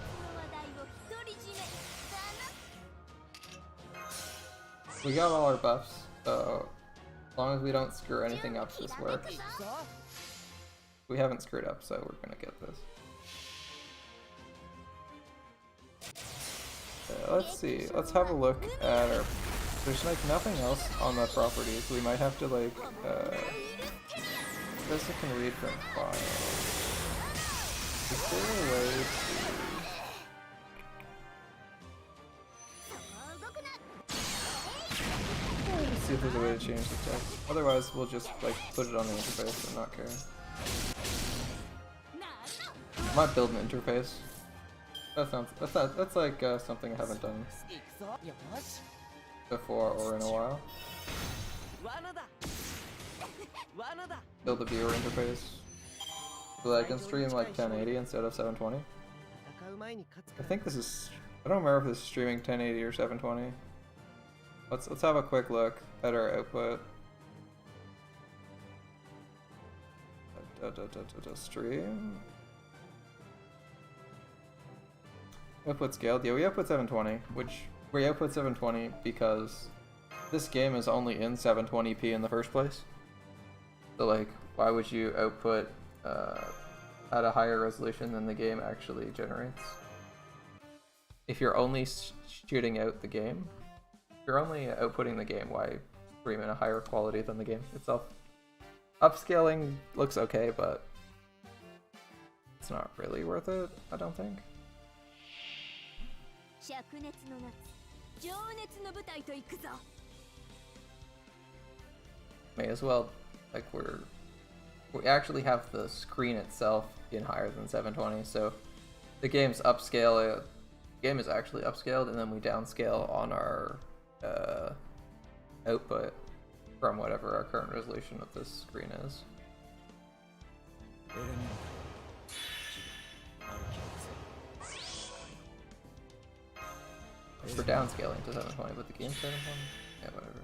We got all our buffs, so as long as we don't screw anything up, this works. We haven't screwed up, so we're gonna get this. Let's see. Let's have a look at our. There's like nothing else on the properties. We might have to like. This I can read from files. Is there a way to? Let's see if there's a way to change the text. Otherwise, we'll just like put it on the interface and not care. I might build an interface. That's like something I haven't done before or in a while. Build a viewer interface so that I can stream like 1080 instead of 720. I think this is. I don't remember if this is streaming 1080 or 720. Let's have a quick look at our output. Stream. Output scaled. Yeah, we output 720, which we output 720 because this game is only in 720p in the first place. So like, why would you output at a higher resolution than the game actually generates? If you're only shooting out the game, if you're only outputting the game, why stream in a higher quality than the game itself? Upscaling looks okay, but it's not really worth it, I don't think. May as well, like we actually have the screen itself in higher than 720, so the game's upscale. Game is actually upscaled, and then we downscale on our output from whatever our current resolution of this screen is. We're downscaling to 720, but the game's 720? Yeah, whatever.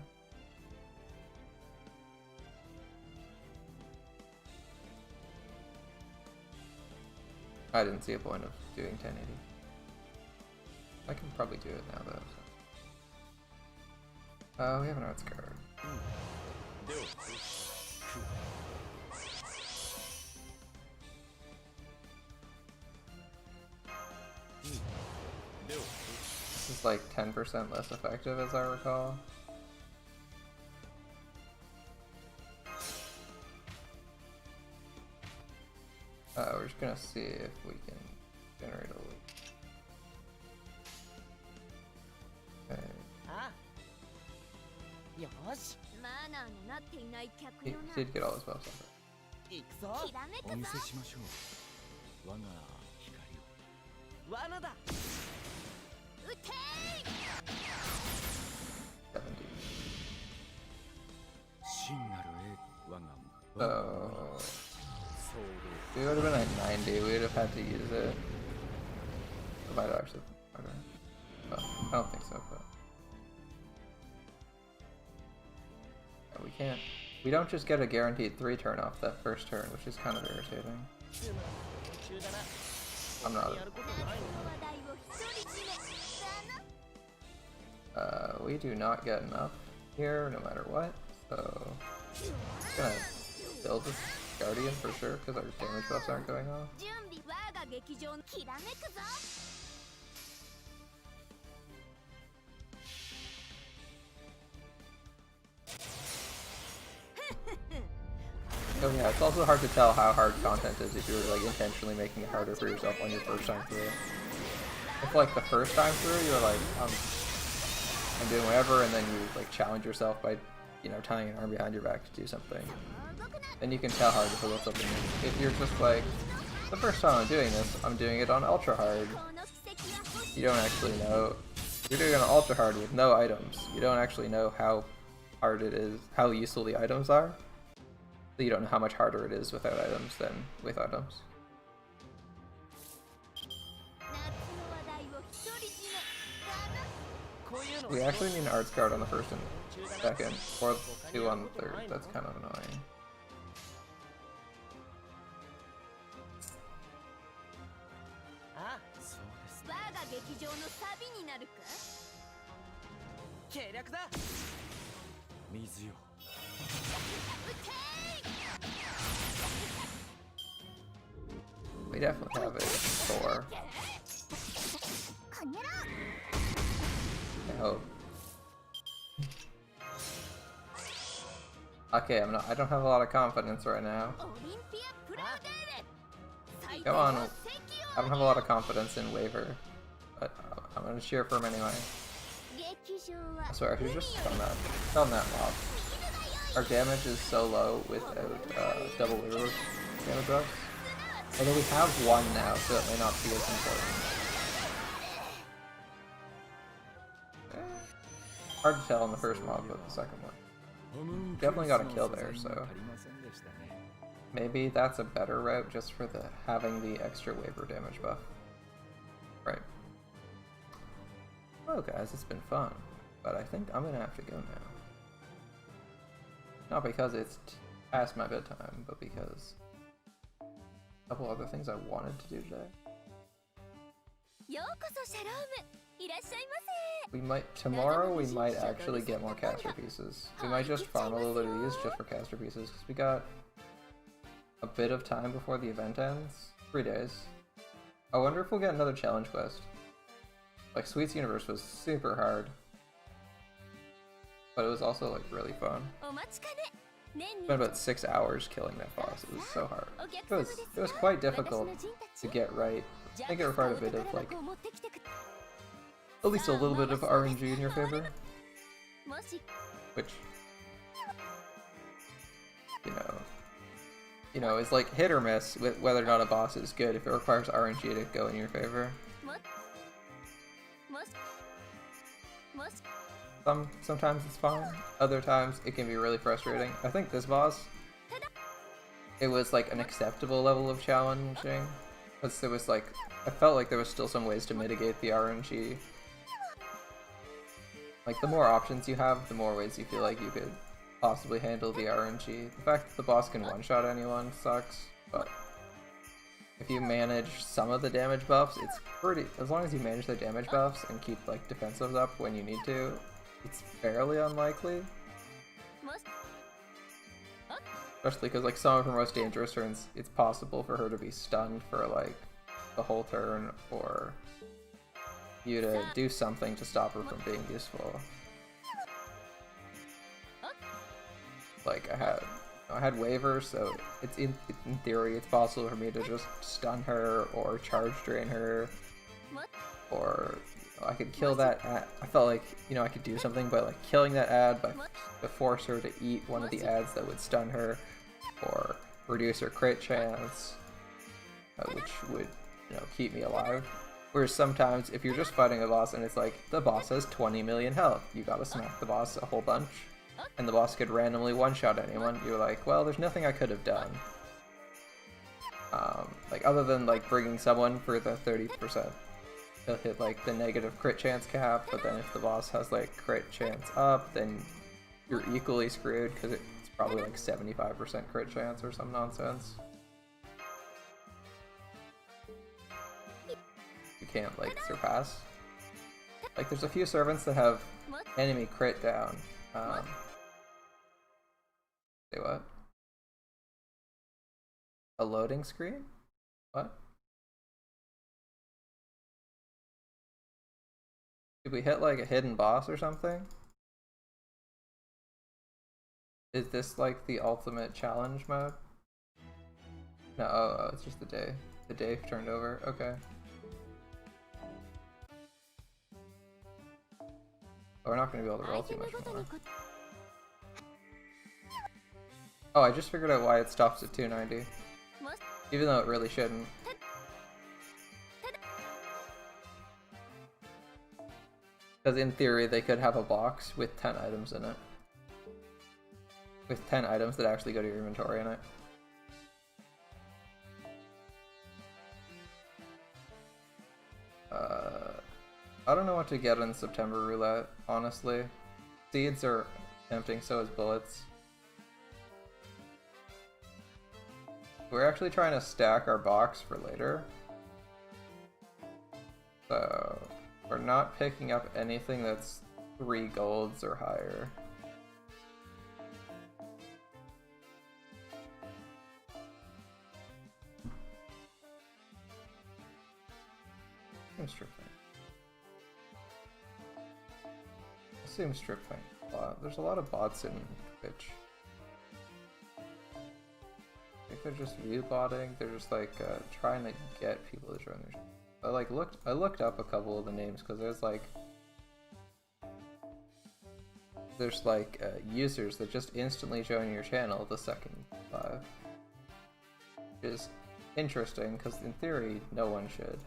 I didn't see a point of doing 1080. I can probably do it now though. So. We have an arts card. This is like 10% less effective as I recall. We're just gonna see if we can generate a loop. Okay. He did get all his buffs off it. 70. It would have been like 90, we would have had to use it. It might have actually been harder. Oh, I don't think so, but. Yeah, we can't. We don't just get a guaranteed 3 turn off that first turn, which is kind of irritating. I'm not. We do not get enough here, no matter what, so. I'm gonna build this Guardian for sure, because our damage buffs aren't going off. Oh yeah, it's also hard to tell how hard content is if you're like intentionally making it harder for yourself on your first time through. If like the first time through you're like, I'm doing whatever, and then you like challenge yourself by, you know, tying an arm behind your back to do something, then you can tell how difficult something is. If you're just like, the first time I'm doing this, I'm doing it on ultra hard. You don't actually know. You're doing it on ultra hard with no items. You don't actually know how hard it is, how useful the items are. So you don't know how much harder it is without items than with items. We actually need an arts card on the first and second, or 2 on the third. That's kind of annoying. We definitely have a 4. I hope. Okay, I don't have a lot of confidence right now. Come on. I don't have a lot of confidence in Waver, but I'm gonna cheer for him anyway. I swear, I should just stun that mob. Our damage is so low without double Waver damage buffs. Although we have 1 now, so it may not be as important. Hard to tell on the first mob, but the second one. Definitely got a kill there, so maybe that's a better route just for having the extra Waver damage buff. Right. Well guys, it's been fun, but I think I'm gonna have to go now. Not because it's past my bedtime, but because a couple other things I wanted to do today. Tomorrow we might actually get more caster pieces. We might just farm a little bit of these just for caster pieces, because we got a bit of time before the event ends. 3 days. I wonder if we'll get another challenge quest. Like, Sweet's Universe was super hard, but it was also like really fun. Spent about 6 hours killing that boss. It was so hard. It was quite difficult to get right. I think it required a bit of like, at least a little bit of RNG in your favor, which you know is like hit or miss with whether or not a boss is good. If it requires RNG to go in your favor, sometimes it's fine. Other times it can be really frustrating. I think this boss, it was like an acceptable level of challenging, because there was like, I felt like there was still some ways to mitigate the RNG. Like, the more options you have, the more ways you feel like you could possibly handle the RNG. The fact that the boss can one-shot anyone sucks, but if you manage some of the damage buffs, it's pretty, as long as you manage the damage buffs and keep like defensives up when you need to, it's fairly unlikely. Especially because like some of her most dangerous turns, it's possible for her to be stunned for like the whole turn, or you to do something to stop her from being useful. Like I had Waver, so it's in theory it's possible for me to just stun her or charge drain her, or I could kill that ad. I felt like I could do something by like killing that ad to force her to eat one of the ads that would stun her, or reduce her crit chance, which would keep me alive. Whereas sometimes if you're just fighting a boss and it's like the boss has 20 million health, you gotta smack the boss a whole bunch, and the boss could randomly one-shot anyone, you're like, well, there's nothing I could have done. Like other than like bringing someone for the 30% to hit like the negative crit chance cap, but then if the boss has like crit chance up, then you're equally screwed because it's probably like 75% crit chance or some nonsense. You can't like surpass. Like there's a few servants that have enemy crit down. Say what? A loading screen? What? Did we hit like a hidden boss or something? Is this like the ultimate challenge mode? No, oh, it's just the day. The day turned over, okay. Oh, we're not going to be able to roll too much more. Oh, I just figured out why it stops at 290. Even though it really shouldn't. Because in theory, they could have a box with 10 items in it. With 10 items that actually go to your inventory in it. I don't know what to get in September Roulette, honestly. Seeds are tempting, so is bullets. We're actually trying to stack our box for later. So we're not picking up anything that's 3 golds or higher. Strip fight. Assume strip fight. There's a lot of bots in Twitch. I think they're just view botting. They're just like trying to get people to join their channel. I looked up a couple of the names because there's like users that just instantly join your channel the second live, which is interesting because in theory no one should.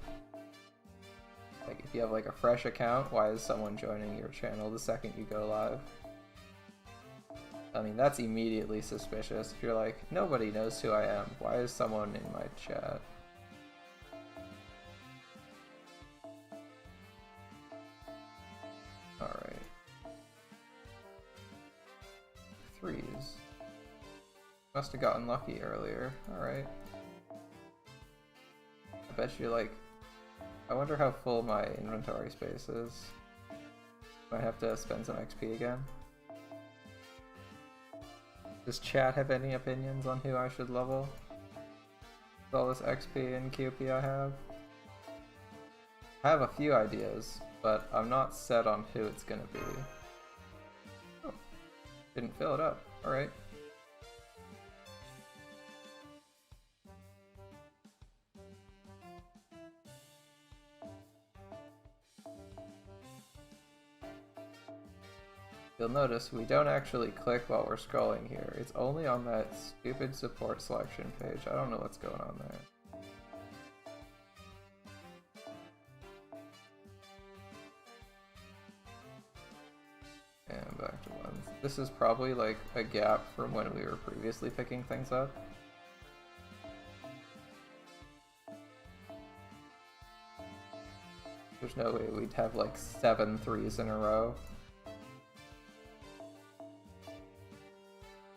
Like, if you have like a fresh account, why is someone joining your channel the second you go live? I mean, that's immediately suspicious. If you're like, nobody knows who I am, why is someone in my chat? Alright. 3s. Must have gotten lucky earlier. Alright. I bet you like... I wonder how full my inventory space is. Might have to spend some XP again. Does chat have any opinions on who I should level? With all this XP and QP I have? I have a few ideas, but I'm not set on who it's gonna be. Oh, didn't fill it up. Alright. You'll notice we don't actually click while we're scrolling here. It's only on that stupid support selection page. I don't know what's going on there. And back to ones. This is probably like a gap from when we were previously picking things up. There's no way we'd have like 7 3s in a row.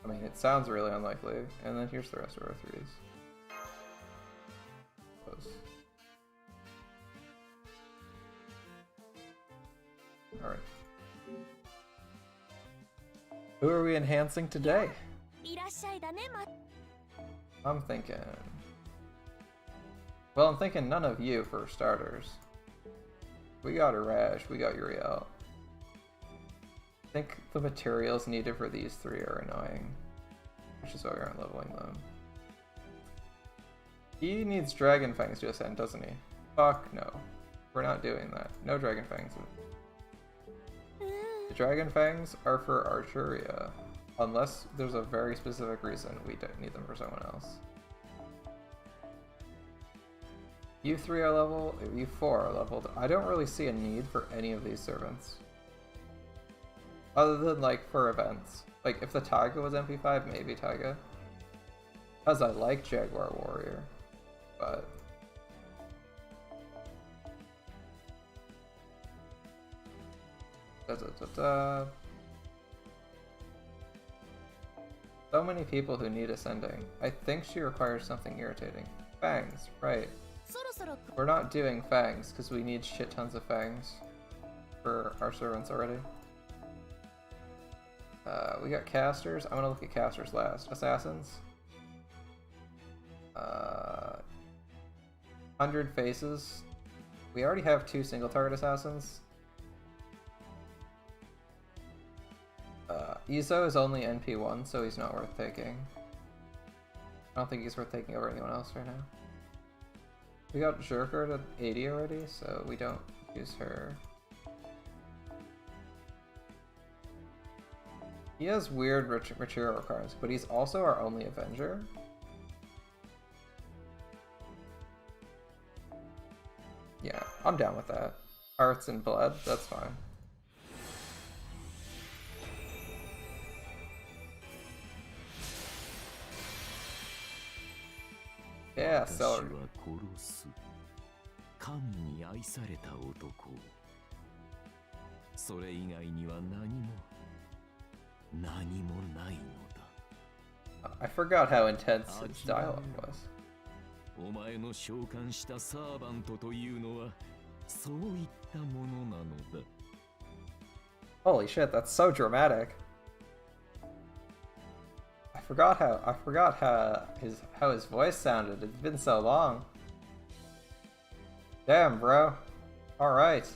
I mean, it sounds really unlikely. And then here's the rest of our 3s. Close. Alright. Who are we enhancing today? I'm thinking... Well, I'm thinking none of you for starters. We got Arash, we got Uriel. I think the materials needed for these 3 are annoying, which is why we aren't leveling them. He needs Dragon Fangs to ascend, doesn't he? Fuck no. We're not doing that. No Dragon Fangs. The Dragon Fangs are for Archeria, unless there's a very specific reason we don't need them for someone else. You 3 are leveled, you 4 are leveled. I don't really see a need for any of these servants. Other than, like, for events. Like, if the Taiga was MP5, maybe Taiga. Because I like Jaguar Warrior. But... So many people who need ascending. I think she requires something irritating. Fangs, right. We're not doing Fangs, because we need shit tons of Fangs for our servants already. We got casters. I'm gonna look at casters last. Assassins. 100 faces. We already have 2 single target assassins. Izo is only NP1, so he's not worth taking. I don't think he's worth taking over anyone else right now. We got Zerker at 80 already, so we don't use her. He has weird material requirements, but he's also our only Avenger. Yeah, I'm down with that. Hearts and blood, that's fine. Yeah, celery. I forgot how intense his dialogue was. Holy shit, that's so dramatic. I forgot how his voice sounded. It's been so long. Damn, bro. Alright.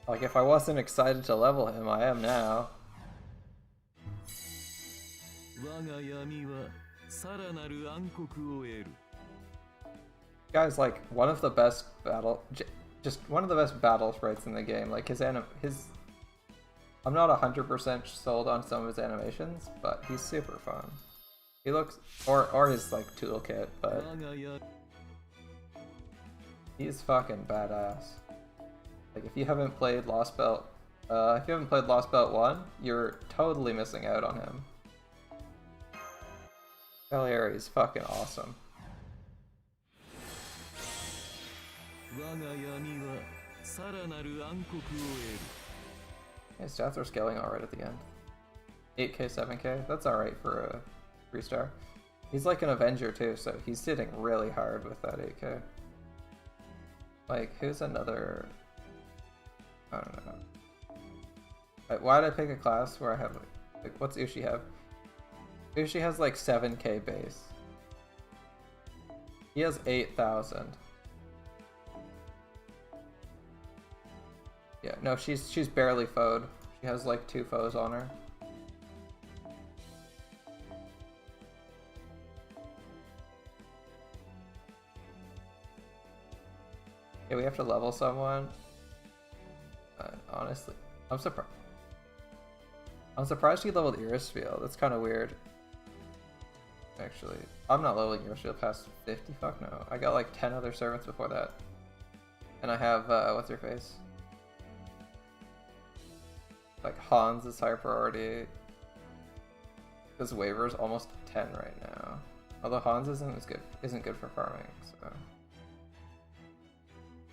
Like, if I wasn't excited to level him, I am now. Guy's like one of the best just one of the best battle sprites in the game. Like I'm not 100% sold on some of his animations, but he's super fun. He looks, or his like toolkit, but he's fucking badass. Like, if you haven't played Lost Belt 1, you're totally missing out on him. Beliari is fucking awesome. His stats are scaling alright at the end. 8k, 7k, that's alright for a 3-star. He's like an Avenger too, so he's hitting really hard with that 8k. Like, who's another... I don't know. Why did I pick a class where I have like what's Ushi have? Ushi has like 7k base. He has 8,000. Yeah, no, she's barely foed. She has like 2 foes on her. Yeah, we have to level someone. Honestly, I'm surprised. I'm surprised he leveled Irisfield. That's kind of weird. Actually, I'm not leveling Irisfield past 50. Fuck no. I got like 10 other servants before that, and I have what's her face? Like Hans is higher priority. This waiver's almost 10 right now. Although Hans isn't good for farming, so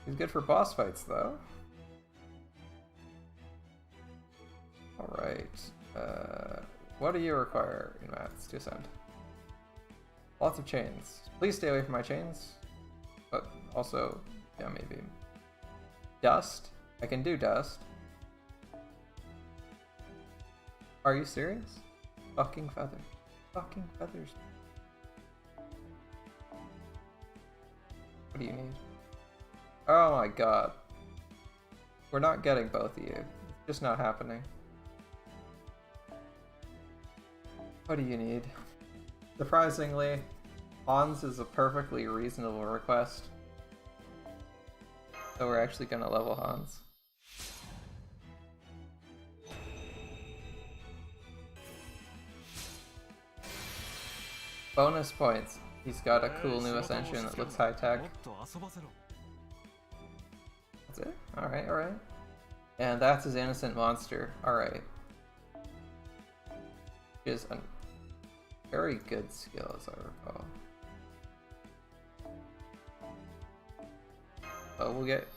he's good for boss fights though. Alright, what do you require in maths to ascend? Lots of chains. Please stay away from my chains, but also, yeah, maybe. Dust? I can do dust. Are you serious? Fucking feathers. Fucking feathers. What do you need? Oh my god. We're not getting both of you. It's just not happening. What do you need? Surprisingly, Hans is a perfectly reasonable request. So we're actually gonna level Hans. Bonus points. He's got a cool new ascension that looks high tech. That's it? Alright, alright. And that's his innocent monster. Alright. Which is a very good skill, as I recall. But we'll get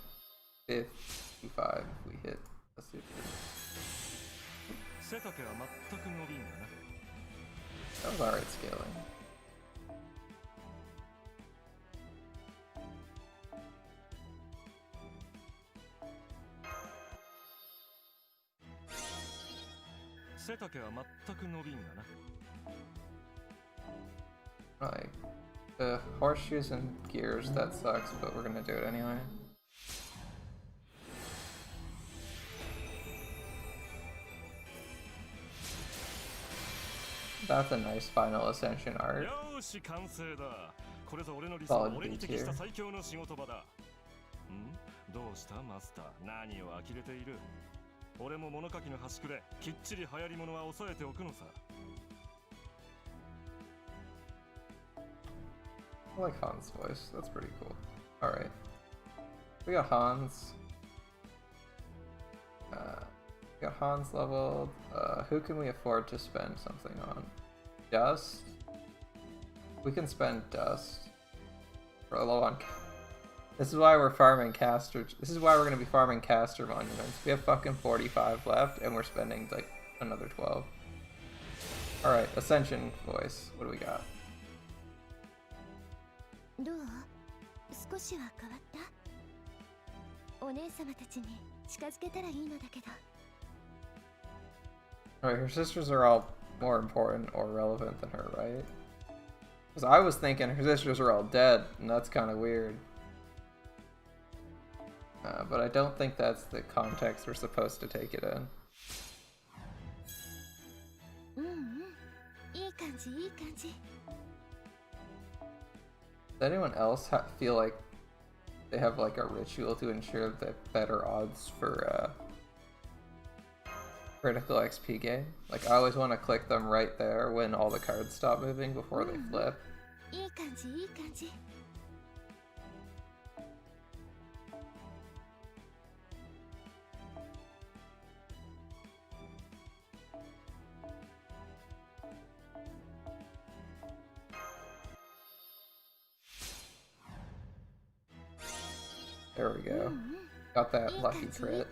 55 if we hit a super. That was alright scaling. Like, the horseshoes and gears, that sucks, but we're gonna do it anyway. That's a nice final ascension art. Solid B tier. 俺も物書きの端くれきっちり流行り物は抑えておくのさ I like Hans' voice, that's pretty cool. Alright. We got Hans. We got Hans leveled. Who can we afford to spend something on? Dust? We can spend Dust. We're low on... This is why we're farming caster. This is why we're gonna be farming caster monuments. We have fucking 45 left, and we're spending like another 12. All right, ascension voice. What do we got? どう？少しは変わった？お姉様たちに近づけたらいいのだけど。 Alright, her sisters are all more important or relevant than her, right? Because I was thinking her sisters are all dead, and that's kind of weird. But I don't think that's the context we're supposed to take it in. うんうん、いい感じいい感じ。 Does anyone else feel like they have like a ritual to ensure the better odds for critical XP game? Like I always want to click them right there when all the cards stop moving before they flip. いい感じいい感じ。 There we go. Got that lucky crit.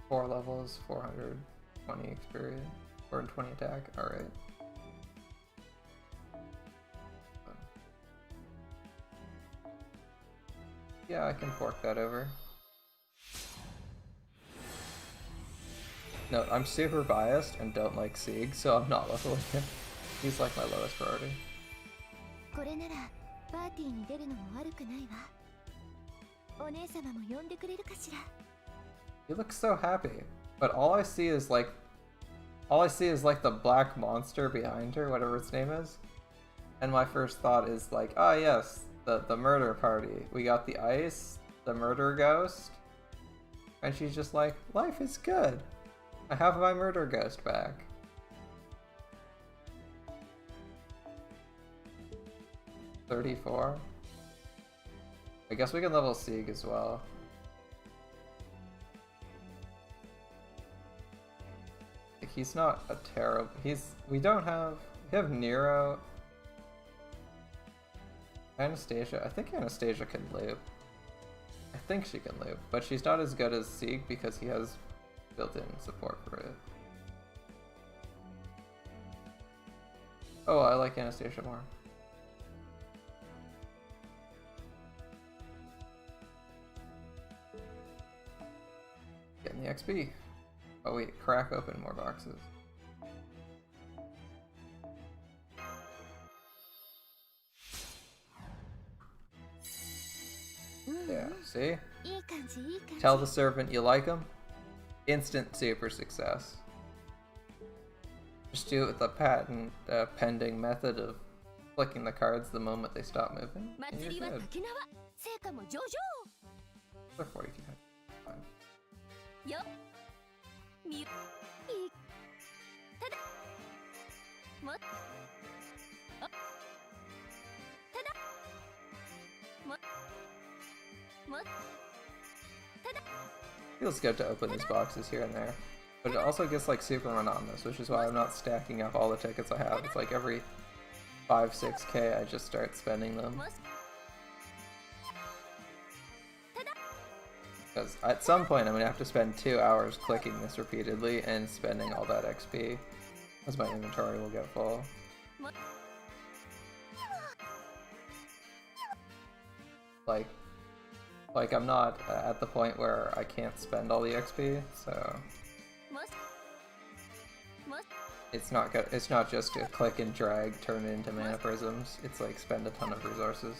4 levels, 420 experience, 420 attack. Alright. Yeah, I can fork that over. No, I'm super biased and don't like Sieg, so I'm not leveling him. He's like my lowest priority. これならパーティーに出るのも悪くないわ。お姉様も呼んでくれるかしら。 He looks so happy, but all I see is like the black monster behind her, whatever its name is. And my first thought is like, ah yes, the murder party. We got the ice, the murder ghost, and she's just like, life is good. I have my murder ghost back. $34. I guess we can level Sieg as well. Like, he's not a terrible. We have Nero. Anastasia. I think Anastasia can loop. I think she can loop, but she's not as good as Sieg because he has built-in support for it. Oh, I like Anastasia more. Getting the XP. Oh wait, crack open more boxes. Yeah, see? Tell the servant you like him. Instant super success. Just do it with the patent pending method of flicking the cards the moment they stop moving. And you're good. They're 42. Fine. Feels good to open these boxes here and there, but it also gets like super monotonous, which is why I'm not stacking up all the tickets I have. It's like every 5-6k I just start spending them. Because at some point I'm going to have to spend 2 hours clicking this repeatedly and spending all that XP, as my inventory will get full. Like I'm not at the point where I can't spend all the XP, so it's not good. It's not just a click and drag, turn it into mana prisms. It's like spend a ton of resources.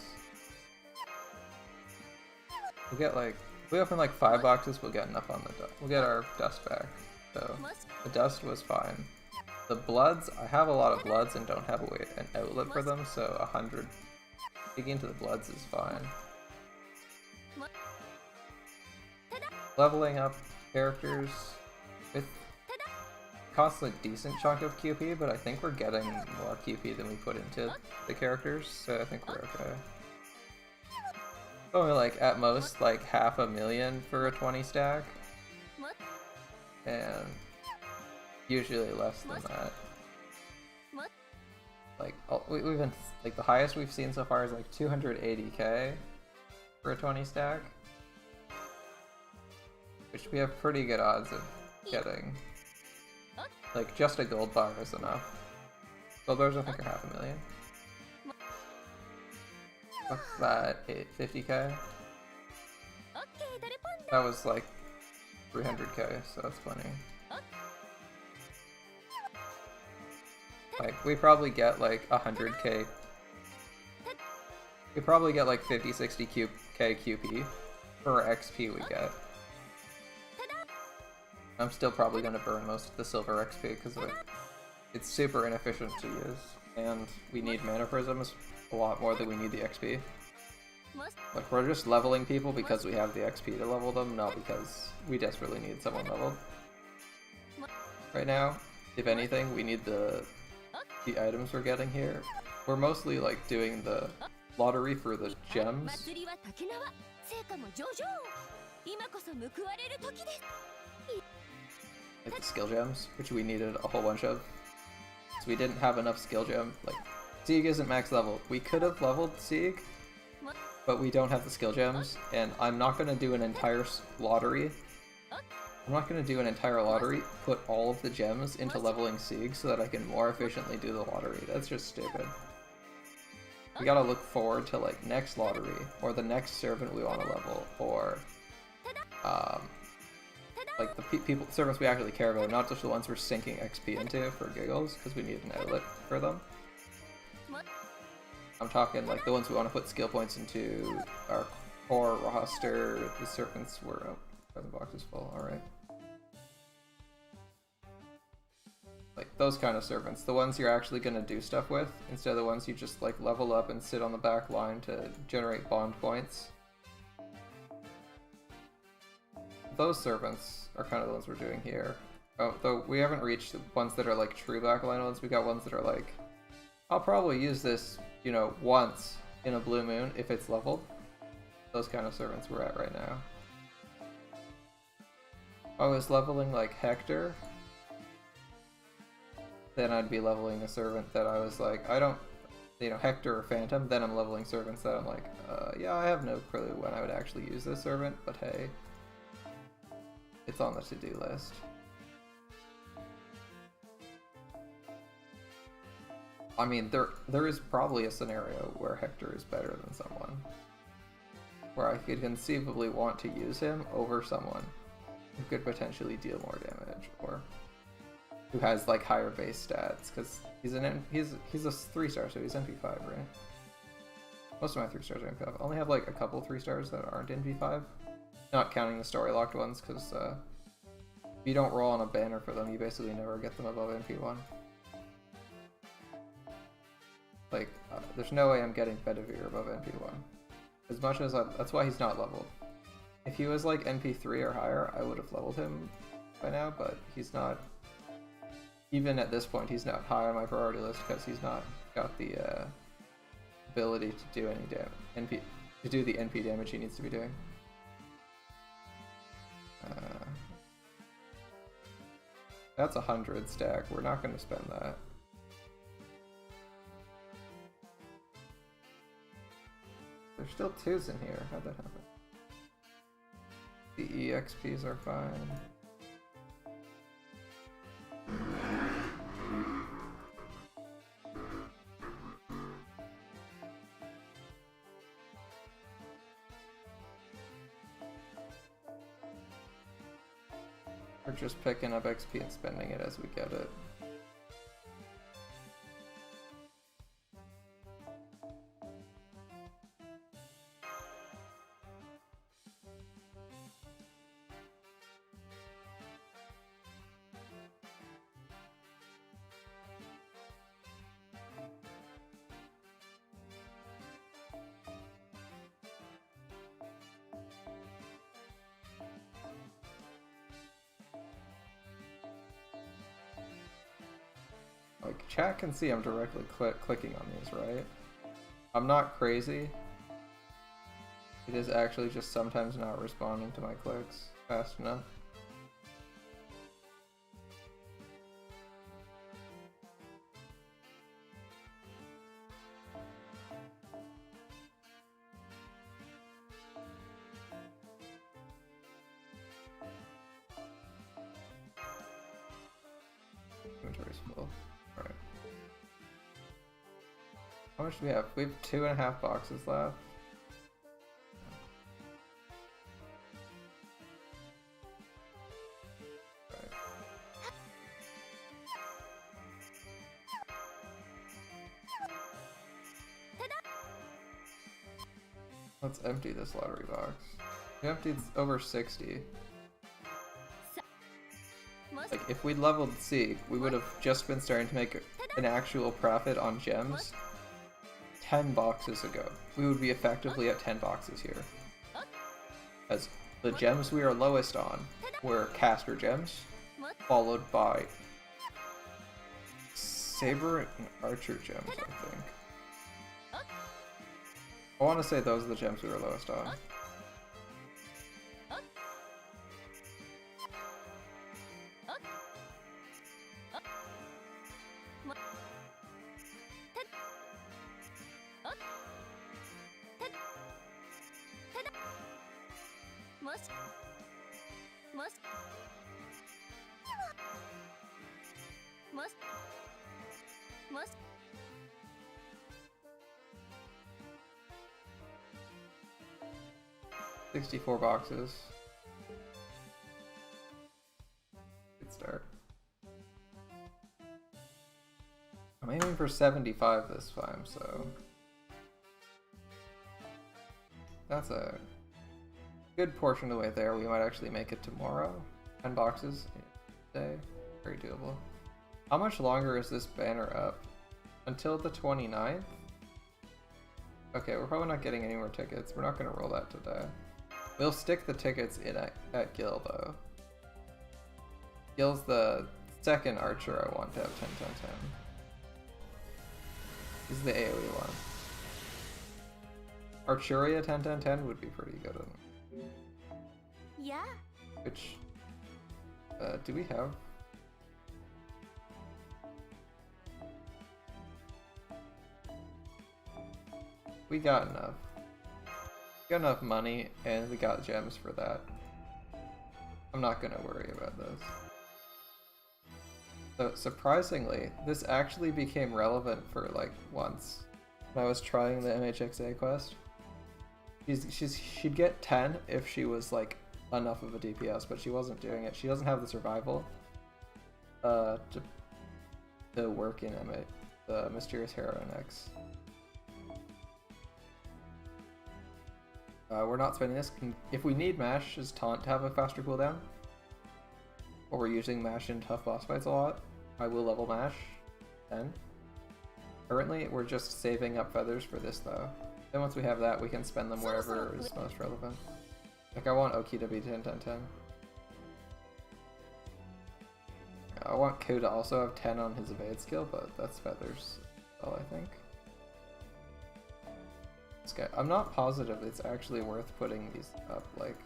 We'll get like, if we open like 5 boxes, we'll get enough on the dust. We'll get our dust back. So the dust was fine. The bloods, I have a lot of bloods and don't have an outlet for them, so 100 digging into the bloods is fine. Leveling up characters, it costs a decent chunk of QP, but I think we're getting more QP than we put into the characters, so I think we're okay. Only like at most like 500,000 for a 20 stack, and usually less than that. Like we've been like the highest we've seen so far is like 280k for a 20 stack, which we have pretty good odds of getting. Like just a gold bar is enough. Gold bars I think are 500,000. What's that? 50k? That was like 300k, so that's plenty. Like, we probably get like 100k. We probably get like 50, 60k QP for XP we get. I'm still probably going to burn most of the silver XP because it's super inefficient to use, and we need mana prisms a lot more than we need the XP. Like, we're just leveling people because we have the XP to level them, not because we desperately need someone leveled. Right now, if anything, we need the items we're getting here. We're mostly like doing the lottery for the gems. Like the skill gems, which we needed a whole bunch of. So we didn't have enough skill gem. Like, Sieg isn't max level. We could have leveled Sieg, but we don't have the skill gems, and I'm not going to do an entire lottery. I'm not going to do an entire lottery, put all of the gems into leveling Sieg so that I can more efficiently do the lottery. That's just stupid. We gotta look forward to like next lottery, or the next servant we want to level, or like the servants we actually care about, not just the ones we're sinking XP into for giggles, because we need an outlet for them. I'm talking like the ones we want to put skill points into our core roster. The servants were... oh, present box is full, alright. Like those kind of servants, the ones you're actually going to do stuff with, instead of the ones you just like level up and sit on the back line to generate bond points. Those servants are kind of the ones we're doing here. Oh, though we haven't reached the ones that are like true backline ones. We got ones that are like, I'll probably use this, you know, once in a blue moon if it's leveled. Those kind of servants we're at right now. If I was leveling like Hector, then I'd be leveling a servant that I was like, I don't, you know, Hector or Phantom, then I'm leveling servants that I'm like, yeah, I have no clue when I would actually use this servant, but hey, it's on the to-do list. I mean, there is probably a scenario where Hector is better than someone, where I could conceivably want to use him over someone who could potentially deal more damage, or who has like higher base stats, because he's a 3-star, so he's MP5, right? Most of my 3-stars are MP5. I only have like a couple 3-stars that aren't MP5, not counting the story locked ones, because if you don't roll on a banner for them, you basically never get them above MP1. Like, there's no way I'm getting Bedivere above MP1. As much as that's why he's not leveled. If he was like MP3 or higher, I would have leveled him by now, but he's not. Even at this point, he's not high on my priority list because he's not got the ability to do any to do the NP damage he needs to be doing. That's 100 stack. We're not going to spend that. There's still 2s in here. How'd that happen? The EXPs are fine. We're just picking up XP and spending it as we get it. Like, chat can see I'm directly clicking on these, right? I'm not crazy. It is actually just sometimes not responding to my clicks fast enough. Inventory's full. Alright. How much do we have? We have 2.5 boxes left. Let's empty this lottery box. We emptied over 60. Like, if we'd leveled C, we would have just been starting to make an actual profit on gems 10 boxes ago. We would be effectively at 10 boxes here. As the gems we are lowest on were caster gems, followed by saber and archer gems, I think. I want to say those are the gems we were lowest on. Must 64 boxes. Good start. I'm aiming for 75 this time, so that's a good portion of the way there. We might actually make it tomorrow. 10 boxes a day. Very doable. How much longer is this banner up? Until the 29th? Okay, we're probably not getting any more tickets. We're not going to roll that today. We'll stick the tickets in at Gil, though. Gil's the second archer I want to have 10, 10, 10. He's the AoE one. Archeria 10, 10, 10 would be pretty good. yeah. Which, do we have? We got enough. We got enough money, and we got gems for that. I'm not gonna worry about this. So, surprisingly, this actually became relevant for, like, once. When I was trying the MHXA quest. She'd get 10 if she was, like, enough of a DPS, but she wasn't doing it. She doesn't have the survival to work in the Mysterious Heroine X. We're not spending this. If we need Mash's taunt to have a faster cooldown, or we're using Mash in tough boss fights a lot, I will level Mash 10. Currently, we're just saving up feathers for this, though. Then once we have that, we can spend them wherever is most relevant. Like, I want Oki to be 10, 10, 10. I want Ku to also have 10 on his evade skill, but that's feathers all, I think. I'm not positive it's actually worth putting these up. Like,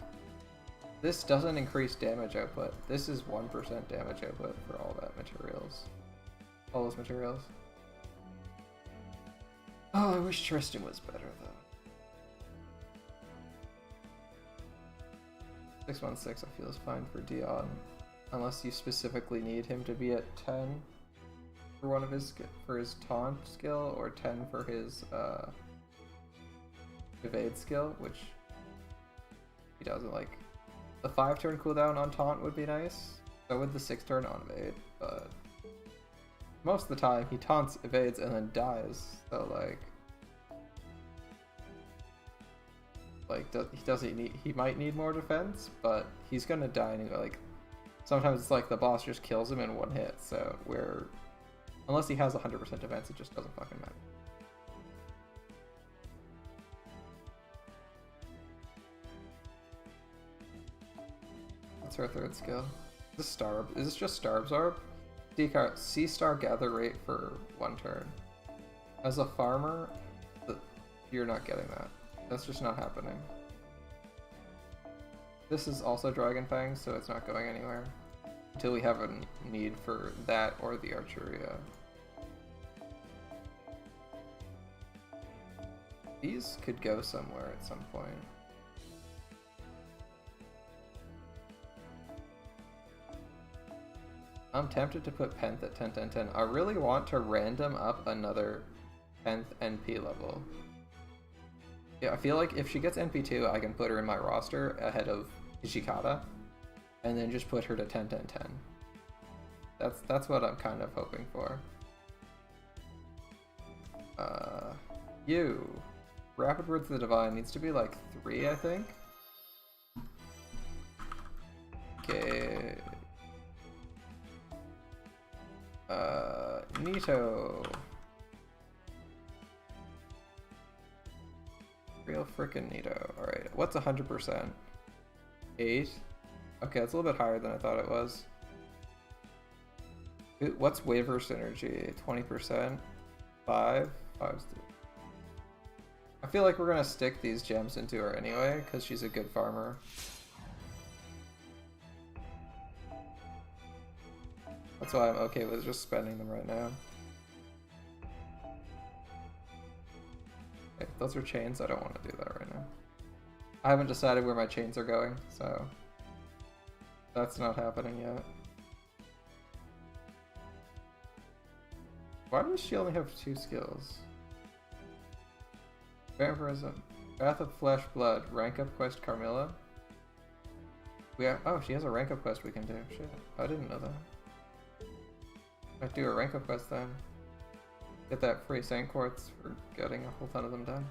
this doesn't increase damage output. This is 1% damage output for all that materials. All those materials. Oh, I wish Tristan was better, though. 616 I feel is fine for Dion. Unless you specifically need him to be at 10 for one of his, for his taunt skill, or 10 for his, evade skill, which he doesn't like. The 5-turn cooldown on taunt would be nice, so would the 6-turn on evade, but most of the time he taunts, evades, and then dies, so he might need more defense, but he's gonna die anyway. Like, sometimes it's like the boss just kills him in one hit, so unless he has 100% defense, it just doesn't fucking matter. What's our third skill? Is this just Star Absorb? C-Star gather rate for 1 turn. As a farmer, you're not getting that. That's just not happening. This is also Dragon Fang, so it's not going anywhere. Until we have a need for that or the Archeria. These could go somewhere at some point. I'm tempted to put Penth at 10, 10, 10. I really want to random up another Penth NP level. Yeah, I feel like if she gets NP2, I can put her in my roster ahead of Ishikata, and then just put her to 10, 10, 10. That's what I'm kind of hoping for. You. Rapid Words of the Divine needs to be like 3, I think. Okay. Nito. Real frickin' Nito. Alright, what's 100%? 8? Okay, that's a little bit higher than I thought it was. What's Waver Synergy? 20%? 5? 5's I feel like we're gonna stick these gems into her anyway, because she's a good farmer. That's why I'm okay with just spending them right now. Okay, those are chains. I don't want to do that right now. I haven't decided where my chains are going, so that's not happening yet. Why does she only have 2 skills? Vampirism, Bath of Flesh Blood, rank up quest Carmilla. We have, oh, she has a rank up quest we can do. Shit, I didn't know that. I'd do a rank up quest then. Get that free Saint Quartz for getting a whole ton of them done.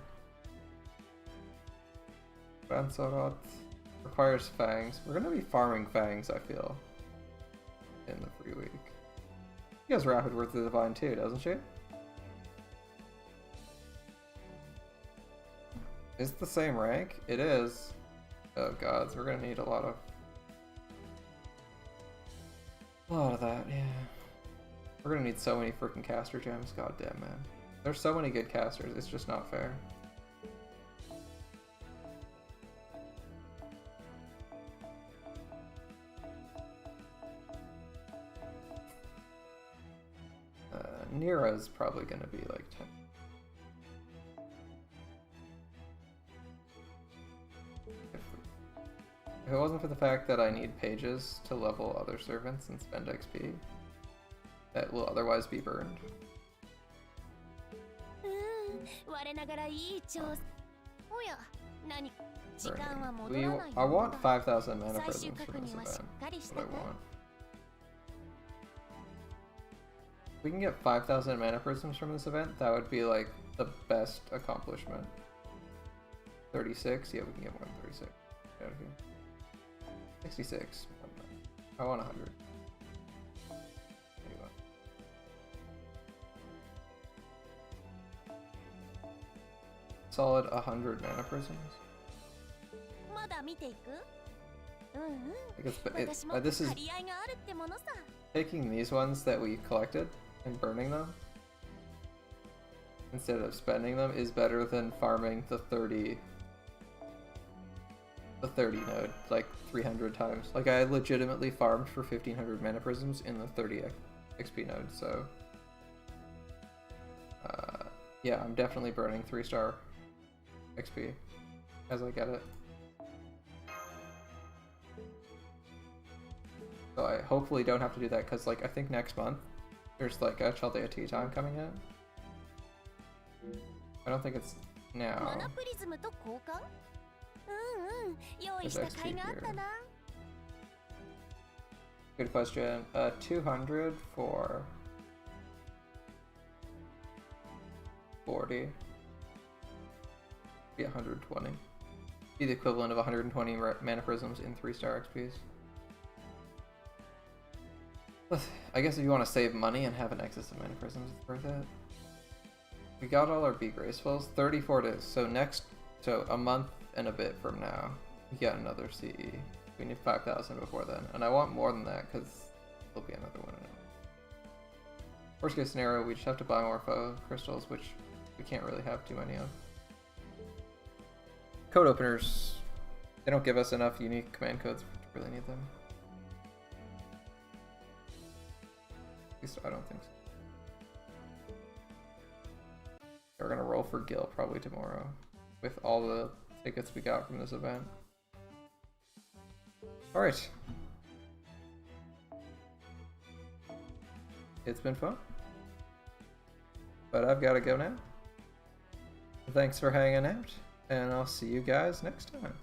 Bansorot requires fangs. We're gonna be farming fangs, I feel, in the free week. She has Rapid Words of the Divine too, doesn't she? Is it the same rank? It is. Oh gods, we're gonna need a lot of that, yeah. We're gonna need so many freaking caster gems, goddamn man. There's so many good casters, it's just not fair. Nira's probably gonna be like 10. If it wasn't for the fact that I need pages to level other servants and spend XP, that will otherwise be burned. I want 5,000 mana prisms for this event. That's what I want. If we can get 5,000 mana prisms from this event, that would be like the best accomplishment. 36? Yeah, we can get more than 36. Get out of here. 66. I want 100. Solid 100 mana prisms. This is taking these ones that we collected and burning them instead of spending them is better than farming the 30 node like 300 times. Like I legitimately farmed for 1500 mana prisms in the 30 XP node, so yeah, I'm definitely burning 3-star XP as I get it. So I hopefully don't have to do that because like I think next month there's like a Chaldea tea time coming in. I don't think it's now. There's XP here. Good question. 200 for 40. Be 120. Be the equivalent of 120 mana prisms in 3-star XPs. I guess if you want to save money and have an excess of mana prisms, it's worth it. We got all our Be Gracefuls. 34 days. So a month and a bit from now, we get another CE. We need 5,000 before then, and I want more than that because there'll be another one. Worst case scenario, we just have to buy more foe crystals, which we can't really have too many of. Code openers, they don't give us enough unique command codes to really need them. At least I don't think so. We're gonna roll for Gil probably tomorrow with all the tickets we got from this event. Alright. It's been fun. But I've got to go now. Thanks for hanging out, and I'll see you guys next time.